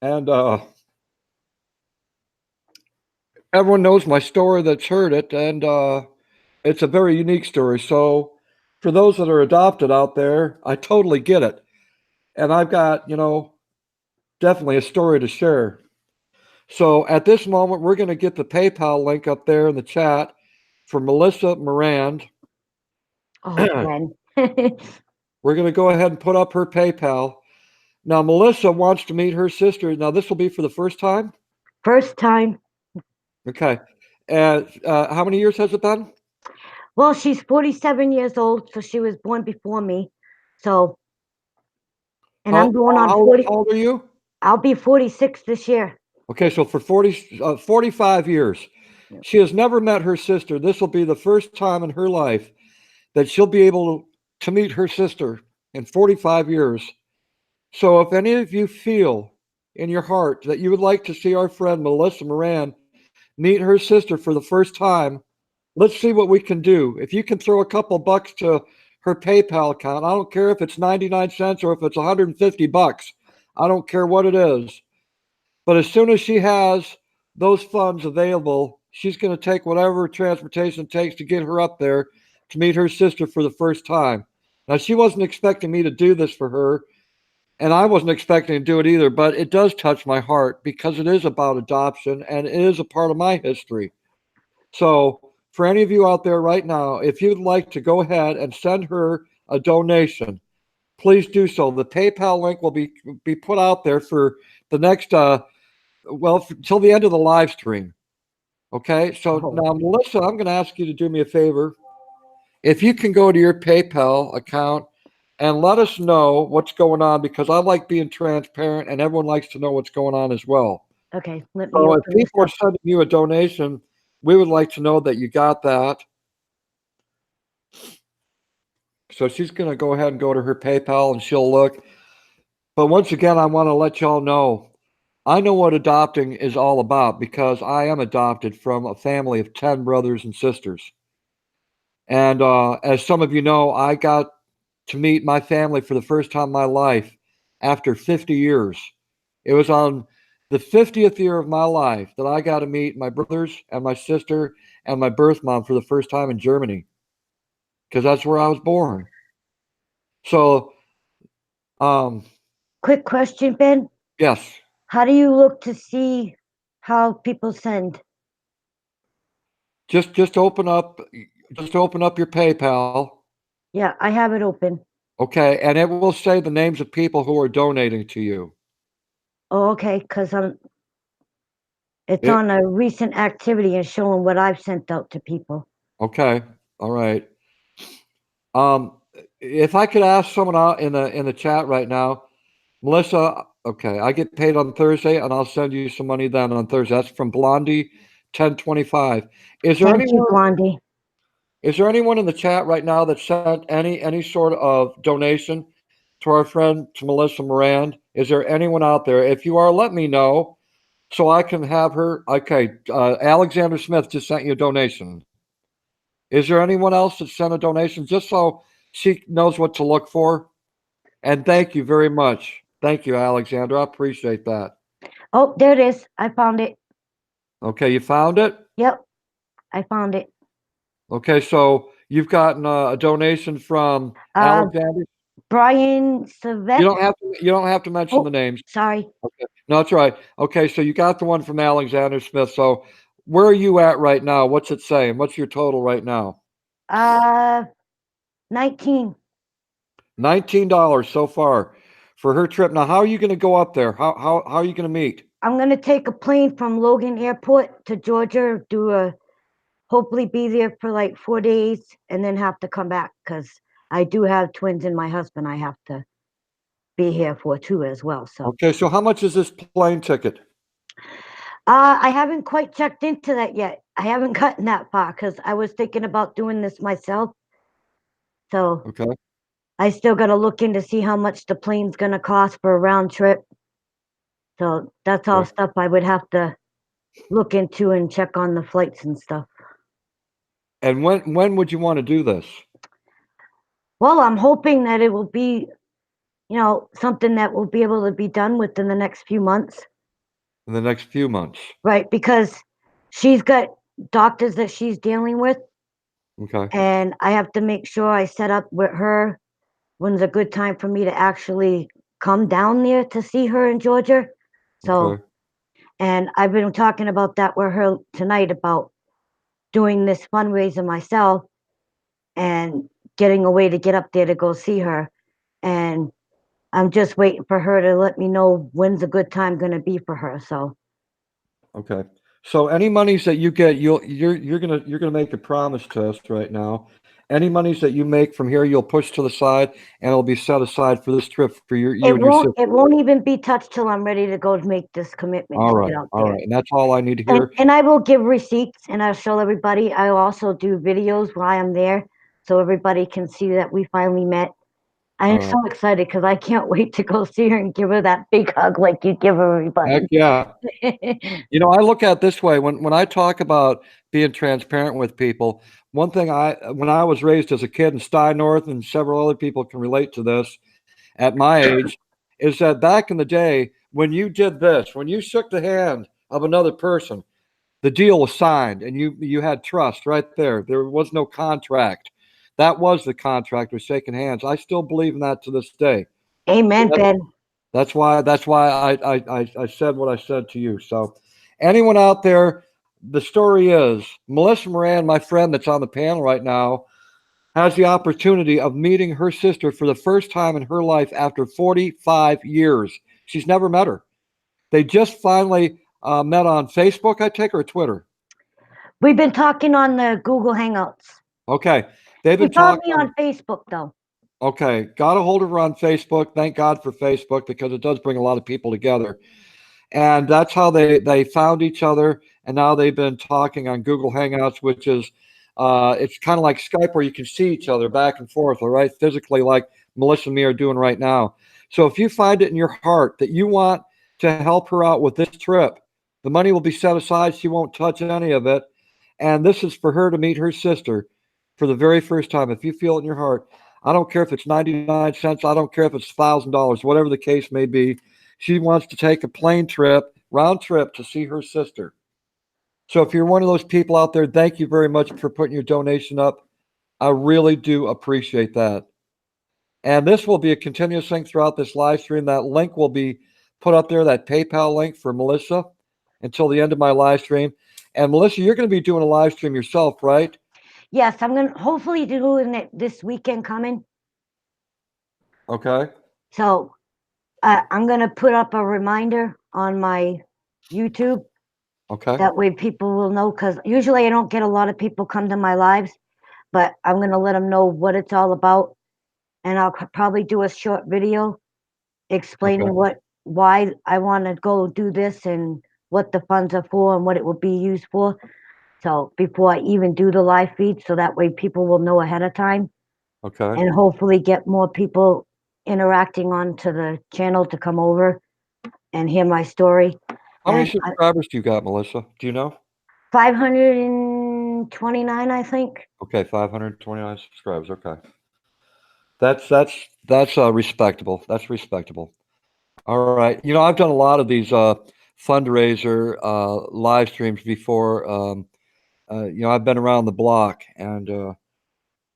and everyone knows my story that's heard it, and it's a very unique story. So, for those that are adopted out there, I totally get it, and I've got definitely a story to share. So, at this moment, we're going to get the PayPal link up there in the chat for Melissa Morand. Oh, Ben. We're going to go ahead and put up her PayPal. Now, Melissa wants to meet her sister. Now, this will be for the first time? First time. Okay. And how many years has it been? Well, she's 47 years old, so she was born before me. So, and I'm going on 40. How old are you? I'll be 46 this year. Okay, so for 45 years. Yep. She has never met her sister. This will be the first time in her life that she'll be able to meet her sister in 45 years. So if any of you feel in your heart that you would like to see our friend Melissa Moran meet her sister for the first time, let's see what we can do. If you can throw a couple bucks to her PayPal account, I don't care if it's 99 cents or if it's 150 bucks. I don't care what it is. But as soon as she has those funds available, she's going to take whatever transportation it takes to get her up there to meet her sister for the first time. Now, she wasn't expecting me to do this for her, and I wasn't expecting to do it either, but it does touch my heart because it is about adoption and it is a part of my history. So, for any of you out there right now, if you'd like to go ahead and send her a donation, please do so. The PayPal link will be put out there for the next till the end of the live stream. Okay, so now, Melissa, I'm going to ask you to do me a favor. If you can go to your PayPal account and let us know what's going on, because I like being transparent and everyone likes to know what's going on as well. Okay, let me So if open this people are up. sending you a donation, we would like to know that you got that. So she's going to go ahead and go to her PayPal and she'll look. But once again, I want to let y'all know, I know what adopting is all about because I am adopted from a family of 10 brothers and sisters. And as some of you know, I got to meet my family for the first time in my life after 50 years. It was on the 50th year of my life that I got to meet my brothers and my sister and my birth mom for the first time in Germany, because that's where I was born. So, Quick question, Ben. yes, How do you look to see how people send? just open up your PayPal. Yeah, I have it open. Okay, and it will say the names of people who are donating to you. Oh, okay, because it's It, on a recent activity and showing what I've sent out to people. okay, all right. If I could ask someone out in the chat right now, Melissa. Okay, I get paid on Thursday, and I'll send you some money then on Thursday. That's from Blondie, 1025. Is there Thank you, anyone? Blondie. Is there anyone in the chat right now that sent any sort of donation to our friend, to Melissa Morand? Is there anyone out there? If you are, let me know so I can have her. Okay, Alexander Smith just sent you a donation. Is there anyone else that sent a donation just so she knows what to look for? And thank you very much. Thank you, Alexander. I appreciate that. Oh, there it is. I found it. Okay, you found it? Yep, I found it. Okay, so you've gotten a donation from Alexander. Brian Savet. You don't have to mention the names. Sorry. Okay. No, that's right. Okay, so you got the one from Alexander Smith. So where are you at right now? What's it saying? What's your total right now? 19. $19 so far for her trip. Now, how are you going to go up there? How are you going to meet? I'm gonna take a plane from Logan Airport to Georgia, hopefully be there for like 4 days, and then have to come back because I do have twins and my husband I have to be here for too as well. So Okay, so how much is this plane ticket? I haven't quite checked into that yet. I haven't gotten that far because I was thinking about doing this myself. So Okay. I still got to look in to see how much the plane's gonna cost for a round trip. So that's all stuff I would have to look into and check on the flights and stuff. And when would you want to do this? Well, I'm hoping that it will be, something that will be able to be done within the next few months. In the next few months. Right, because she's got doctors that she's dealing with. Okay. And I have to make sure I set up with her when's a good time for me to actually come down there to see her in Georgia. So, okay. And I've been talking about that with her tonight about doing this fundraiser myself and getting a way to get up there to go see her. And I'm just waiting for her to let me know when's a good time going to be for her. So. Okay. So any monies that you get, you're gonna make a promise to us right now. Any monies that you make from here, you'll push to the side, and it'll be set aside for this trip for you and your sister. It won't even be touched till I'm ready to go make this commitment All to right, get out all there. right, and that's all I need to hear. And I will give receipts and I'll show everybody. I also do videos while I'm there so everybody can see that we finally met. I am so excited because I can't wait to go see her and give her that big hug like you give everybody. Heck yeah. I look at it this way. When I talk about being transparent with people, one thing when I was raised as a kid in Sty North, and several other people can relate to this at my age, is that back in the day, when you did this, when you shook the hand of another person. The deal was signed, and you had trust right there. There was no contract. That was the contract, was shaking hands. I still believe in that to this day. Amen, Ben. That's why I said what I said to you. So anyone out there, the story is Melissa Moran, my friend that's on the panel right now, has the opportunity of meeting her sister for the first time in her life after 45 years. She's never met her. They just finally met on Facebook, I take, or Twitter. We've been talking on the Google Hangouts. Okay. They've She been found talking me on Facebook, though. Okay. Got a hold of her on Facebook. Thank God for Facebook, because it does bring a lot of people together. And that's how they found each other. And now they've been talking on Google Hangouts, which is it's kind of like Skype, where you can see each other back and forth, all right, physically, like Melissa and me are doing right now. So if you find it in your heart that you want to help her out with this trip, the money will be set aside. She won't touch any of it. And this is for her to meet her sister for the very first time. If you feel it in your heart, I don't care if it's 99 cents. I don't care if it's $1,000, whatever the case may be. She wants to take a plane trip, round trip, to see her sister. So if you're one of those people out there, thank you very much for putting your donation up. I really do appreciate that. And this will be a continuous thing throughout this live stream. That link will be put up there, that PayPal link for Melissa, until the end of my live stream. And Melissa, you're going to be doing a live stream yourself, right? Yes, I'm going to hopefully doing it this weekend coming. Okay. So I'm going to put up a reminder on my YouTube. Okay. That way people will know, because usually I don't get a lot of people come to my lives, but I'm going to let them know what it's all about. And I'll probably do a short video explaining why I want to go do this and what the funds are for and what it will be used for. So before I even do the live feed, so that way people will know ahead of time. Okay. And hopefully get more people interacting onto the channel to come over and hear my story. How many subscribers do you got, Melissa? Do you know? 529, I think. Okay, 529 subscribers. Okay. That's respectable. That's respectable. All right. You know, I've done a lot of these fundraiser live streams before. You know, I've been around the block, and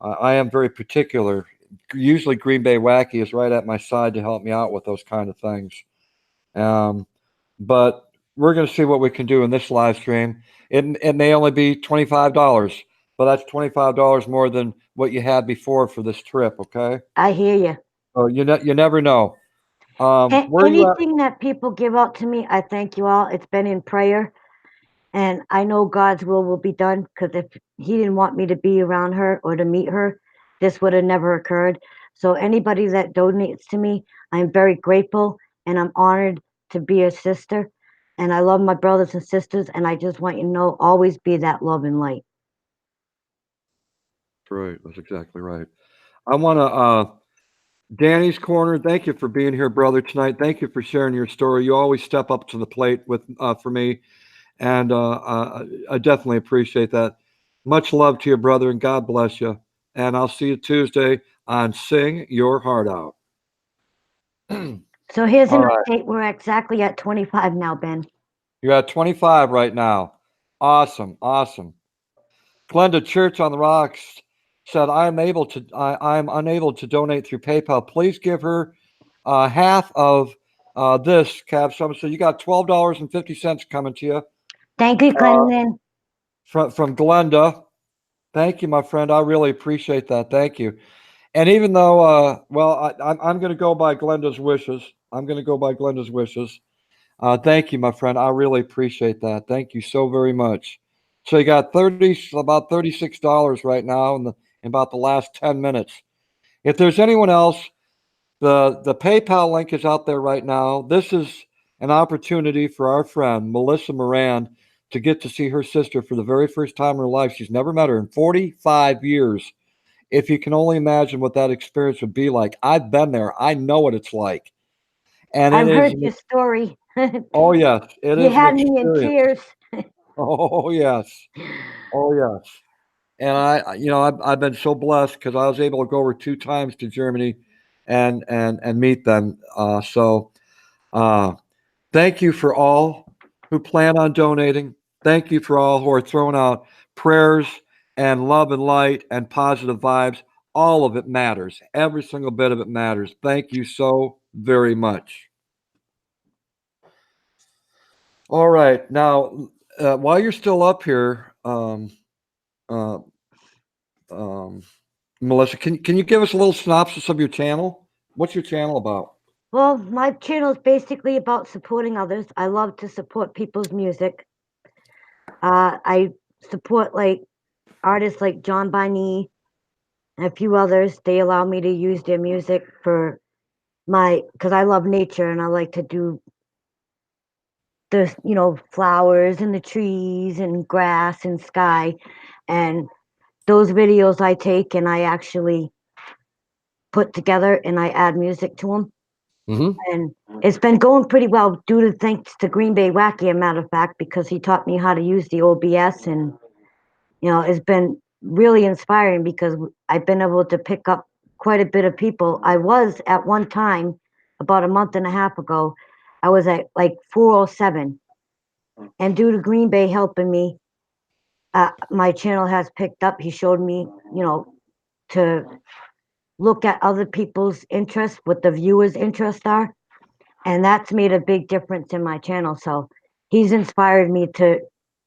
I am very particular. Usually Green Bay Wacky is right at my side to help me out with those kind of things. But we're going to see what we can do in this live stream. It may only be $25, but that's $25 more than what you had before for this trip. Okay. I hear you. Oh, you never know. Anything that people give out to me, I thank you all. It's been in prayer, and I know God's will be done, because if he didn't want me to be around her or to meet her, this would have never occurred. So anybody that donates to me, I'm very grateful, and I'm honored to be a sister, and I love my brothers and sisters, and I just want you to know, always be that love and light. Right. That's exactly right. I want to, Danny's Corner, thank you for being here, brother, tonight. Thank you for sharing your story. You always step up to the plate for me, and I definitely appreciate that. Much love to you, brother, and God bless you. And I'll see you Tuesday on Sing Your Heart Out. So here's an update. We're exactly at 25 now, Ben. You're at 25 right now. Awesome. Awesome. Glenda Church on the Rocks said, I'm unable to donate through PayPal. Please give her half of this, Cab Summit. So you got $12.50 coming to you. Thank you, Glenda. From Glenda. Thank you, my friend. I really appreciate that. Thank you. And even though, I'm going to go by Glenda's wishes. Thank you, my friend. I really appreciate that. Thank you so very much. So you got about $36 right now in about the last 10 minutes. If there's anyone else, the PayPal link is out there right now. This is an opportunity for our friend Melissa Moran to get to see her sister for the very first time in her life. She's never met her in 45 years. If you can only imagine what that experience would be like. I've been there. I know what it's like. And I've heard your story. Oh, yes. It is. You had me in tears. Oh, yes. Oh, yes. And I've been so blessed because I was able to go over 2 times to Germany and meet them. So thank you for all who plan on donating. Thank you for all who are throwing out prayers and love and light and positive vibes. All of it matters. Every single bit of it matters. Thank you so very much. All right. Now, while you're still up here, uh, Melissa, can you give us a little synopsis of your channel? What's your channel about? Well, my channel is basically about supporting others. I love to support people's music. I support like artists like John Biney and a few others. They allow me to use their music for because I love nature and I like to do the flowers and the trees and grass and sky, and those videos I take and I actually put together and I add music to them. And it's been going pretty well due to thanks to Green Bay Wacky, a matter of fact, because he taught me how to use the OBS, and it's been really inspiring because I've been able to pick up quite a bit of people. I was at one time about a month and a half ago, I was at like 407, and due to Green Bay helping me, my channel has picked up. He showed me, to look at other people's interests, what the viewers' interests are. And that's made a big difference in my channel. So he's inspired me to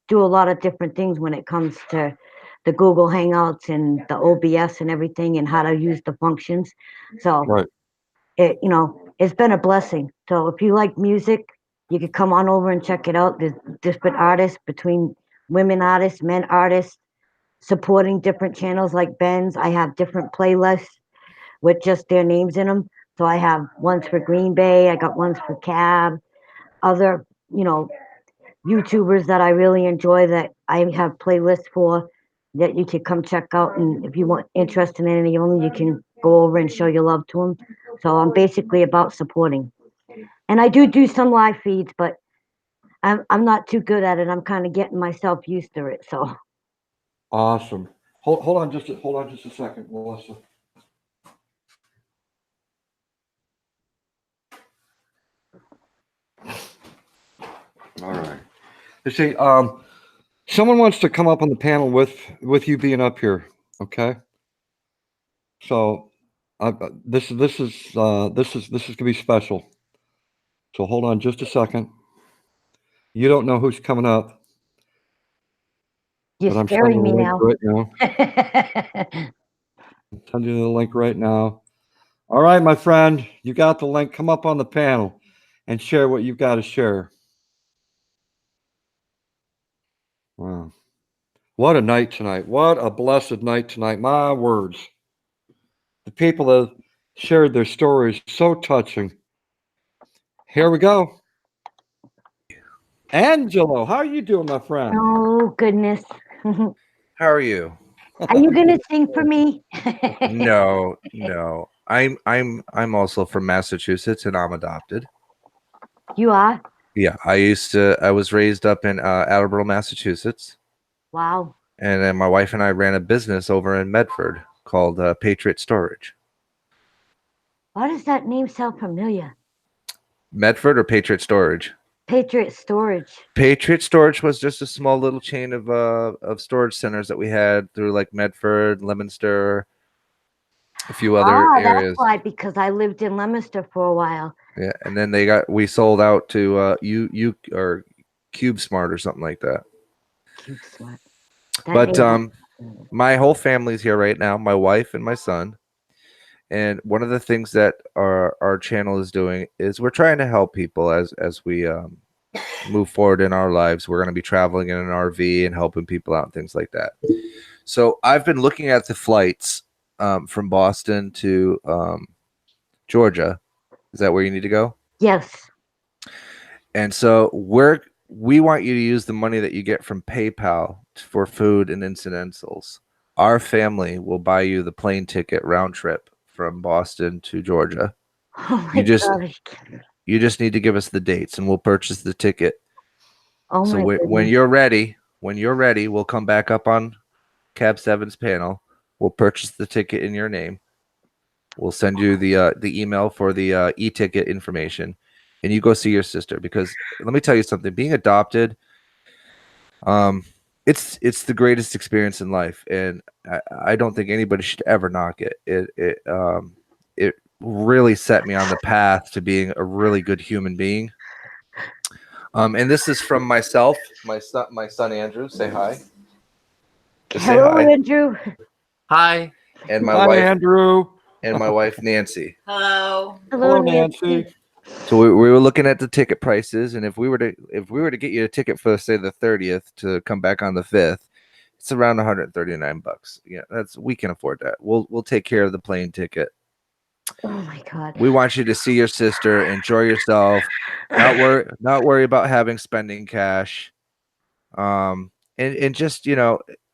do a lot of different things when it comes to the Google Hangouts and the OBS and everything and how to use the functions. So Right. it's been a blessing. So if you like music, you could come on over and check it out. There's different artists, between women artists, men artists, supporting different channels like Ben's. I have different playlists with just their names in them. So I have ones for Green Bay, I got ones for Cab, other, YouTubers that I really enjoy that I have playlists for that you can come check out. And if you want interested in any of them, you can go over and show your love to them. So I'm basically about supporting. And I do some live feeds, but I'm not too good at it. I'm kind of getting myself used to it. So Awesome. Hold on just a second, Melissa. All right. You see, someone wants to come up on the panel with you being up here. Okay. So, this is gonna be special. So hold on just a second. You don't know who's coming up, you're but I'm sending scaring you me the link now. right now. I'm sending you the link right now. All right, my friend, you got the link. Come up on the panel and share what you've got to share. Wow. What a night tonight. What a blessed night tonight. My words. The people that shared their stories, so touching. Here we go. Angelo, how are you doing, my friend? Oh, goodness. Are How are you? you going to sing for me? No, no. I'm also from Massachusetts and I'm adopted. You are? Yeah, I was raised up in Attleboro, Massachusetts, Wow. and then my wife and I ran a business over in Medford called Patriot Storage. Why does that name sound familiar? Medford or Patriot Storage? Patriot Storage. Patriot Storage was just a small little chain of storage centers that we had through like Medford, Leominster, a few other areas. That's why, because I lived in Leominster for a while. Yeah, and then we sold out to you or Cube Smart or something like that. Cute smart. But my whole family's here right now, my wife and my son. And one of the things that our channel is doing is we're trying to help people as we move forward in our lives. We're going to be traveling in an RV and helping people out and things like that. So I've been looking at the flights from Boston to Georgia. Is that where you need to go? Yes. And so we want you to use the money that you get from PayPal for food and incidentals. Our family will buy you the plane ticket round trip from Boston to Georgia. Oh You my just gosh. you just need to give us the dates and we'll purchase the ticket. Oh So my when goodness. you're ready, we'll come back up on Cab 7's panel. We'll purchase the ticket in your name. We'll send you the email for the e-ticket information. and you go see your sister, because let me tell you something, being adopted, it's the greatest experience in life, and I don't think anybody should ever knock it. It really set me on the path to being a really good human being. And this is from myself, my son Andrew. Say hi. Just say Hello, hi. Andrew. Hi. And my Hi, wife Andrew. and my wife Nancy. Hello, Hello, Nancy. Nancy. So we were looking at the ticket prices, and if we were to get you a ticket for, say, the 30th to come back on the 5th, it's around $139. Yeah, we can afford that. We'll take care of the plane ticket. Oh my God. We want you to see your sister, enjoy yourself, not worry about having spending cash, and just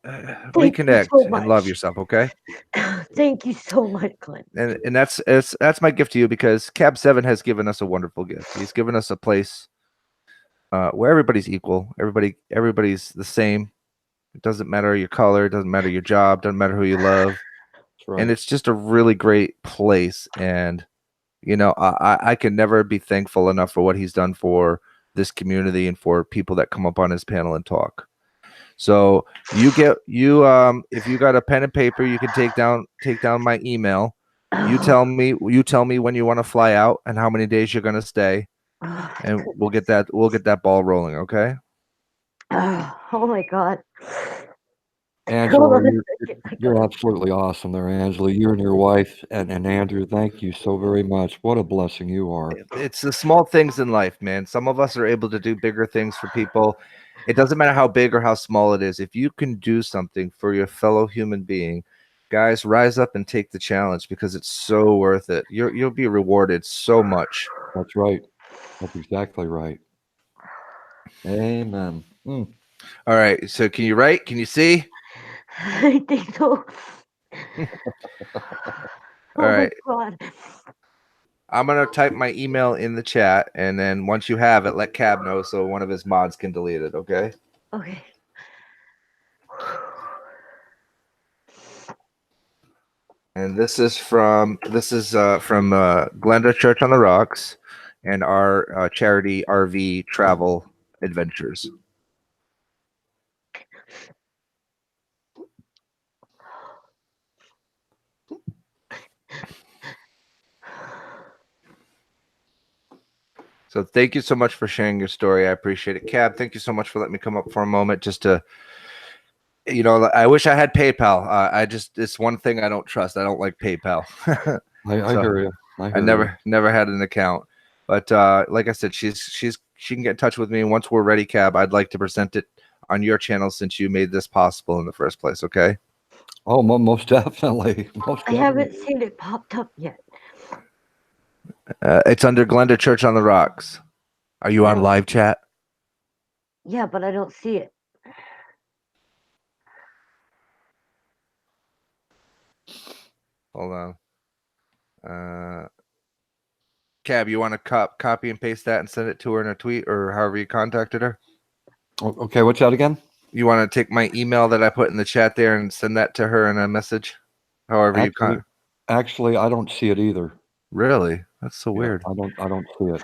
Thank you reconnect so and love much. yourself, okay? Thank you so much, Glenn. And that's my gift to you, because Cab 7 has given us a wonderful gift. He's given us a place where everybody's equal. Everybody's the same. It doesn't matter your color, it doesn't matter your job, doesn't matter who you love. That's right. And it's just a really great place. And I can never be thankful enough for what he's done for this community and for people that come up on his panel and talk. So if you got a pen and paper, you can take down my email. You tell me when you want to fly out and how many days you're going to stay, and we'll get that ball rolling, okay? Oh my God. Angela, you're absolutely awesome there, Angela. You and your wife and Andrew, thank you so very much. What a blessing you are. It's the small things in life, man. Some of us are able to do bigger things for people. It doesn't matter how big or how small it is. If you can do something for your fellow human being, guys, rise up and take the challenge, because it's so worth it. You'll be rewarded so much. That's right. That's exactly right. Amen. All right. So can you write? Can you see? I think so. All right. My God. I'm going to type my email in the chat, and then once you have it, let Cab know so one of his mods can delete it, okay? Okay. And this is from Glenda Church on the Rocks and our charity RV travel adventures. So thank you so much for sharing your story. I appreciate it. Cab, thank you so much for letting me come up for a moment just to, I wish I had PayPal. It's one thing I don't trust. I don't like PayPal. I hear you. I never had an account. But like I said, she can get in touch with me. And once we're ready, Cab, I'd like to present it on your channel, since you made this possible in the first place, okay? Oh, most definitely. I haven't seen it popped up yet. It's under Glenda Church on the Rocks. Are you on live chat? Yeah, but I don't see it. Hold on. Cab, you want to copy and paste that and send it to her in a tweet, or however you contacted her? Okay, what's that again? You want to take my email that I put in the chat there and send that to her in a message? However Actually, I don't see it either. Really? That's so weird. I don't see it.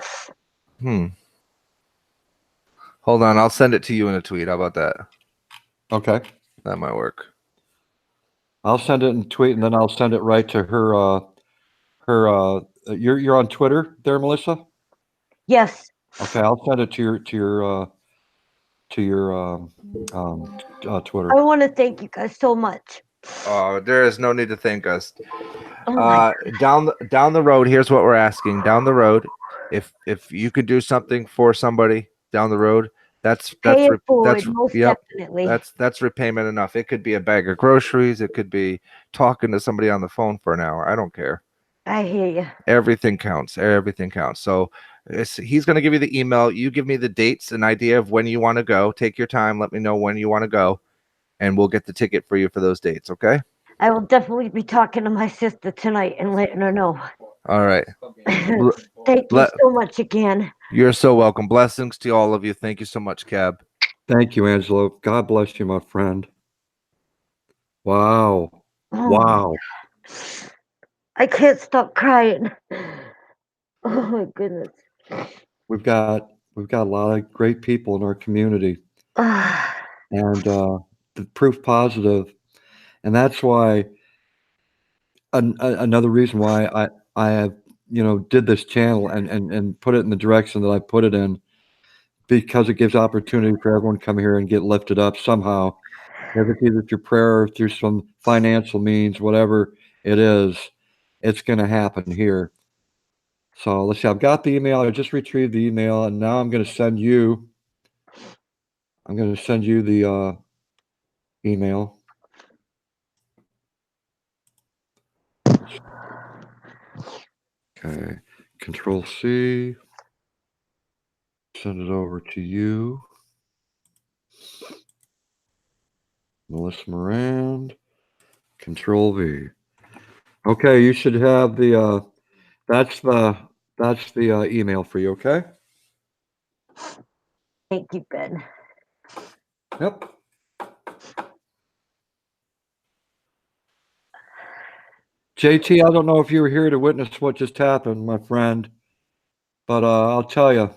Hold on, I'll send it to you in a tweet. How about that? Okay. That might work. I'll send it in a tweet, and then I'll send it right to her. You're on Twitter there, Melissa? Yes. Okay, I'll send it to your Twitter. I want to thank you guys so much. There is no need to thank us. Oh Down the road, here's what we're asking. Down the road, if you could do something for somebody down the road, that's most definitely. That's repayment enough. It could be a bag of groceries. It could be talking to somebody on the phone for an hour. I don't care. I hear you. Everything counts. Everything counts. So he's going to give you the email. You give me the dates, an idea of when you want to go. Take your time. Let me know when you want to go, and we'll get the ticket for you for those dates. Okay? I will definitely be talking to my sister tonight and letting her know. All right. Thank you so much again. You're so welcome. Blessings to all of you. Thank you so much, Cab. Thank you, Angelo. God bless you, my friend. Wow. Wow. I can't stop crying. Oh my goodness. we've got a lot of great people in our community, and the proof positive, and that's why another reason why I have did this channel and put it in the direction that I put it in, because it gives opportunity for everyone to come here and get lifted up somehow. If it's either through prayer or through some financial means, whatever it is, it's going to happen here. So let's see. I've got the email. I just retrieved the email, and now I'm going to send you. I'm going to send you the email. Okay. Control C. Send it over to you, Melissa Morand. Control V. Okay, you should have the. That's the email for you. Okay. Thank you, Ben. Yep. JT, I don't know if you were here to witness what just happened, my friend, but I'll tell you.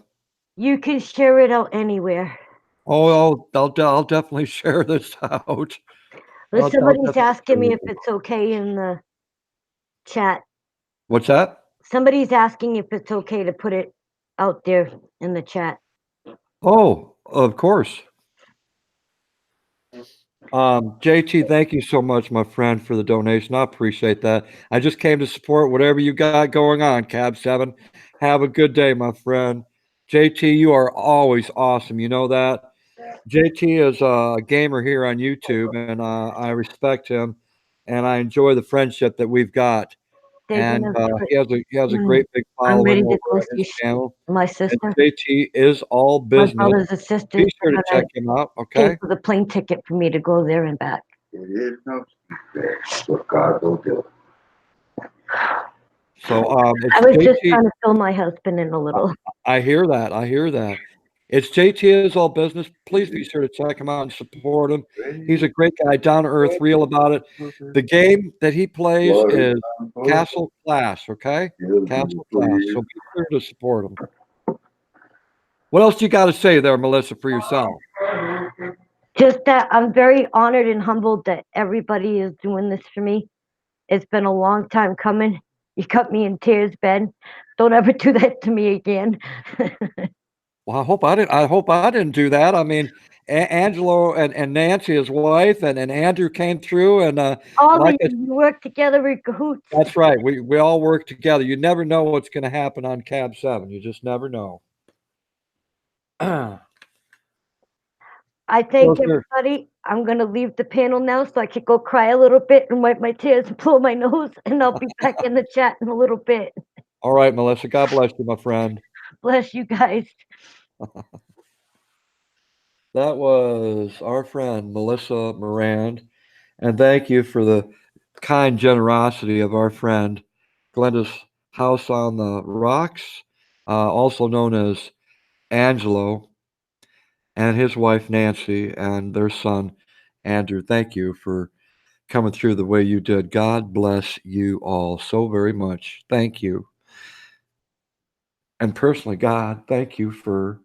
You can share it out anywhere. Oh, I'll definitely share this out. But somebody's definitely asking me share if it. it's okay in the chat. What's that? Somebody's asking if it's okay to put it out there in the chat. Oh, of course. JT, thank you so much, my friend, for the donation. I appreciate that. I just came to support whatever you got going on, Cab 7. Have a good day, my friend. JT, you are always awesome. You know that? JT is a gamer here on YouTube, and I respect him, and I enjoy the friendship that we've got. They're And gonna he has a great big I'm ready following to over go on see his channel. my And sister. JT is all My business. brothers and sisters Be sure to are check gonna him out, pay okay? for the plane ticket for me to go there and back. So it's I was just JT. trying to fill my husband in a little. I hear that. I hear that. It's JT is all business. Please be sure to check him out and support him. He's a great guy, down to earth, real about it. The game that he plays is Castle Clash, okay? Castle Clash. So be sure to support him. What else you got to say there, Melissa, for yourself? Just that I'm very honored and humbled that everybody is doing this for me. It's been a long time coming. You cut me in tears, Ben. Don't ever do that to me again. Well, I hope I didn't do that. I mean, Angelo and Nancy, his wife, and Andrew came through, and All like of you work together in cahoots. that's right. We all work together. You never know what's going to happen on Cab 7. You just never know. I thank everybody. I'm going to leave the panel now so I could go cry a little bit and wipe my tears and blow my nose, and I'll be back in the chat in a little bit. All right, Melissa. God bless you, my friend. Bless you guys. That was our friend, Melissa Morand. And thank you for the kind generosity of our friend, Glenda's House on the Rocks, also known as Angelo, and his wife, Nancy, and their son, Andrew. Thank you for coming through the way you did. God bless you all so very much. Thank you. And personally, God, thank you for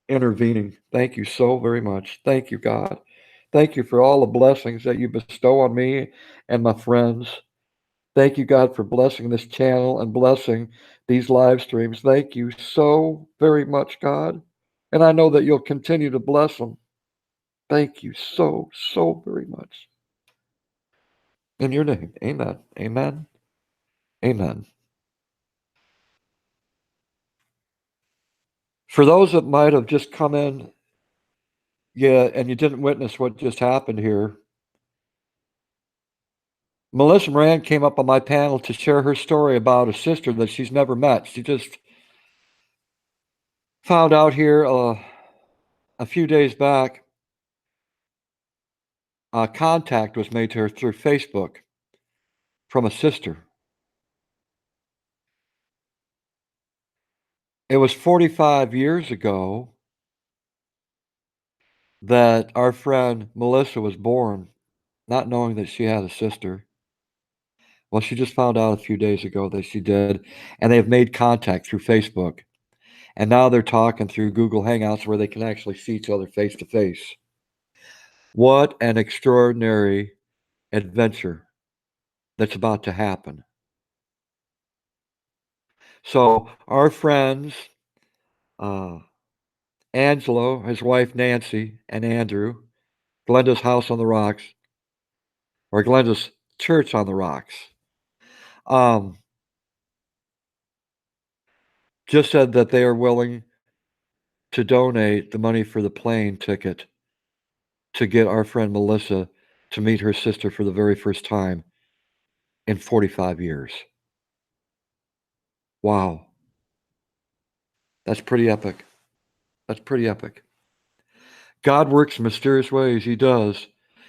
intervening. Thank you so very much. Thank you, God. Thank you for all the blessings that you bestow on me and my friends. Thank you, God, for blessing this channel and blessing these live streams. Thank you so very much, God. And I know that you'll continue to bless them. Thank you so, so very much. In your name, amen, amen, amen. For those that might have just come in, and you didn't witness what just happened here, Melissa Moran came up on my panel to share her story about a sister that she's never met. She just found out here a few days back. Contact was made to her through Facebook from a sister. It was 45 years ago that our friend Melissa was born, not knowing that she had a sister. Well, she just found out a few days ago that she did, and they've made contact through Facebook. And now they're talking through Google Hangouts where they can actually see each other face to face. What an extraordinary adventure that's about to happen. So our friends, Angelo, his wife Nancy, and Andrew, Glenda's House on the Rocks, or Glenda's Church on the Rocks, just said that they are willing to donate the money for the plane ticket to get our friend Melissa to meet her sister for the very first time in 45 years. Wow. That's pretty epic. That's pretty epic. God works in mysterious ways. He does.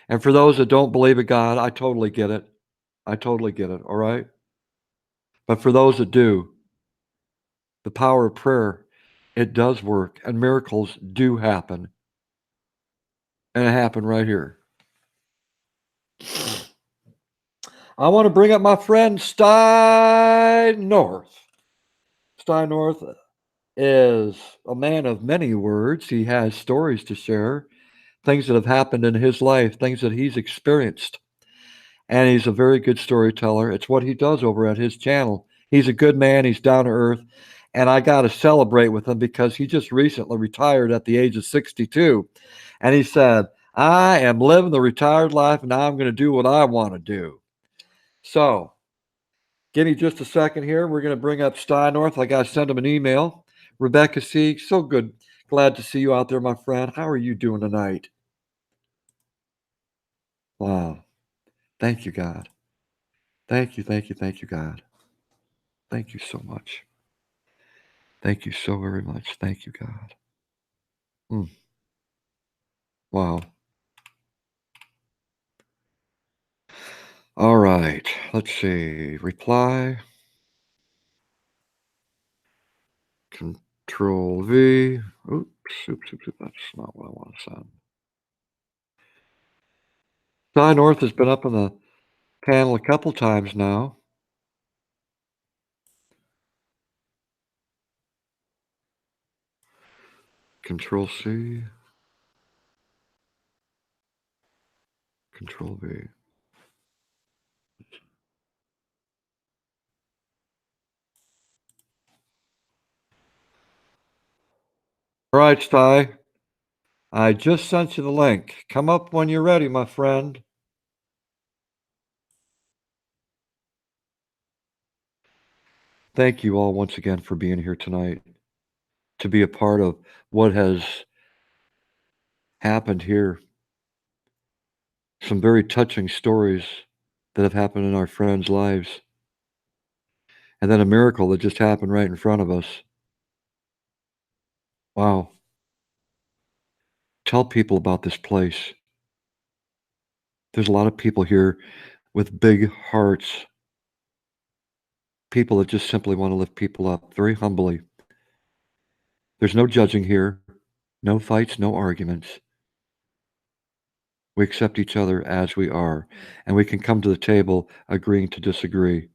And for those that don't believe in God, I totally get it. I totally get it. All right. But for those that do, the power of prayer, it does work, and miracles do happen. And it happened right here. I want to bring up my friend Sty North. Sty North is a man of many words. He has stories to share, things that have happened in his life, things that he's experienced. And he's a very good storyteller. It's what he does over at his channel. He's a good man. He's down to earth. And I got to celebrate with him because he just recently retired at the age of 62. And he said, I am living the retired life and now I'm going to do what I want to do. So give me just a second here. We're going to bring up Sty North. I got to send him an email. Rebecca C., so good. Glad to see you out there, my friend. How are you doing tonight? Wow. Thank you, God. Thank you, thank you, thank you, God. Thank you so much. Thank you so very much. Thank you, God. Wow. All right. Let's see. Reply. Control V. Oops, oops, oops, oops. That's not what I want to send. Sty North has been up on the panel a couple times now. Control C. Control V. All right, Sty. I just sent you the link. Come up when you're ready, my friend. Thank you all once again for being here tonight, to be a part of what has happened here. Some very touching stories that have happened in our friends' lives. And then a miracle that just happened right in front of us. Wow. Tell people about this place. There's a lot of people here with big hearts. People that just simply want to lift people up very humbly. There's no judging here, no fights, no arguments. We accept each other as we are, and we can come to the table agreeing to disagree.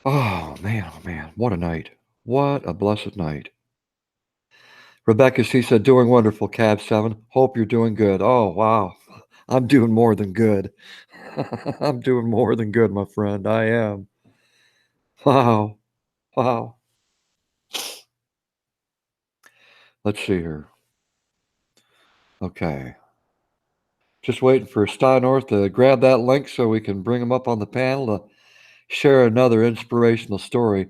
Oh, man, what a night. What a blessed night. Rebecca C. said, doing wonderful, Cab 7. Hope you're doing good. Oh, wow. I'm doing more than good. I'm doing more than good, my friend. I am. Wow. Wow. Let's see here. Okay. Just waiting for Sty North to grab that link so we can bring him up on the panel to share another inspirational story.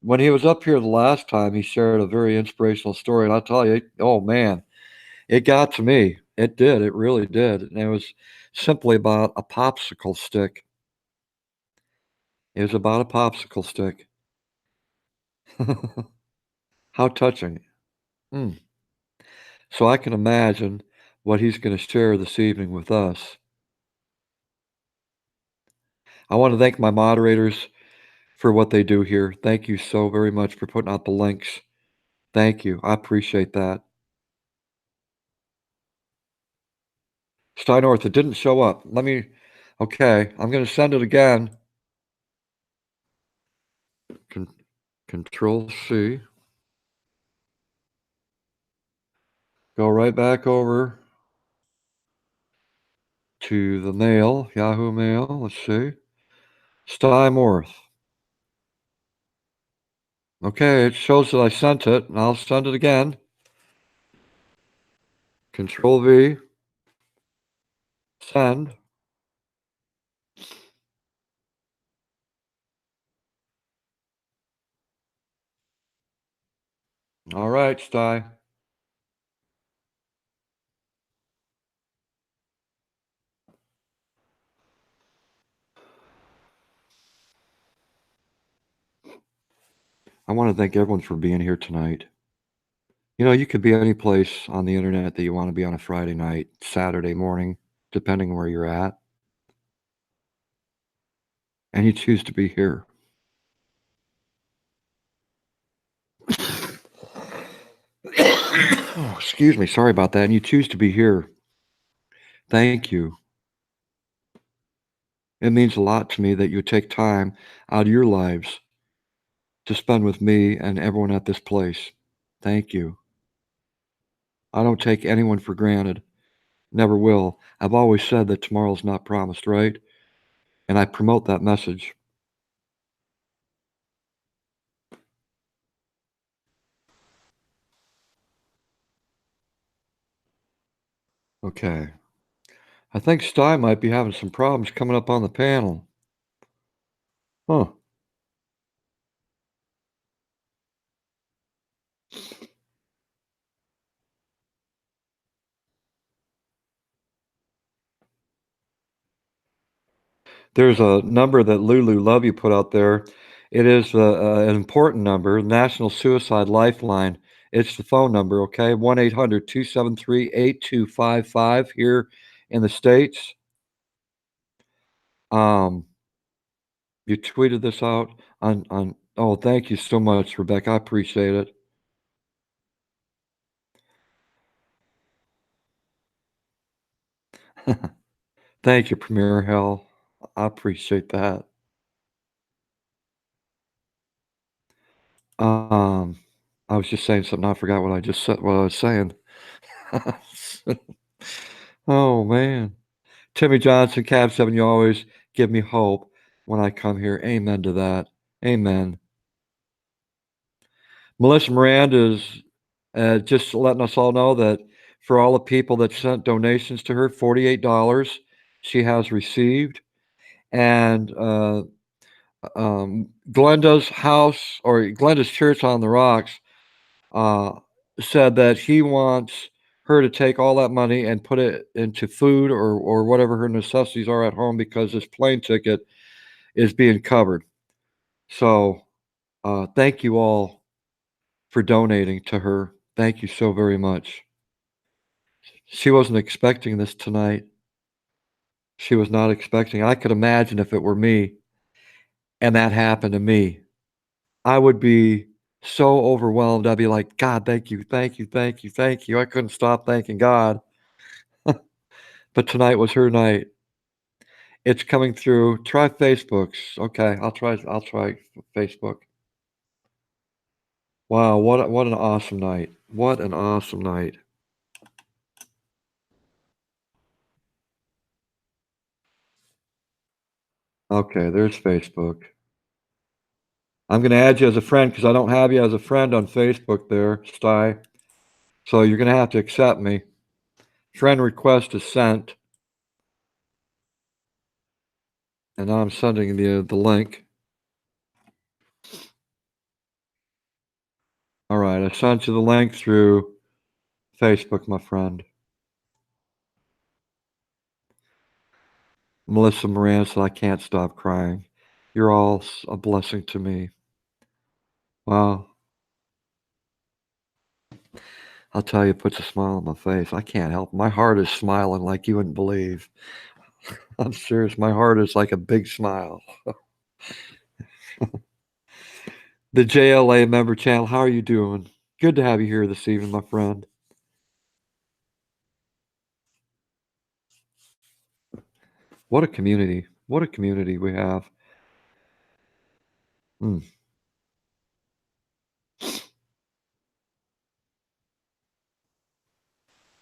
When he was up here the last time, he shared a very inspirational story. And I'll tell you, oh man, it got to me. It did. It really did. And it was simply about a popsicle stick. It was about a popsicle stick. How touching. Mm. So I can imagine what he's going to share this evening with us. I want to thank my moderators for what they do here. Thank you so very much for putting out the links. Thank you. I appreciate that. Sty North, it didn't show up. Okay, I'm going to send it again. Control C. Go right back over to the mail, Yahoo Mail. Let's see. Sty North. Okay, it shows that I sent it, and I'll send it again. Control V. Send. All right, Sty. I want to thank everyone for being here tonight. You know, you could be any place on the internet that you want to be on a Friday night, Saturday morning, depending where you're at. And you choose to be here. Oh, excuse me. Sorry about that. And you choose to be here. Thank you. It means a lot to me that you take time out of your lives to spend with me and everyone at this place. Thank you. I don't take anyone for granted. Never will. I've always said that tomorrow's not promised, right? And I promote that message. Okay. I think Sty might be having some problems coming up on the panel. Huh. There's a number that Lulu Love You put out there. It is an important number, National Suicide Lifeline. It's the phone number, okay? 1-800-273-8255 here in the States. You tweeted this out on oh, thank you so much, Rebecca. I appreciate it. Thank you, Premier Hell. I appreciate that. I was just saying something. I forgot what I just said. What I was saying. Oh man, Timmy Johnson, Cab 7. You always give me hope when I come here. Amen to that. Amen. Melissa Miranda is just letting us all know that for all the people that sent donations to her, $48 she has received, and Glenda's house or Glenda's church on the rocks said that he wants her to take all that money and put it into food or whatever her necessities are at home because his plane ticket is being covered. So thank you all for donating to her. Thank you so very much. She wasn't expecting this tonight. She was not expecting. I could imagine if it were me and that happened to me, I would be so overwhelmed. I'd be like, God, thank you, thank you, thank you, thank you. I couldn't stop thanking God. But tonight was her night. It's coming through. Try Facebook's. Okay, I'll try Facebook. Wow, what an awesome night. What an awesome night. Okay, there's Facebook. I'm going to add you as a friend because I don't have you as a friend on Facebook there, Sty. So you're going to have to accept me. Friend request is sent. And now I'm sending the link. All right, I sent you the link through Facebook, my friend. Melissa Moran said, I can't stop crying. You're all a blessing to me. Wow. I'll tell you, it puts a smile on my face. I can't help it. My heart is smiling like you wouldn't believe. I'm serious. My heart is like a big smile. The JLA member channel, how are you doing? Good to have you here this evening, my friend. What a community. What a community we have. Mm.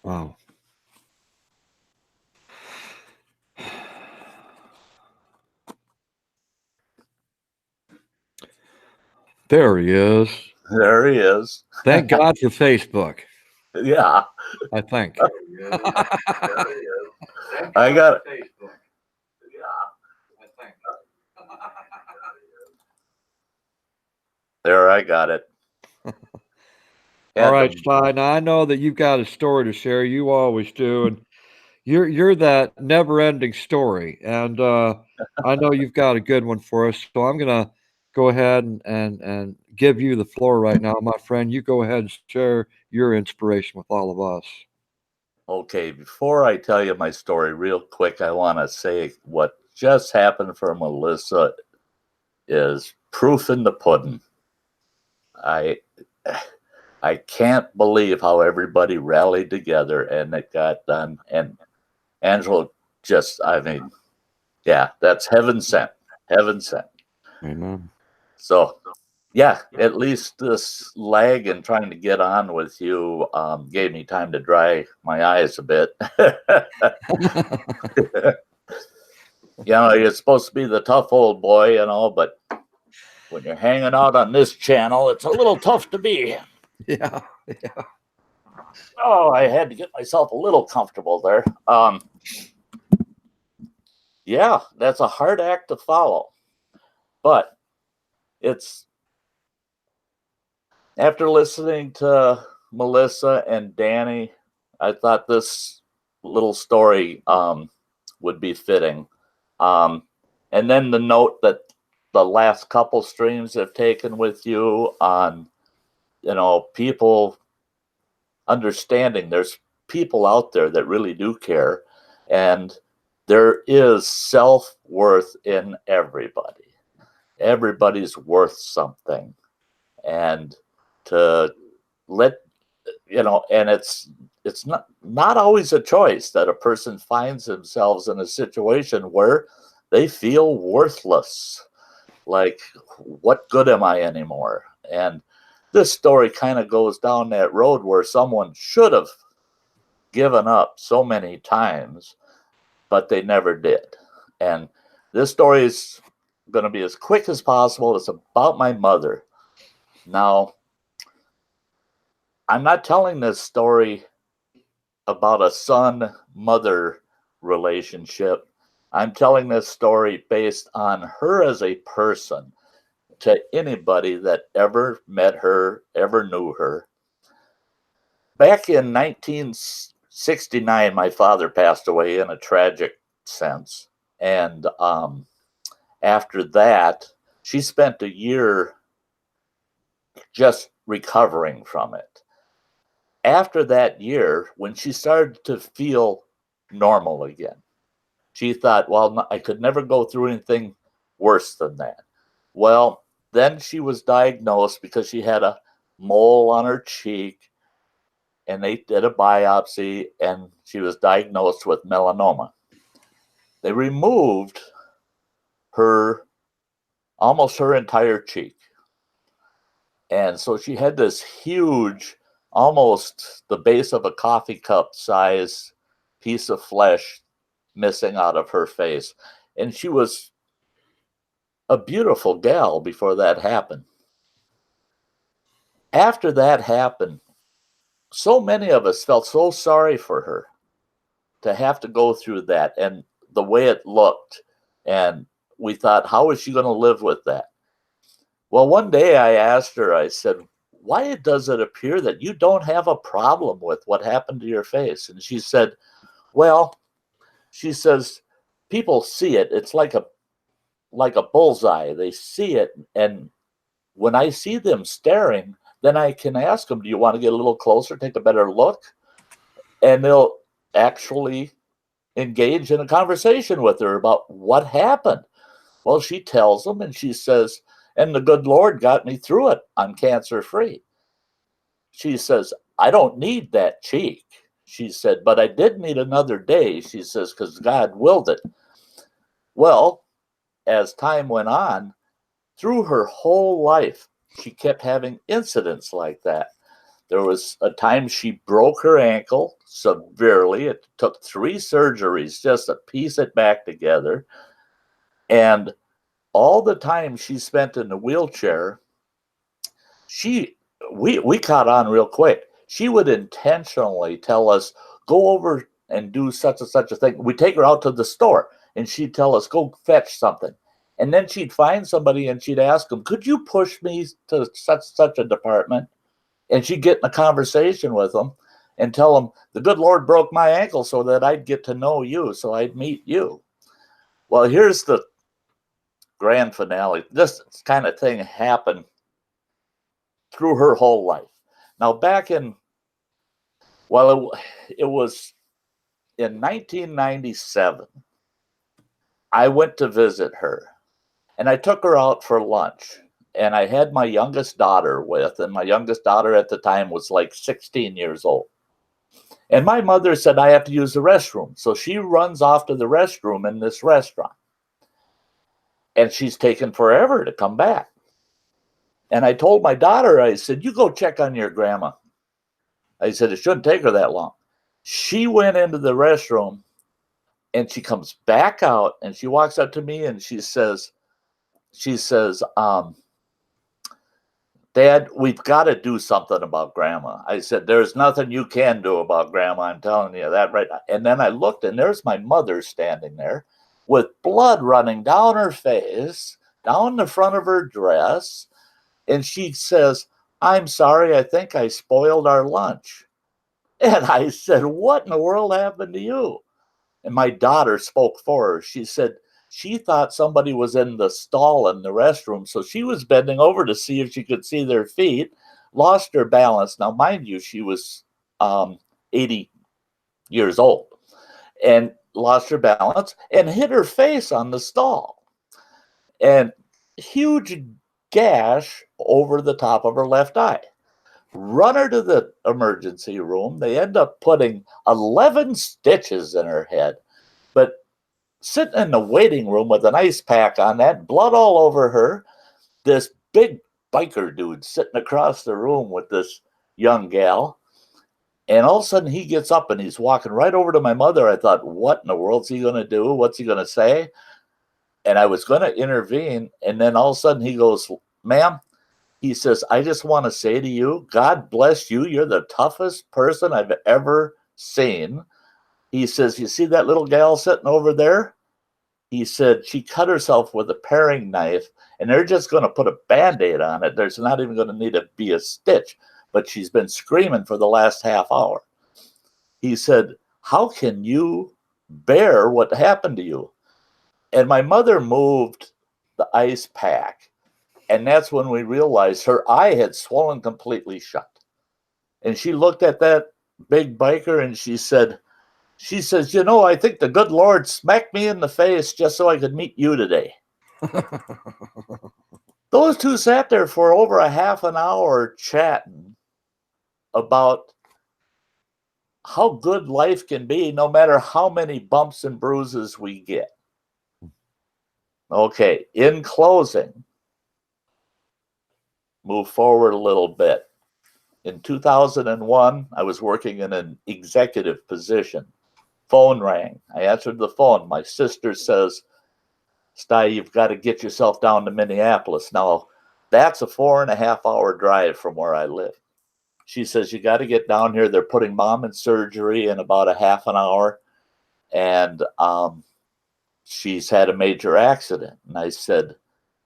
Wow. There he is. There he is. Thank God for Facebook, Yeah. I think. I got there. I got it. All right, And Sty. Now I know that you've got a story to share. You always do, and you're that never-ending story. And I know you've got a good one for us. So I'm gonna go ahead and give you the floor right now, my friend. You go ahead and share your inspiration with all of us. okay, before I tell you my story real quick, I want to say what just happened for Melissa is proof in the pudding. I I can't believe how everybody rallied together and it got done. And Angela just, I mean, yeah, that's heaven sent. Heaven sent. Amen. So, yeah, at least this lag in trying to get on with you gave me time to dry my eyes a bit. You're supposed to be the tough old boy, but when you're hanging out on this channel, it's a little tough to be. Yeah. Yeah. Oh, I had to get myself a little comfortable there. Yeah, that's a hard act to follow. But it's after listening to Melissa and Danny, I thought this little story would be fitting. And then the note that the last couple streams have taken with you on, people understanding there's people out there that really do care. And there is self-worth in everybody. Everybody's worth something. And to let and it's not always a choice that a person finds themselves in a situation where they feel worthless, like what good am I anymore? And this story kind of goes down that road where someone should have given up so many times, but they never did. And this story is going to be as quick as possible. It's about my mother. Now, I'm not telling this story about a son-mother relationship. I'm telling this story based on her as a person to anybody that ever met her, ever knew her. Back in 1969, my father passed away in a tragic sense. And after that, she spent a year just recovering from it. After that year, when she started to feel normal again, she thought, well, I could never go through anything worse than that. Well, then she was diagnosed because she had a mole on her cheek, and they did a biopsy, and she was diagnosed with melanoma. They removed almost her entire cheek. And so she had this huge, almost the base of a coffee cup size piece of flesh missing out of her face. And she was a beautiful gal before that happened. After that happened, so many of us felt so sorry for her to have to go through that and the way it looked. And we thought, how is she going to live with that? Well, one day I asked her, I said, why does it appear that you don't have a problem with what happened to your face? And she said, well, she says, people see it. It's like a bullseye. They see it. And when I see them staring, then I can ask them, do you want to get a little closer, take a better look? And they'll actually engage in a conversation with her about what happened. Well, she tells them, and she says, and the good Lord got me through it. I'm cancer free. She says, I don't need that cheek. She said, but I did need another day. She says, because God willed it. Well, as time went on, through her whole life, she kept having incidents like that. There was a time she broke her ankle severely. It took 3 surgeries just to piece it back together. And all the time she spent in the wheelchair, we caught on real quick. She would intentionally tell us, go over and do such and such a thing. We'd take her out to the store and she'd tell us, go fetch something. And then she'd find somebody and she'd ask them, could you push me to such a department? And she'd get in a conversation with them and tell them, the good Lord broke my ankle so that I'd get to know you, so I'd meet you. Well, here's the grand finale. This kind of thing happened through her whole life. Now, back in, well, it was in 1997, I went to visit her and I took her out for lunch. And I had my youngest daughter with, and my youngest daughter at the time was like 16 years old. And my mother said, I have to use the restroom. So she runs off to the restroom in this restaurant. And she's taken forever to come back. And I told my daughter, I said, you go check on your grandma. I said, it shouldn't take her that long. She went into the restroom and she comes back out and she walks up to me and she says, Dad, we've got to do something about Grandma. I said, there's nothing you can do about Grandma. I'm telling you that right now. And then I looked and there's my mother standing there with blood running down her face, down the front of her dress. And she says, I'm sorry, I think I spoiled our lunch. And I said, what in the world happened to you? And my daughter spoke for her. She said, she thought somebody was in the stall in the restroom. So she was bending over to see if she could see their feet, lost her balance. Now, mind you, she was 80 years old and lost her balance and hit her face on the stall. And huge gash over the top of her left eye. Run her to the emergency room. They end up putting 11 stitches in her head. But sitting in the waiting room with an ice pack on that, blood all over her, this big biker dude sitting across the room with this young gal. And all of a sudden he gets up and he's walking right over to my mother. I thought, what in the world's he going to do? What's he going to say? And I was going to intervene. And then all of a sudden he goes, ma'am, he says, I just want to say to you, God bless you. You're the toughest person I've ever seen. He says, you see that little gal sitting over there? He said, she cut herself with a paring knife and they're just going to put a Band-Aid on it. There's not even going to need to be a stitch, but she's been screaming for the last half hour. He said, how can you bear what happened to you? And my mother moved the ice pack. And that's when we realized her eye had swollen completely shut. And she looked at that big biker and she says, you know, I think the good Lord smacked me in the face just so I could meet you today. Those two sat there for over a half an hour chatting about how good life can be no matter how many bumps and bruises we get. Okay, in closing, move forward a little bit. In 2001, I was working in an executive position. Phone rang. I answered the phone. My sister says, Sty, you've got to get yourself down to Minneapolis. Now, that's a 4.5-hour drive from where I live. She says, you got to get down here. They're putting mom in surgery in about a half an hour. And she's had a major accident. And I said,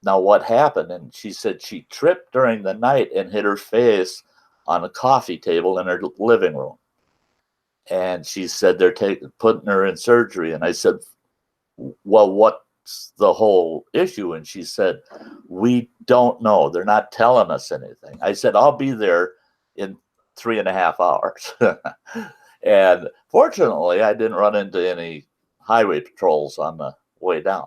now what happened? And she said she tripped during the night and hit her face on a coffee table in her living room. And she said they're putting her in surgery. And I said, well, what's the whole issue? And she said, we don't know. They're not telling us anything. I said, I'll be there in 3.5 hours. And fortunately, I didn't run into any highway patrols on the way down.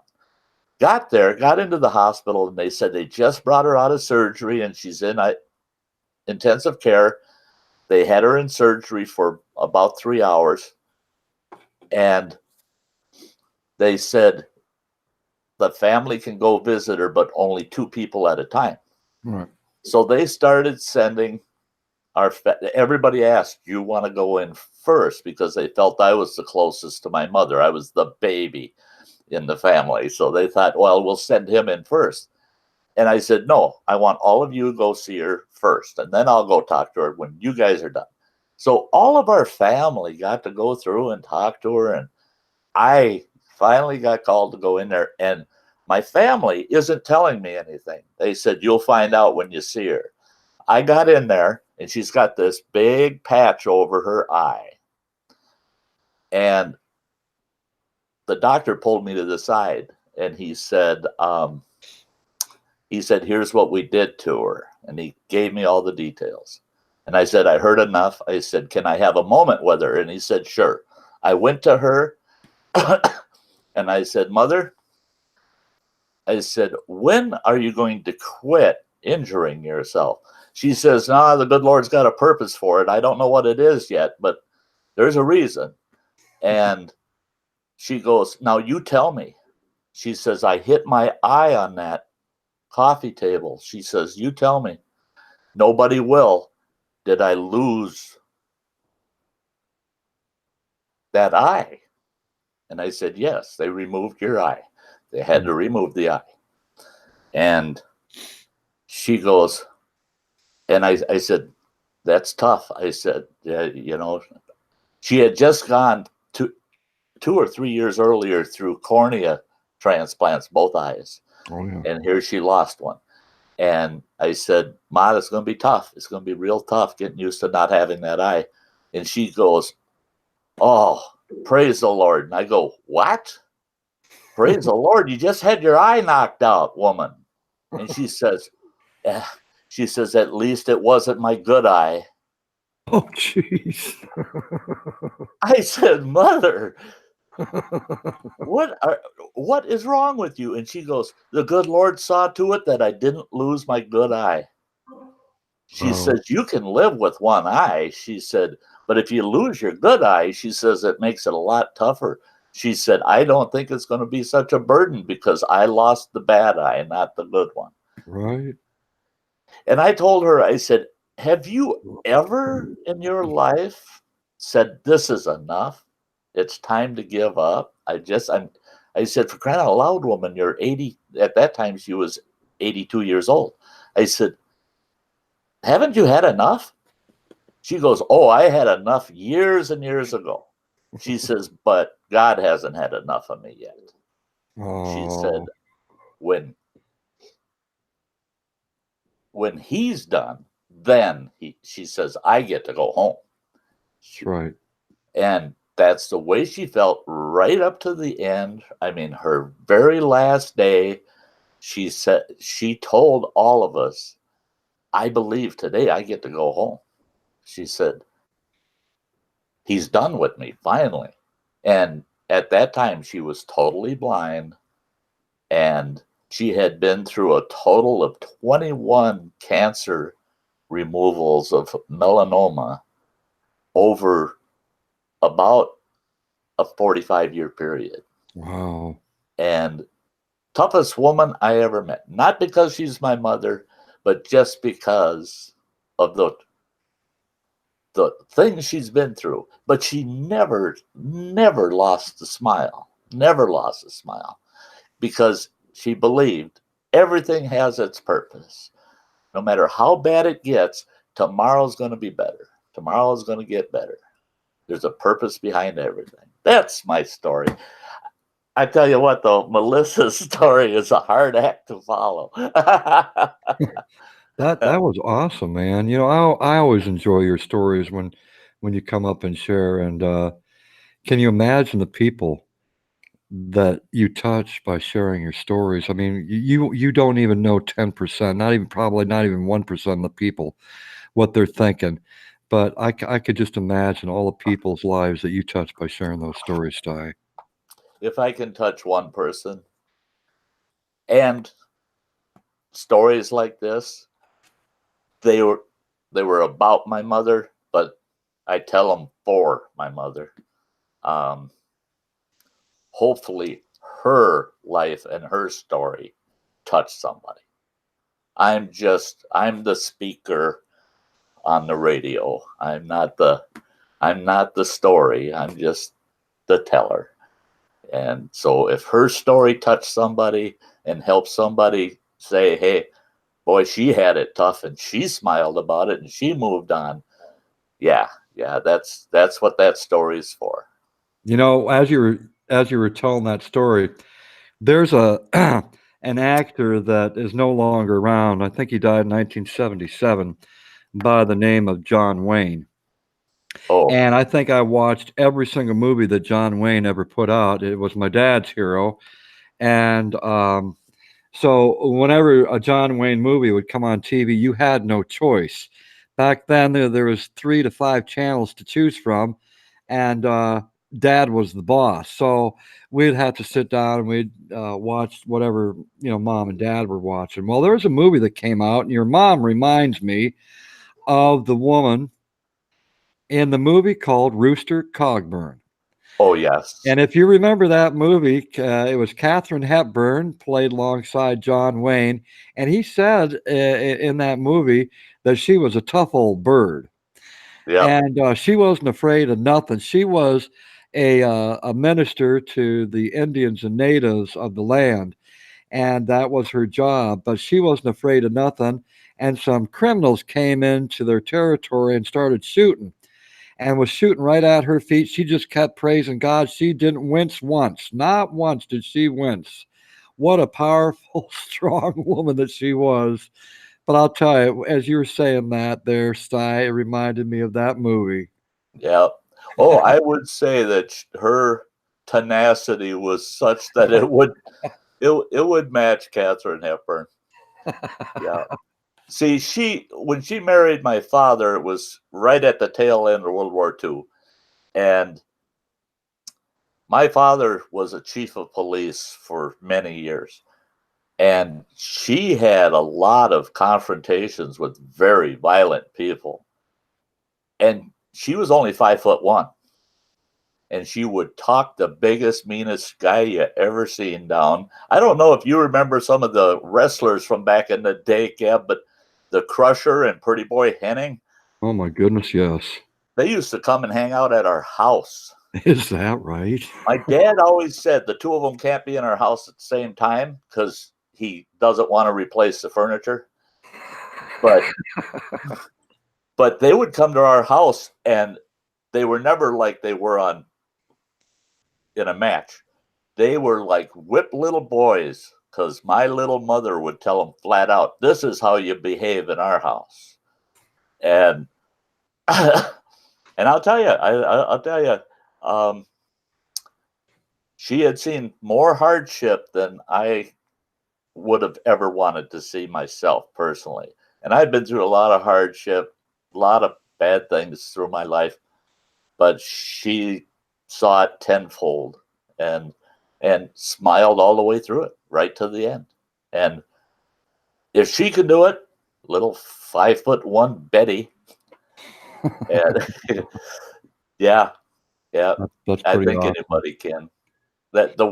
Got there, got into the hospital, and they said they just brought her out of surgery and she's in intensive care. They had her in surgery for about 3 hours. And they said, the family can go visit her, but only 2 people at a time. Right. So they started sending everybody asked, you want to go in first? Because they felt I was the closest to my mother. I was the baby in the family. So they thought, well, we'll send him in first. And I said, no, I want all of you to go see her first, and then I'll go talk to her when you guys are done. So all of our family got to go through and talk to her, and I finally got called to go in there, and my family isn't telling me anything. They said, you'll find out when you see her. I got in there, and she's got this big patch over her eye. And the doctor pulled me to the side, and he said, here's what we did to her. And he gave me all the details. And I said, I heard enough. I said, can I have a moment with her? And he said, sure. I went to her and I said, Mother, I said, when are you going to quit injuring yourself? She says, no, the good Lord's got a purpose for it. I don't know what it is yet, but there's a reason. And she goes, now you tell me. She says, I hit my eye on that coffee table. She says, you tell me. Nobody will. Did I lose that eye? And I said, yes, they removed your eye. They had to remove the eye. And she goes, and I said, that's tough. I said, you know, she had just gone 2 or 3 years earlier through cornea transplants, both eyes. Oh, yeah. And here she lost one. And I said, Ma, it's going to be tough. It's going to be real tough getting used to not having that eye. And she goes, oh, praise the Lord. And I go, what? Praise the Lord. You just had your eye knocked out, woman. And she says, at least it wasn't my good eye. Oh, jeez. I said, Mother, what is wrong with you? And she goes, the good Lord saw to it that I didn't lose my good eye. She says, you can live with one eye. She said, but if you lose your good eye, she says, it makes it a lot tougher. She said, I don't think it's going to be such a burden because I lost the bad eye, not the good one. Right. And I told her, I said, have you ever in your life said, this is enough? It's time to give up. I said, for crying out loud, woman, you're 80. At that time, she was 82 years old. I said, haven't you had enough? She goes, oh, I had enough years and years ago. She says, but God hasn't had enough of me yet. She said, when he's done, then she says, I get to go home. Right. And that's the way she felt right up to the end. I mean, her very last day, she said, she told all of us, I believe today I get to go home. She said, he's done with me finally. And at that time, she was totally blind, and she had been through a total of 21 cancer removals of melanoma over about a 45-year period. Wow. And toughest woman I ever met. Not because she's my mother, but just because of the things she's been through. But she never lost the smile. Never lost a smile. Because she believed everything has its purpose. No matter how bad it gets, tomorrow's going to be better. Tomorrow's going to get better. There's a purpose behind everything. That's my story. I tell you what, though, Melissa's story is a hard act to follow. That was awesome, man. You know, I always enjoy your stories when you come up and share. And can you imagine the people that you touch by sharing your stories? I mean, you don't even know 10%, probably not even 1% of the people what they're thinking. But I could just imagine all the people's lives that you touch by sharing those stories, Sty. If I can touch one person, and stories like this, they were about my mother, but I tell them for my mother. Hopefully her life and her story touched somebody. I'm the speaker on the radio. I'm not the story. I'm just the teller. And so if her story touched somebody and helped somebody say, hey, boy, she had it tough and she smiled about it and she moved on. Yeah, that's what that story is for. You know, as you were telling that story, there's a an actor that is no longer around. I think he died in 1977 by the name of John Wayne. Oh, And I think I watched every single movie that John Wayne ever put out. It was my dad's hero. And so whenever a John Wayne movie would come on TV, you had no choice. Back then, there was 3 to 5 channels to choose from, and Dad was the boss. So we'd have to sit down and we'd watch whatever Mom and Dad were watching. Well, there was a movie that came out, and your mom reminds me of the woman in the movie called Rooster Cogburn. oh yes. And if you remember that movie, it was Katharine Hepburn played alongside John Wayne, and he said in that movie that she was a tough old bird, Yeah. and she wasn't afraid of nothing. She was a minister to the Indians and natives of the land, and that was her job. But she wasn't afraid of nothing. And some criminals came into their territory and started shooting, and was shooting right at her feet. She just kept praising God. She didn't wince once. Not once did she wince. What a powerful, strong woman that she was. But I'll tell you, as you were saying that there, Sty, it reminded me of that movie. Yeah. Oh, I would say that her tenacity was such that it would match Katharine Hepburn. Yeah. See, when she married my father, it was right at the tail end of World War II. And my father was a chief of police for many years. And she had a lot of confrontations with very violent people. And she was only 5'1". And she would talk the biggest, meanest guy you ever seen down. I don't know if you remember some of the wrestlers from back in the day, Kev, but the Crusher and Pretty Boy Henning. Oh my goodness, yes. They used to come and hang out at our house. Is that right? My dad always said the two of them can't be in our house at the same time because he doesn't want to replace the furniture. But they would come to our house, and they were never like they were in a match. They were like whip little boys because my little mother would tell them flat out, "This is how you behave in our house." And and I'll tell you, she had seen more hardship than I would have ever wanted to see myself personally. And I've been through a lot of hardship, a lot of bad things through my life, but she saw it tenfold and smiled all the way through it, right to the end. And if she could do it, little 5'1" Betty, and yeah, That's I pretty think awesome. anybody can. That the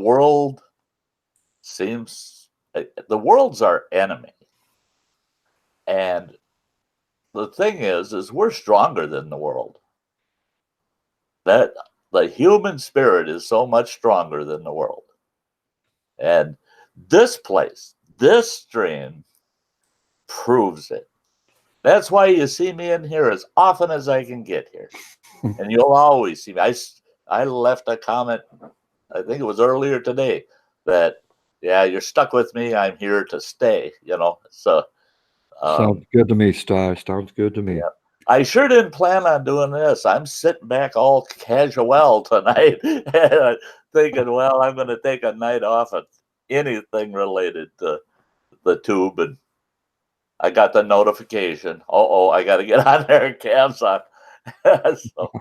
world's our enemy, and the thing is we're stronger than the world. That the human spirit is so much stronger than the world. And this place, this stream proves it. That's why you see me in here as often as I can get here. And you'll always see me. I left a comment, I think it was earlier today, that, yeah, you're stuck with me. I'm here to stay, So Sounds good to me, Sty. Sounds good to me. Yeah. I sure didn't plan on doing this. I'm sitting back all casual tonight and thinking, well, I'm going to take a night off of anything related to the tube. And I got the notification. I got to get on there and camps on. So,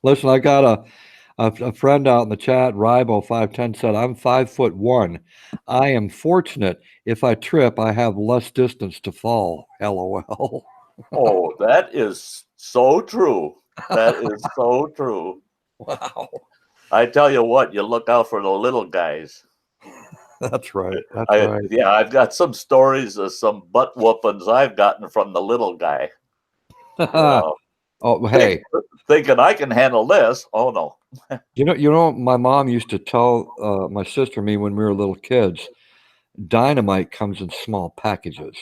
Listen, I got a friend out in the chat, Ribo510, said, I'm 5'1". I am fortunate. If I trip, I have less distance to fall. LOL. that is so true. That is so true. Wow. I tell you what, you look out for the little guys. That's right. That's right. Yeah, I've got some stories of some butt whoopings I've gotten from the little guy. You know, Oh, hey, thinking I can handle this. Oh no. you know, my mom used to tell my sister and me when we were little kids, dynamite comes in small packages.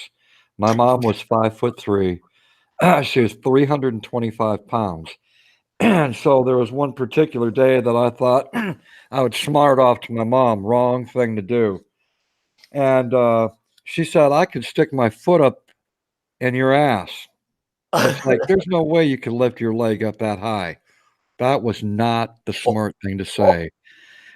My mom was 5'3". She was 325 pounds. And so there was one particular day that I thought I would smart off to my mom. Wrong thing to do. And she said, I could stick my foot up in your ass. It's like, there's no way you could lift your leg up that high. That was not the smart thing to say.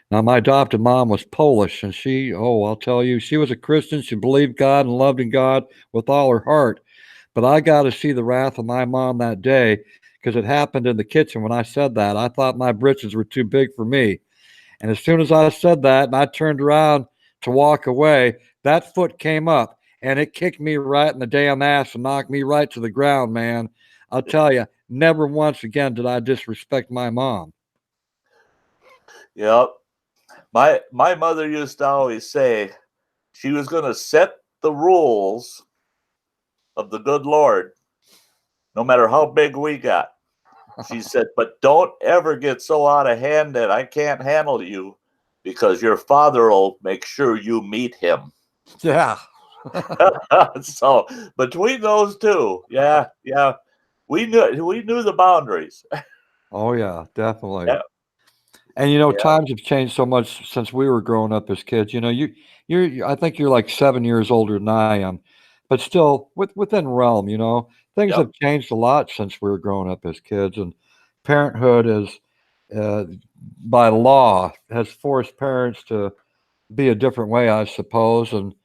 Now, my adopted mom was Polish, and I'll tell you, she was a Christian. She believed God and loved in God with all her heart. But I got to see the wrath of my mom that day because it happened in the kitchen when I said that. I thought my britches were too big for me. And as soon as I said that and I turned around to walk away, that foot came up and it kicked me right in the damn ass and knocked me right to the ground, man. I'll tell you, never once again did I disrespect my mom. Yep. My mother used to always say she was going to set the rules of the good Lord, no matter how big we got. She said, but don't ever get so out of hand that I can't handle you, because your father will make sure you meet him. Yeah. So between those two, yeah, we knew the boundaries. Oh yeah, definitely. Yeah. And you know, Yeah. times have changed so much since we were growing up as kids. You know, I think you're like 7 years older than I am, but still within realm. You know, things Yep. have changed a lot since we were growing up as kids, and parenthood is, uh, by law, has forced parents to be a different way, I suppose. And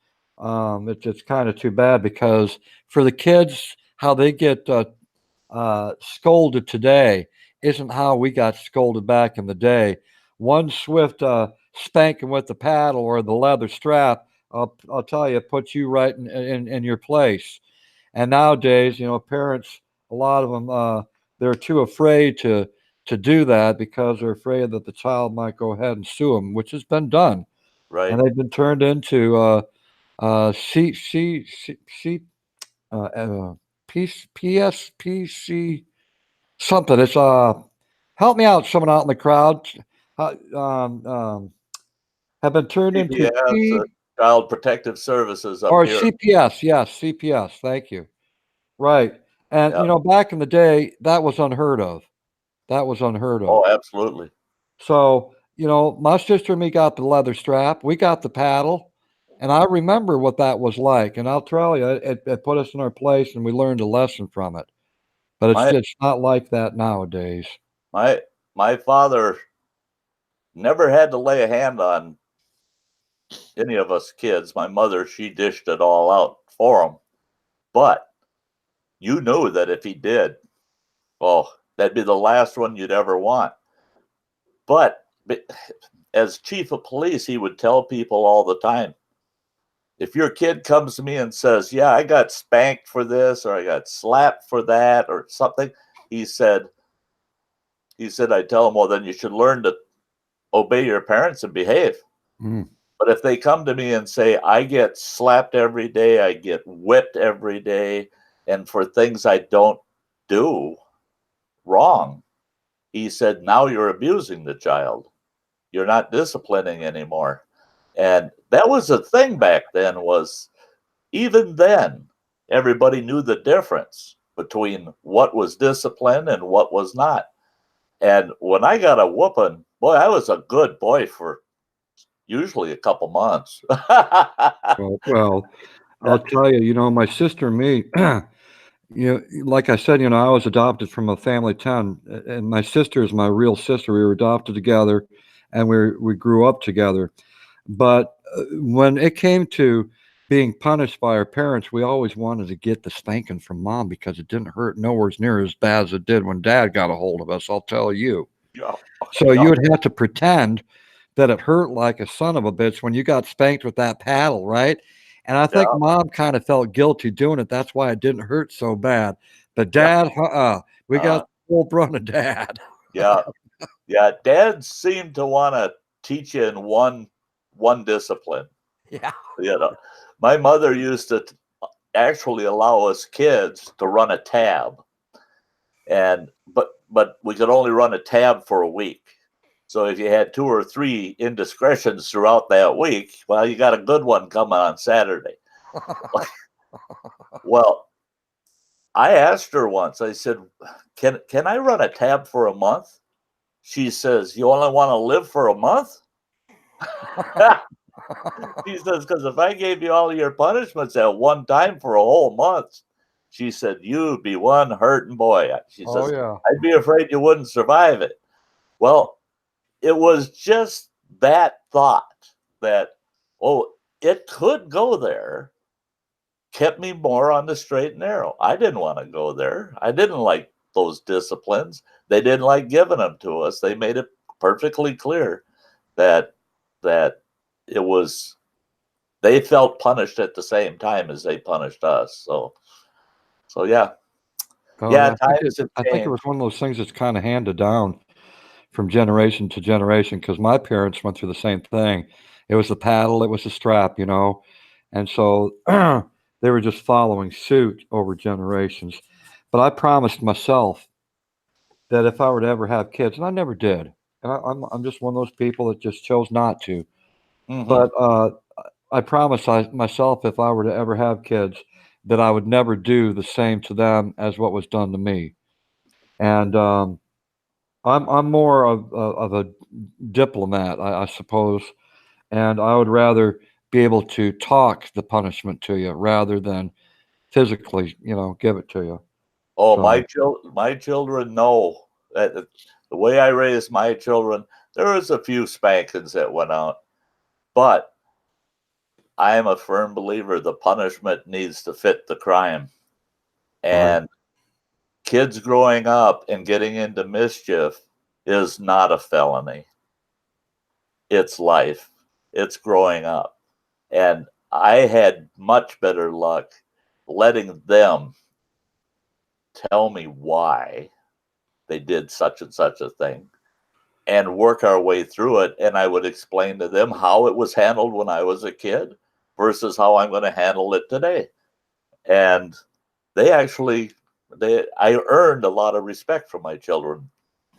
it's kind of too bad because for the kids, how they get scolded today isn't how we got scolded back in the day. One swift spanking with the paddle or the leather strap, I'll tell you, puts you right in your place. And nowadays, you know, parents, a lot of them, they're too afraid to do that because they're afraid that the child might go ahead and sue them, which has been done, Right. and they've been turned into C PSPC something. It's help me out, someone out in the crowd. Uh, um, um, have been turned into CPS, P Child Protective Services up or here. CPS. Yes, CPS. Thank you. Right. And you Yep. know, back in the day, that was unheard of. That was unheard of. Oh, absolutely. So, you know, my sister and me got the leather strap, we got the paddle, and I remember what that was like. And I'll tell you, it put us in our place and we learned a lesson from it. But My it's not like that nowadays. my my father never had to lay a hand on any of us kids. My mother, she dished it all out for him. But you knew that if he did, oh, that'd be the last one you'd ever want. But as chief of police, he would tell people all the time, if your kid comes to me and says, yeah, I got spanked for this, or I got slapped for that, or something, he said, I tell him, well, then you should learn to obey your parents and behave. Mm. But if they come to me and say, I get slapped every day, I get whipped every day, and for things I don't do wrong, he said, now you're abusing the child. You're not disciplining anymore. And that was a thing back then, was even then, everybody knew the difference between what was discipline and what was not. And when I got a whooping, boy, I was a good boy for usually a couple months. Well, I'll tell you, you know, my sister and me, you know, like I said, you know, I was adopted from a family of 10, and my sister is my real sister. We were adopted together, and we grew up together. But when it came to being punished by our parents, we always wanted to get the spanking from mom because it didn't hurt nowhere near as bad as it did when dad got a hold of us. I'll tell you. Yeah. So you would have to pretend that it hurt like a son of a bitch when you got spanked with that paddle, right? And I think Yeah. mom kind of felt guilty doing it. That's why it didn't hurt so bad. But dad, we got the full brunt of dad. Yeah. Yeah. Dad seemed to want to teach you in one discipline. Yeah. You know, my mother used to actually allow us kids to run a tab, and but we could only run a tab for a week. So if you had 2 or 3 indiscretions throughout that week, well, you got a good one coming on Saturday. Well, I asked her once. I said, "Can I run a tab for a month?" She says, "You only want to live for a month?" She says, "Because if I gave you all of your punishments at one time for a whole month," she said, "you'd be one hurting boy." She Oh says, yeah. "I'd be afraid you wouldn't survive it." Well, it was just that thought that, oh, it could go there, kept me more on the straight and narrow. I didn't want to go there. I didn't like those disciplines. They didn't like giving them to us. They made it perfectly clear that that it was they felt punished at the same time as they punished us. So yeah. Oh Yeah, yeah. times have I think it changed. was one of those things that's kind of handed down from generation to generation because my parents went through the same thing. It was the paddle, it was the strap, and so they were just following suit over generations. But I promised myself that if I were to ever have kids, and I never did, and I'm just one of those people that just chose not to. Hmm. But I promised myself if I were to ever have kids that I would never do the same to them as what was done to me. And I'm more of a diplomat, I suppose, and I would rather be able to talk the punishment to you rather than physically, give it to you. Oh, So my children know that the way I raised my children, there was a few spankings that went out, but I am a firm believer the punishment needs to fit the crime. right, And kids growing up and getting into mischief is not a felony. It's life. It's growing up. And I had much better luck letting them tell me why they did such and such a thing and work our way through it. And I would explain to them how it was handled when I was a kid versus how I'm going to handle it today. And they actually, I earned a lot of respect from my children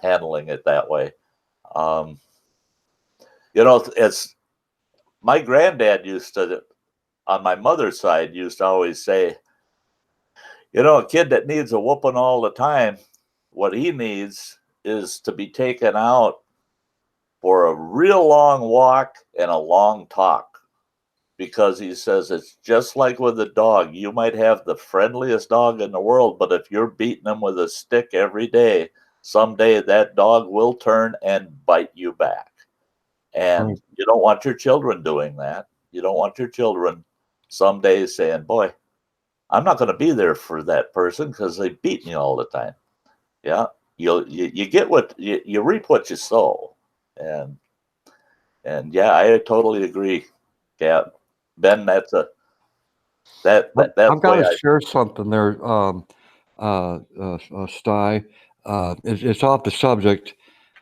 handling it that way. Um, it's my granddad used to, on my mother's side, used to always say, a kid that needs a whooping all the time, what he needs is to be taken out for a real long walk and a long talk. Because he says it's just like with a dog. You might have the friendliest dog in the world, but if you're beating him with a stick every day, someday that dog will turn and bite you back. right. And you don't want your children doing that. You don't want your children someday saying, boy, I'm not going to be there for that person because they beat me all the time. Yeah. You get you reap what you sow. And yeah, I totally agree, Gab. Ben, that's I've the got way to I. share something there, Sty. It's off the subject.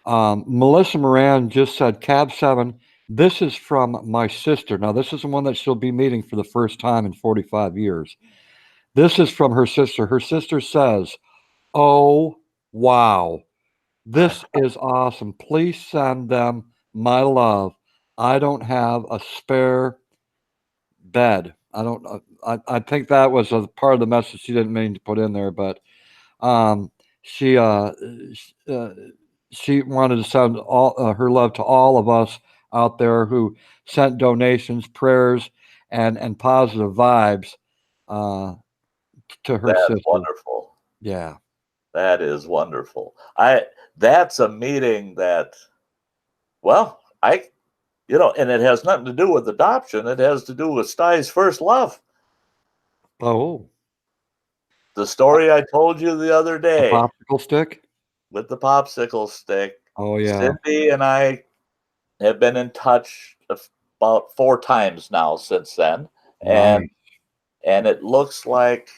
Melissa Moran just said, Cab 7, this is from my sister. Now, this is the one that she'll be meeting for the first time in 45 years. This is from her sister. Her sister says, oh, wow, this is awesome. Please send them my love. I don't have a spare bed. I don't. I think that was a part of the message she didn't mean to put in there, but um, she she wanted to send all her love to all of us out there who sent donations, prayers, and positive vibes uh, to her That's sister. wonderful. Yeah. That is wonderful. That's a meeting that, well, and it has nothing to do with adoption. It has to do with Stuy's first love. Oh, The story I told you the other a day popsicle stick. with the popsicle stick. Oh yeah. Cindy and I have been in touch about 4 times now since then, Nice. and it looks like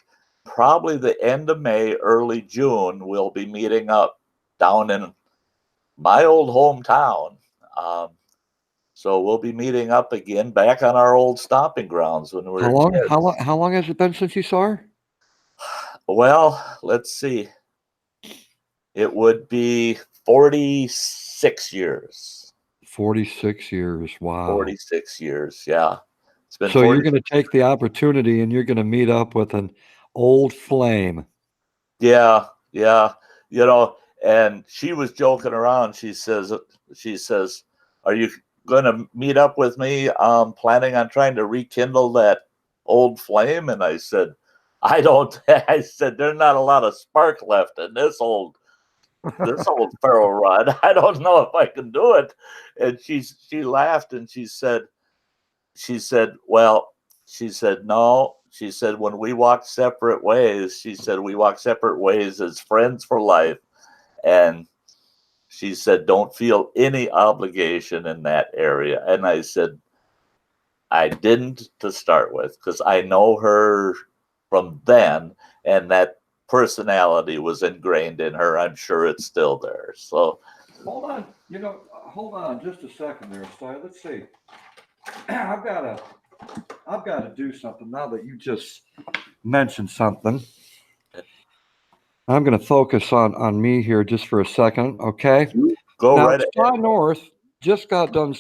probably the end of May, early June, we'll be meeting up down in my old hometown. Um, So we'll be meeting up again back on our old stomping grounds when we were kids. How long has it been since you saw her? Well, let's see. It would be 46 years. 46 years. Wow. 46 years, yeah. It's been So you're 40. going to take the opportunity and you're going to meet up with an old flame. Yeah, yeah. You know, and she was joking around. She says, "Are you going to meet up with me? Planning on trying to rekindle that old flame?" And I said, "I don't." I said, "There's not a lot of spark left in this old ferro rod. I don't know if I can do it." And she laughed and well, she said, "No." She said, "When we walk separate ways," she said, "we walk separate ways as friends for life." And she said, "Don't feel any obligation in that area." And I said, "I didn't to start with, because I know her from then, and that personality was ingrained in her. I'm sure it's still there." So Hold on. Hold on just a second there, Sty. Let's see. I've got to do something now that you just mentioned something. I'm going to focus on me here just for a second, okay? go Now, right Sty ahead. North just got done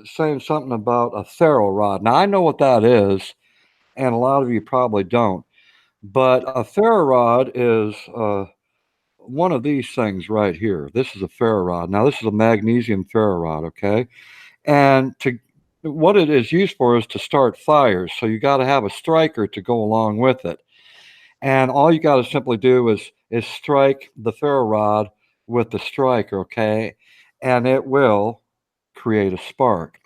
saying something about a ferro rod. Now, I know what that is, and a lot of you probably don't. But a ferro rod is one of these things right here. This is a ferro rod. Now, this is a magnesium ferro rod, okay? And what it is used for is to start fires. So you got to have a striker to go along with it. And all you got to simply do is strike the ferro rod with the striker, okay? And it will create a spark.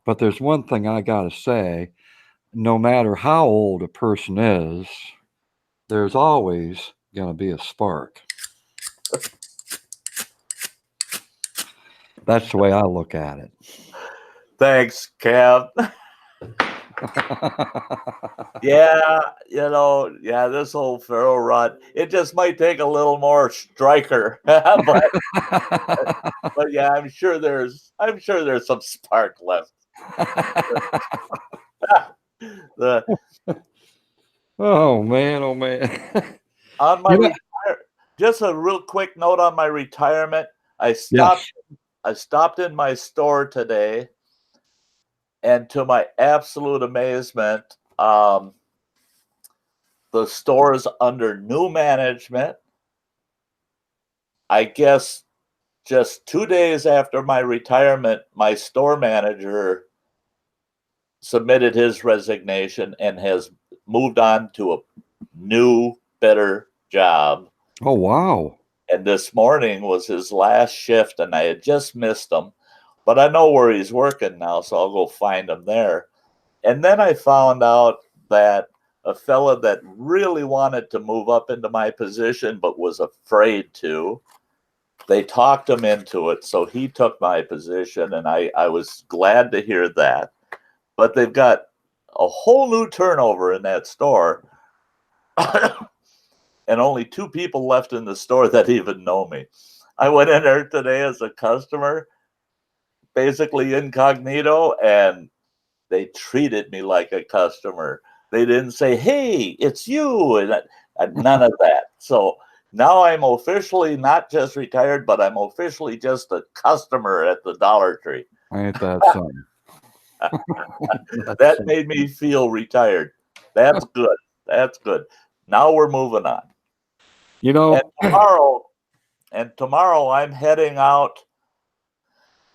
But there's one thing I got to say, no matter how old a person is, there's always going to be a spark. That's the way I look at it. Thanks, Kev. Yeah, this old ferro rod, it just might take a little more striker. but yeah, I'm sure there's some spark left. Oh man. On my just a real quick note on my retirement. I stopped in my store today, and to my absolute amazement, the store is under new management. I guess just 2 days after my retirement, my store manager submitted his resignation and has moved on to a new, better job. Oh, wow. And this morning was his last shift, and I had just missed him. But I know where he's working now, so I'll go find him there. And then I found out that a fella that really wanted to move up into my position but was afraid to, they talked him into it. So he took my position, and I was glad to hear that. But they've got a whole new turnover in that store. And only 2 people left in the store that even know me. I went in there today as a customer, basically incognito, and they treated me like a customer. They didn't say, "Hey, it's you," and none of that. So now I'm officially not just retired, but I'm officially just a customer at the Dollar Tree. Ain't that something? That made me feel retired. That's good. That's good. Now we're moving on. And tomorrow I'm heading out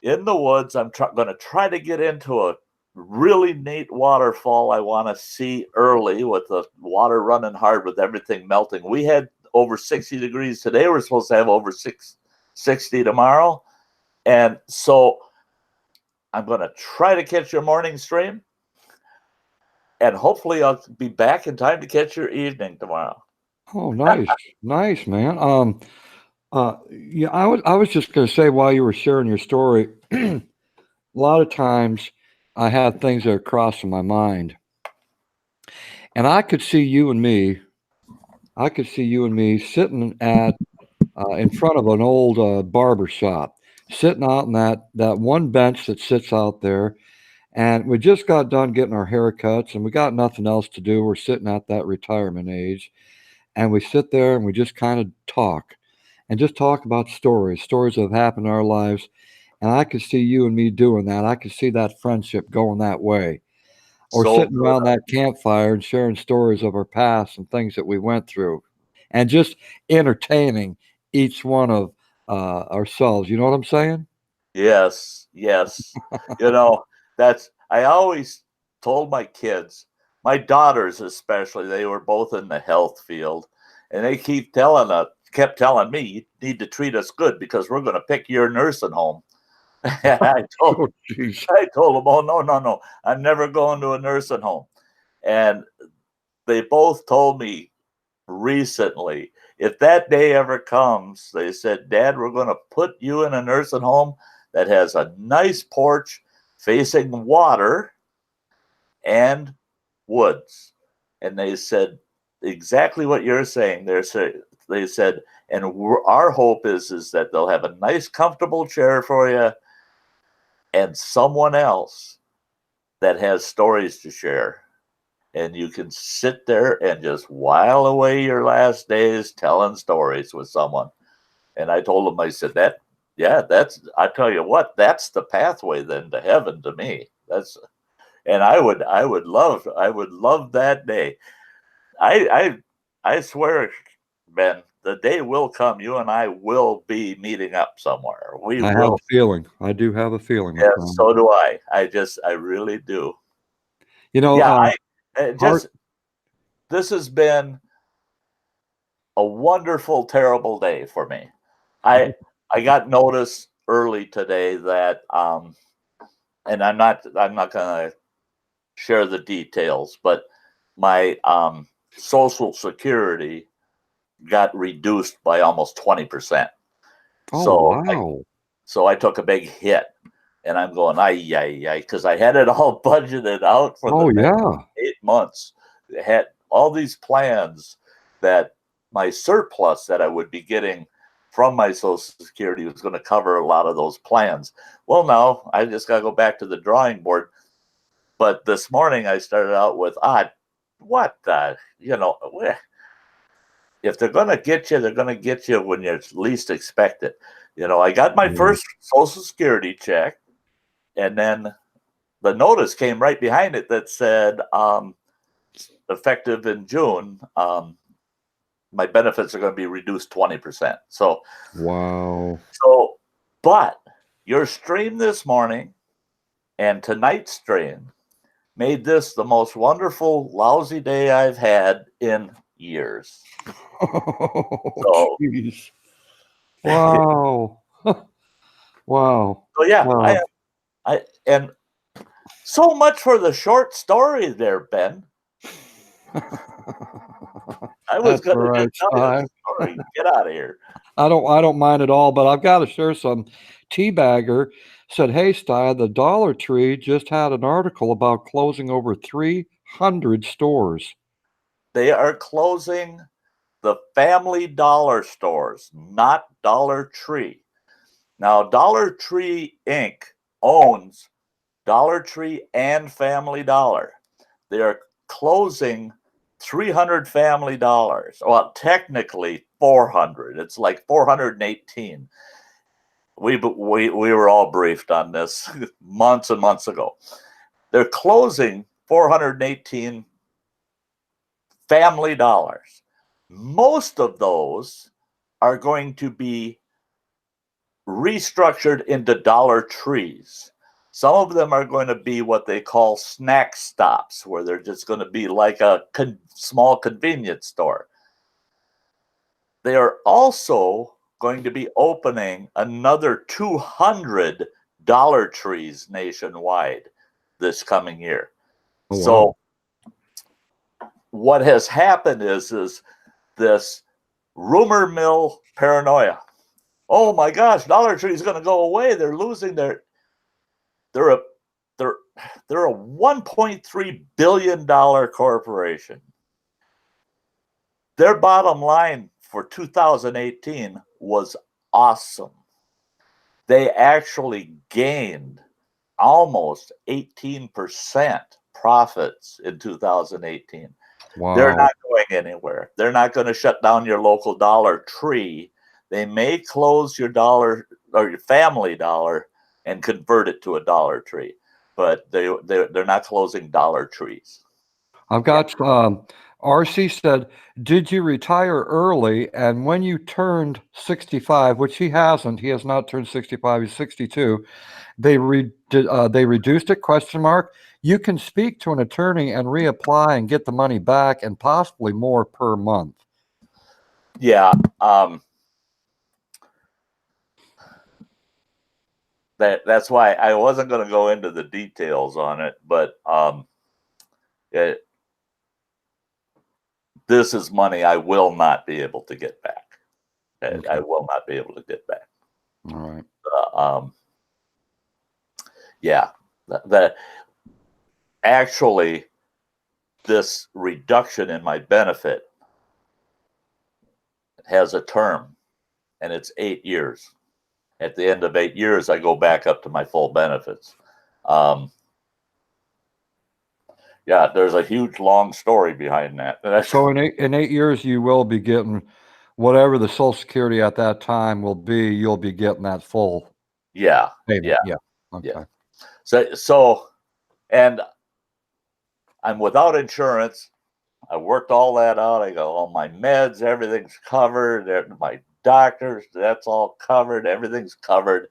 in the woods. I'm going to try to get into a really neat waterfall I want to see early, with the water running hard, with everything melting. We had over 60 degrees today. We're supposed to have over 60 tomorrow. And so I'm going to try to catch your morning stream, and hopefully I'll be back in time to catch your evening tomorrow. Oh, nice. Nice, man. Yeah, I was just going to say, while you were sharing your story, a lot of times I had things that are crossing my mind, and I could see you and me sitting at in front of an old barber shop, sitting out on that one bench that sits out there. And we just got done getting our haircuts and we got nothing else to do. We're sitting at that retirement age. And we sit there and we just kind of talk and just talk about stories that have happened in our lives. And I could see you and me doing that. I could see that friendship going that way. Or So sitting good. around that campfire and sharing stories of our past and things that we went through and just entertaining each one of ourselves. You know what I'm saying? Yes, yes. That's I always told my kids, my daughters especially, they were both in the health field, and they kept telling me, you need to treat us good because we're going to pick your nursing home. And Oh, geez. I told them, oh no, no, no, I'm never going to a nursing home. And they both told me recently, if that day ever comes, they said, Dad, we're going to put you in a nursing home that has a nice porch facing water and woods. And they said exactly what you're saying. They said, and our hope is that they'll have a nice, comfortable chair for you and someone else that has stories to share. And you can sit there and just while away your last days telling stories with someone. And I told him, I said, I tell you what, that's the pathway then to heaven to me. And I would love that day. I swear, Ben, the day will come. You and I will be meeting up somewhere. We I have will. a feeling. I do have a feeling, my Yes, friend. so do I. I really do. You know, Yeah, heart. this has been a wonderful, terrible day for me. I I got notice early today that and I'm not gonna share the details, but my social security got reduced by almost 20%. Oh, So wow. I took a big hit, and I'm going, ay, because I had it all budgeted out for the Oh, next yeah. 8 months. I had all these plans that my surplus that I would be getting from my Social Security was going to cover a lot of those plans. Well, now I just got to go back to the drawing board. But this morning I started out with, what the, if they're going to get you, they're going to get you when you least expect it. I got my Yeah. first Social Security check, and then the notice came right behind it that said, effective in June, my benefits are going to be reduced 20%. Wow. But your stream this morning and tonight's stream made this the most wonderful, lousy day I've had in years. Oh, So, jeez. Wow. Wow. yeah, Wow. and so much for the short story there, Ben. I was That's going all to just right, tell you Sty. the story. Get out of here. I don't mind at all, but I've got to share some. Teabagger said, "Hey, Sty, the Dollar Tree just had an article about closing over 300 stores." They are closing the Family Dollar stores, not Dollar Tree. Now, Dollar Tree Inc. owns Dollar Tree and Family Dollar. They are closing 300 Family Dollars. Well, technically 400. It's like 418. We were all briefed on this months and months ago. They're closing 418 Family Dollars. Most of those are going to be restructured into Dollar Trees. Some of them are going to be what they call snack stops, where they're just going to be like a small convenience store. They are also going to be opening another 200 Dollar Trees nationwide this coming year. Oh, So wow. what has happened is this rumor mill paranoia. Oh my gosh, Dollar Tree is going to go away. They're losing they're a they're they're a 1.3 billion dollar corporation. Their bottom line for 2018 was awesome. they actually gained almost 18% profits in 2018. They're Wow. not going anywhere. They're not going to shut down your local Dollar Tree. They may close your Dollar or your Family Dollar and convert it to a Dollar Tree, but they're not closing Dollar Trees. I've got RC said, did you retire early? And when you turned 65, which he hasn't, he has not turned 65, he's 62. They reduced it, question mark. You can speak to an attorney and reapply and get the money back and possibly more per month. Yeah. That's why I wasn't going to go into the details on it, but this is money I will not be able to get back. Okay. I will not be able to get back. All right. Yeah, that actually this reduction in my benefit has a term, and it's 8 years. At the end of 8 years, I go back up to my full benefits. Yeah, there's a huge long story behind that. So in 8 years, you will be getting whatever the Social Security at that time will be. You'll be getting that full Yeah, payment. yeah, Okay. yeah. So, and I'm without insurance. I worked all that out. I got all my meds, everything's covered. My doctors, that's all covered. Everything's covered.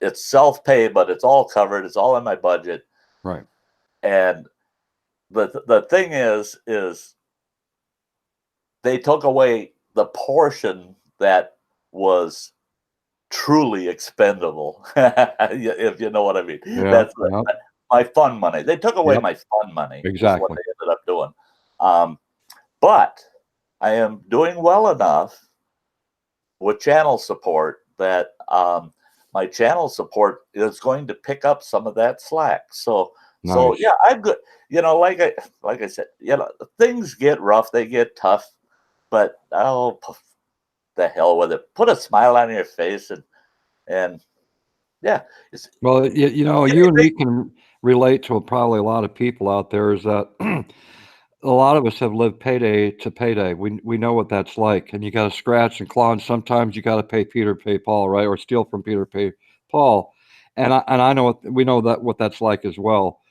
It's self-pay, but it's all covered. It's all in my budget. Right. And the thing is they took away the portion that was truly expendable, if you know what I mean. Yeah. That's Yep. my fun money. They took away Yep. my fun money. Is what Exactly. they ended up doing. But I am doing well enough with channel support that my channel support is going to pick up some of that slack. So Nice. yeah, I'm good. You know, like I said, you know, things get rough, they get tough, but the hell with it. Put a smile on your face and yeah. Well, you know, you and me can relate to probably a lot of people out there is that a lot of us have lived payday to payday. We know what that's like, and you got to scratch and claw, and sometimes you got to pay Peter, pay Paul, right, or steal from Peter, pay Paul. And I know we know that what that's like as well.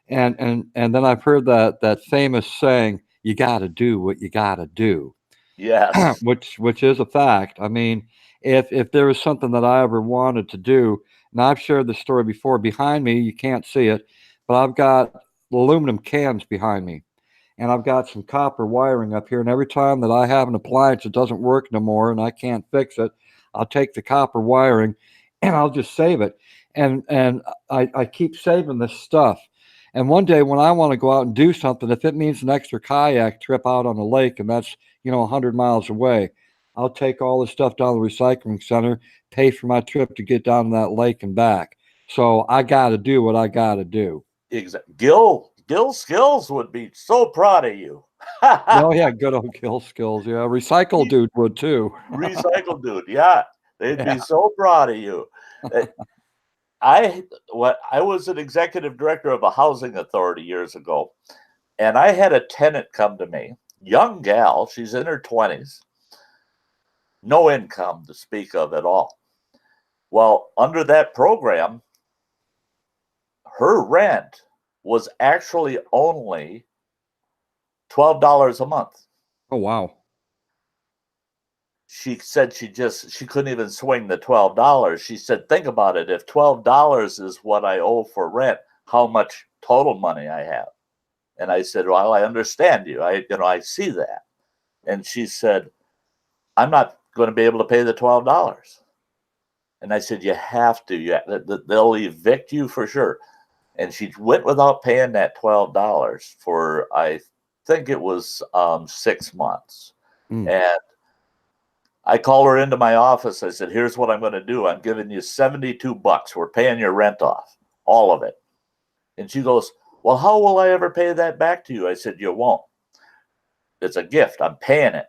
And then I've heard that famous saying, "You got to do what you got to do," Yes. which is a fact. I mean, if there was something that I ever wanted to do, and I've shared the story before. Behind me, you can't see it, but I've got aluminum cans behind me, and I've got some copper wiring up here. And every time that I have an appliance that doesn't work no more and I can't fix it, I'll take the copper wiring and I'll just save it. And I keep saving this stuff. And one day when I want to go out and do something, if it means an extra kayak trip out on the lake and that's, 100 miles away, I'll take all this stuff down to the recycling center, pay for my trip to get down to that lake and back. So I got to do what I got to do. Exactly. Gil Skills would be so proud of you. Oh yeah, good old Gil Skills. Yeah, recycle dude would too. Recycle dude. Yeah, they'd be so proud of you. I was an executive director of a housing authority years ago, and I had a tenant come to me, young gal, she's in her 20s, no income to speak of at all. Well, under that program, her rent was actually only $12 a month. Oh wow. She said she couldn't even swing the $12. She said, think about it. If $12 is what I owe for rent, how much total money I have? And I said, well, I understand you. I see that. And she said, I'm not going to be able to pay the $12. And I said, you have to. They'll evict you for sure. And she went without paying that $12 for, I think it was 6 months. And I called her into my office. I said, here's what I'm going to do. I'm giving you $72. We're paying your rent off, all of it. And she goes, well, how will I ever pay that back to you? I said, you won't. It's a gift. I'm paying it.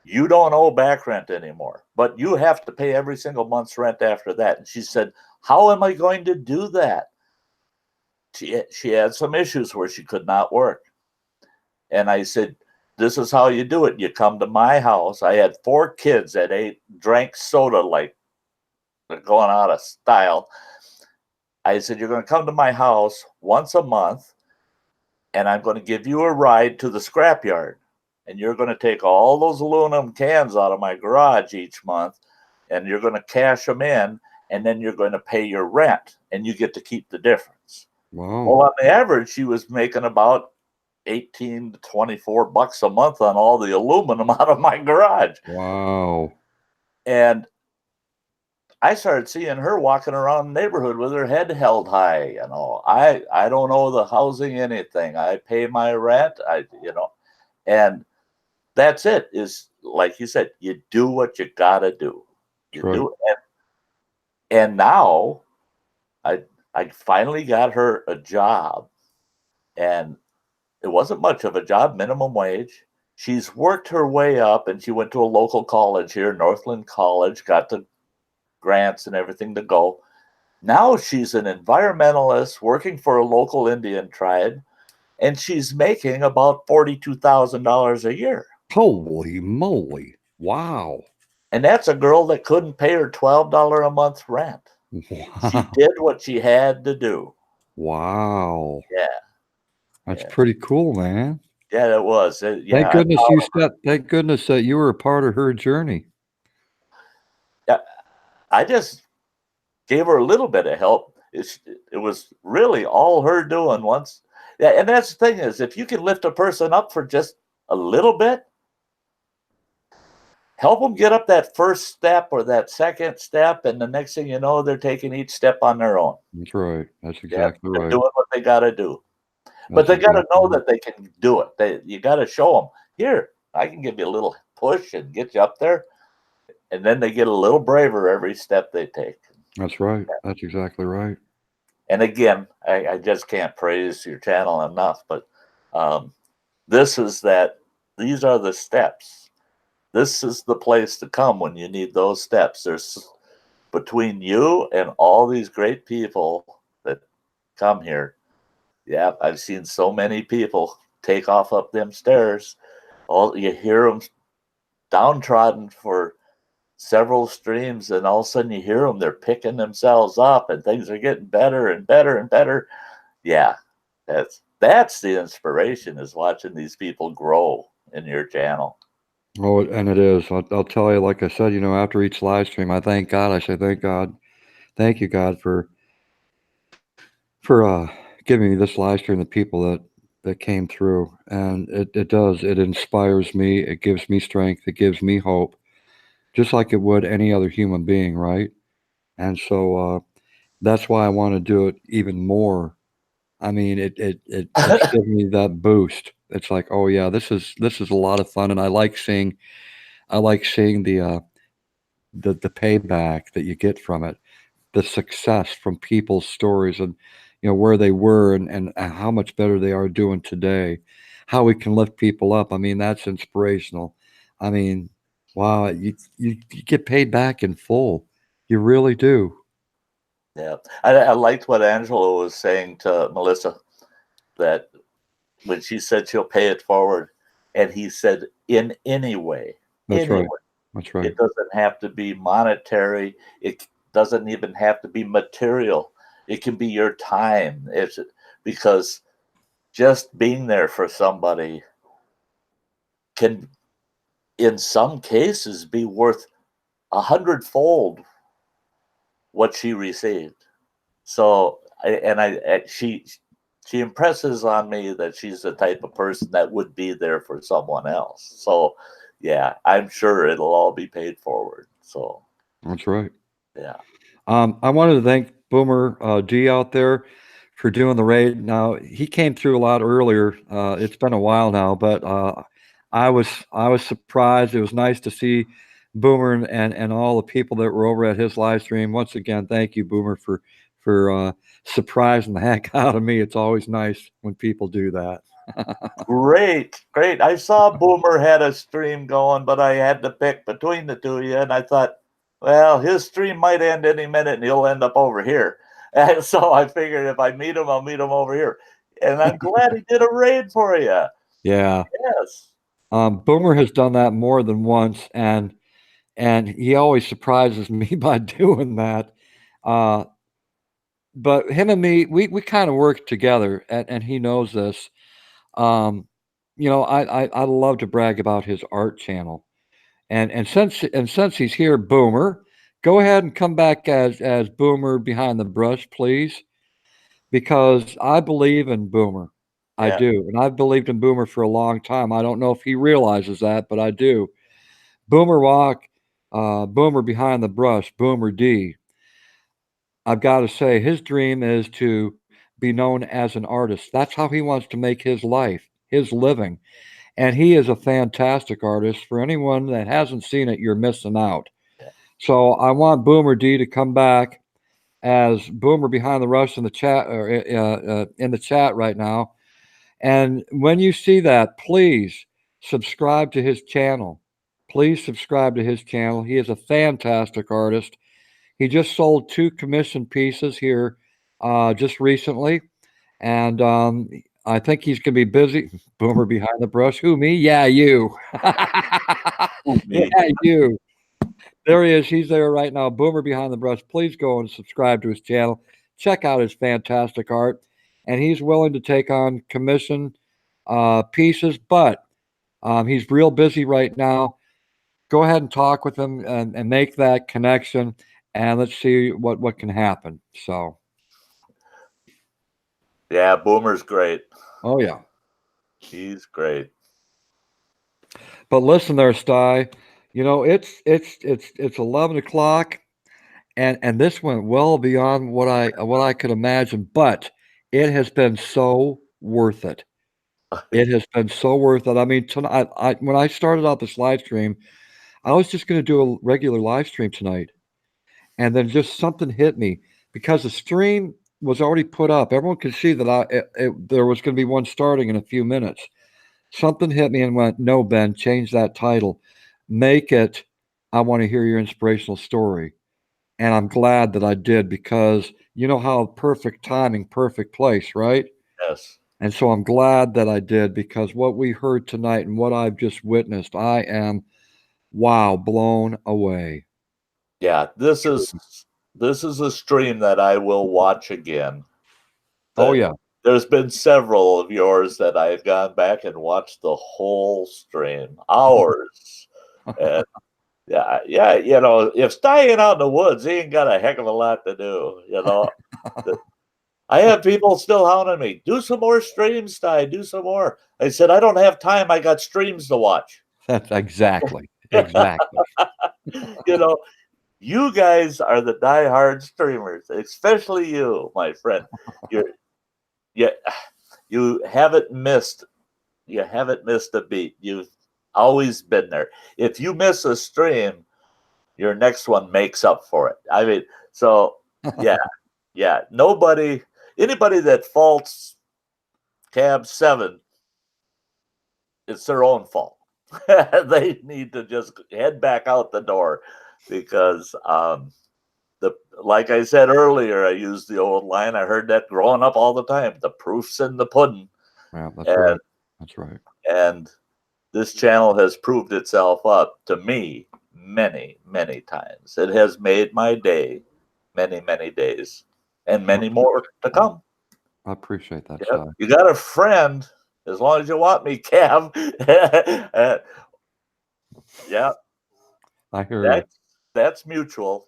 you don't owe back rent anymore, but you have to pay every single month's rent after that. And she said, how am I going to do that? She had some issues where she could not work. And I said, this is how you do it. You come to my house. I had 4 kids that drank soda like they're going out of style. I said, you're going to come to my house once a month, and I'm going to give you a ride to the scrapyard. And you're going to take all those aluminum cans out of my garage each month, and you're going to cash them in, and then you're going to pay your rent, and you get to keep the difference. Wow. Well, on the average, she was making about 18 to 24 bucks a month on all the aluminum out of my garage. Wow. And I started seeing her walking around the neighborhood with her head held high. I don't owe the housing anything. I pay my rent. And that's it. Is like you said, you do what you gotta do. You Right. do it. And now I finally got her a job, and it wasn't much of a job, minimum wage. She's worked her way up, and she went to a local college here, Northland College, got the grants and everything to go. Now she's an environmentalist working for a local Indian tribe, and she's making about $42,000 a year. Holy moly. Wow. And that's a girl that couldn't pay her $12 a month rent. Wow. She did what she had to do. Wow. Yeah. That's Yeah. pretty cool, man. Yeah, it was. Thank goodness that you were a part of her journey. I just gave her a little bit of help. It was really all her doing once. Yeah, and that's the thing is, if you can lift a person up for just a little bit, help them get up that first step or that second step, and the next thing you know, they're taking each step on their own. That's right. That's Yeah, exactly they're right. doing what they got to do. But That's they got to exactly know right. that they can do it. You got to show them, here, I can give you a little push and get you up there. And then they get a little braver every step they take. That's right. That's exactly right. And again, I just can't praise your channel enough, but these are the steps. This is the place to come when you need those steps. There's between you and all these great people that come here. Yeah, I've seen so many people take off up them stairs. You hear them downtrodden for several streams, and all of a sudden you hear them, they're picking themselves up, and things are getting better and better and better. Yeah, that's the inspiration, is watching these people grow in your channel. Oh, and it is. I'll tell you, like I said, after each live stream, I thank God. I say, thank God. Thank you, God, for giving me this live stream, the people that came through. And it does. It inspires me. It gives me strength. It gives me hope, just like it would any other human being, right? And so that's why I want to do it even more. I mean, it's giving me that boost. It's like, oh yeah, this is a lot of fun, and I like seeing the payback that you get from it, the success from people's stories, and where they were, and how much better they are doing today, how we can lift people up. I mean, that's inspirational. I mean, wow, you get paid back in full. You really do. Yeah, I liked what Angela was saying to Melissa, that when she said she'll pay it forward, and he said, in any way. That's right. That's right. It doesn't have to be monetary. It doesn't even have to be material. It can be your time. It's because just being there for somebody can, in some cases, be worth 100-fold what she received. So, she impresses on me that she's the type of person that would be there for someone else. So, yeah, I'm sure it'll all be paid forward. So That's right. yeah. I wanted to thank Boomer G out there for doing the raid. Now he came through a lot earlier. It's been a while now, but I was surprised. It was nice to see Boomer and all the people that were over at his live stream. Once again, thank you, Boomer, for surprising the heck out of me. It's always nice when people do that. Great, great. I saw Boomer had a stream going, but I had to pick between the two of you, and I thought, well, his stream might end any minute, and he'll end up over here. And so I figured if I meet him, I'll meet him over here. And I'm glad he did a raid for you. Yeah. Yes. Boomer has done that more than once, and he always surprises me by doing that. But him and me, we kind of work together, and he knows this. I love to brag about his art channel, and since he's here, Boomer, go ahead and come back as Boomer behind the brush, please, because I believe in Boomer. I Yeah. do, and I've believed in Boomer for a long time. I don't know if he realizes that, but I do. Boomer Walk, Boomer behind the brush, Boomer D. I've got to say, his dream is to be known as an artist. That's how he wants to make his life, his living. And he is a fantastic artist. For anyone that hasn't seen it, you're missing out. So I want Boomer D to come back as Boomer behind the rush in the chat, or in the chat right now. And when you see that, please subscribe to his channel. Please subscribe to his channel. He is a fantastic artist. He just sold 2 commissioned pieces here just recently, and I think he's going to be busy. Boomer behind the brush. Who, me? Yeah, you. Me. Yeah, you. There he is. He's there right now. Boomer behind the brush. Please go and subscribe to his channel. Check out his fantastic art. And he's willing to take on commission pieces, but he's real busy right now. Go ahead and talk with him and make that connection, and let's see what can happen. So, Yeah, Boomer's great. oh yeah. He's great. But listen there, Sty. It's 11 o'clock, and this went well beyond what I could imagine. But it has been so worth it. It has been so worth it. I mean, tonight, when I started out this live stream, I was just going to do a regular live stream tonight, and then just something hit me because the stream was already put up. Everyone could see that there was going to be one starting in a few minutes. Something hit me and went, "No, Ben, change that title. Make it, I want to hear your inspirational story." And I'm glad that I did because you know how perfect timing, perfect place, right? Yes. And so I'm glad that I did because what we heard tonight and what I've just witnessed, I am, wow, blown away. Yeah, this is a stream that I will watch again. Oh, yeah. There's been several of yours that I've gone back and watched the whole stream, hours. And yeah, if staying out in the woods, he ain't got a heck of a lot to do. I have people still hounding me, do some more streams, Sty, do some more. I said, I don't have time. I got streams to watch. That's exactly. Exactly. You guys are the diehard streamers, especially you, my friend. You haven't missed. You haven't missed a beat. You've always been there. If you miss a stream, your next one makes up for it. I mean, so yeah. Anybody that faults Cab 7, it's their own fault. They need to just head back out the door because like I said earlier, I used the old line. I heard that growing up all the time. The proof's in the pudding. Yeah, that's right. That's right. And this channel has proved itself up to me many, many times. It has made my day many, many days and many more to come. I appreciate that, Yep. Sty. You got a friend as long as you want me, Cam. Yeah. I hear you. That's mutual.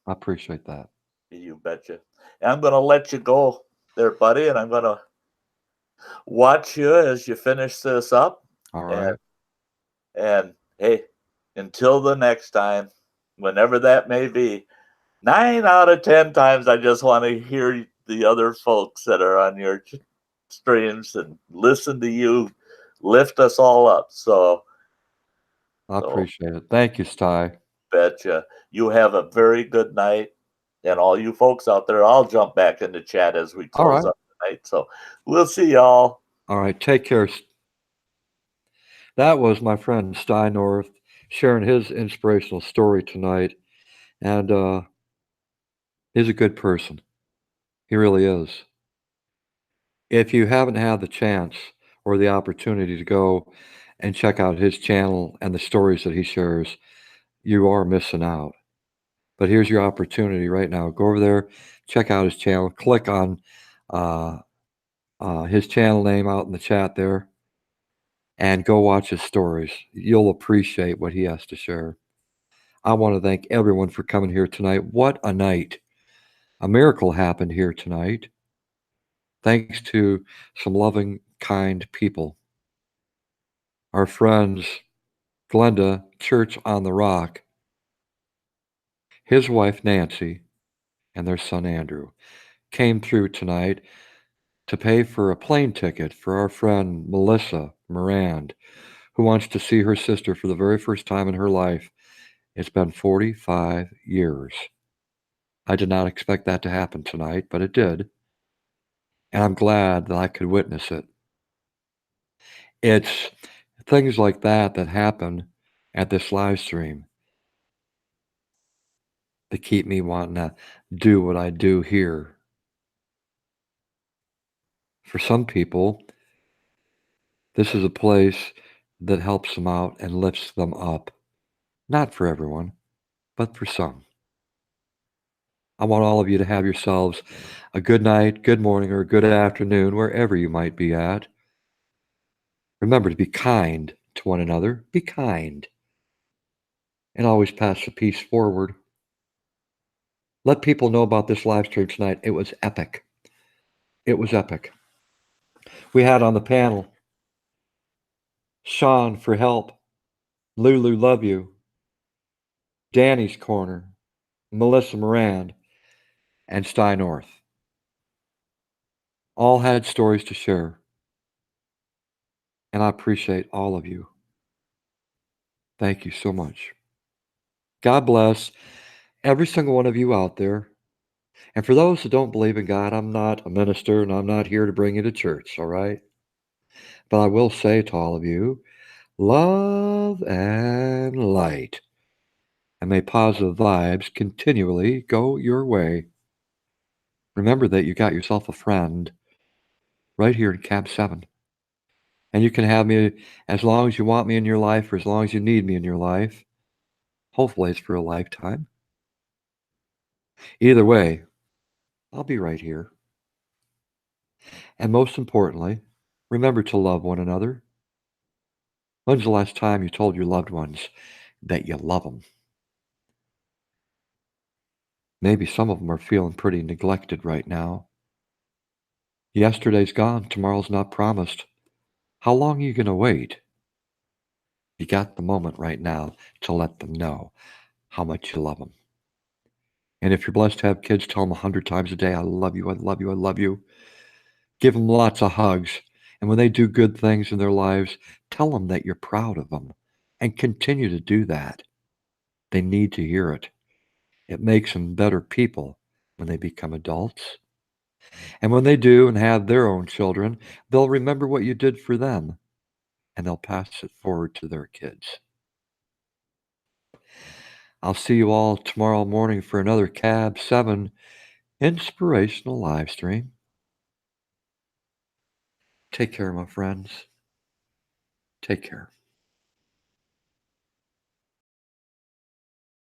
I appreciate that. You betcha. And I'm going to let you go there, buddy, and I'm going to watch you as you finish this up. All right. And hey, until the next time, whenever that may be, 9 out of 10 times I just want to hear the other folks that are on your streams and listen to you lift us all up. So I appreciate it. Thank you, Sty. Betcha. You have a very good night. And all you folks out there, I'll jump back in the chat as we close up tonight. So we'll see y'all. All right, take care. That was my friend Sty North sharing his inspirational story tonight. And he's a good person. He really is. If you haven't had the chance or the opportunity to go and check out his channel and the stories that he shares, you are missing out. But here's your opportunity right now. Go over there, check out his channel, click on uh, his channel name out in the chat there, and go watch his stories. You'll appreciate what he has to share. I want to thank everyone for coming here tonight. What a night. A miracle happened here tonight. Thanks to some loving, kind people. Our friends, Glenda, Church on the Rock, his wife, Nancy, and their son, Andrew, came through tonight to pay for a plane ticket for our friend, Melissa Morand, who wants to see her sister for the very first time in her life. It's been 45 years. I did not expect that to happen tonight, but it did. And I'm glad that I could witness it. It's things like that that happen at this live stream that keep me wanting to do what I do here. For some people, this is a place that helps them out and lifts them up. Not for everyone, but for some. I want all of you to have yourselves a good night, good morning, or good afternoon, wherever you might be at. Remember to be kind to one another. Be kind. And always pass the peace forward. Let people know about this live stream tonight. It was epic. It was epic. We had on the panel Sean for help, Lulu love you, Danny's Corner, Melissa Morand, and Sty North. All had stories to share. And I appreciate all of you. Thank you so much. God bless every single one of you out there. And for those who don't believe in God, I'm not a minister and I'm not here to bring you to church, all right? But I will say to all of you, love and light. And may positive vibes continually go your way. Remember that you got yourself a friend right here in Cab 7. And you can have me as long as you want me in your life or as long as you need me in your life. Hopefully it's for a lifetime. Either way, I'll be right here. And most importantly, remember to love one another. When's the last time you told your loved ones that you love them? Maybe some of them are feeling pretty neglected right now. Yesterday's gone, tomorrow's not promised. How long are you going to wait? You got the moment right now to let them know how much you love them. And if you're blessed to have kids, tell them 100 times a day, I love you, I love you, I love you. Give them lots of hugs. And when they do good things in their lives, tell them that you're proud of them. And continue to do that. They need to hear it. It makes them better people when they become adults. And when they do and have their own children, they'll remember what you did for them. And they'll pass it forward to their kids. I'll see you all tomorrow morning for another Cab 7 inspirational live stream. Take care, my friends. Take care.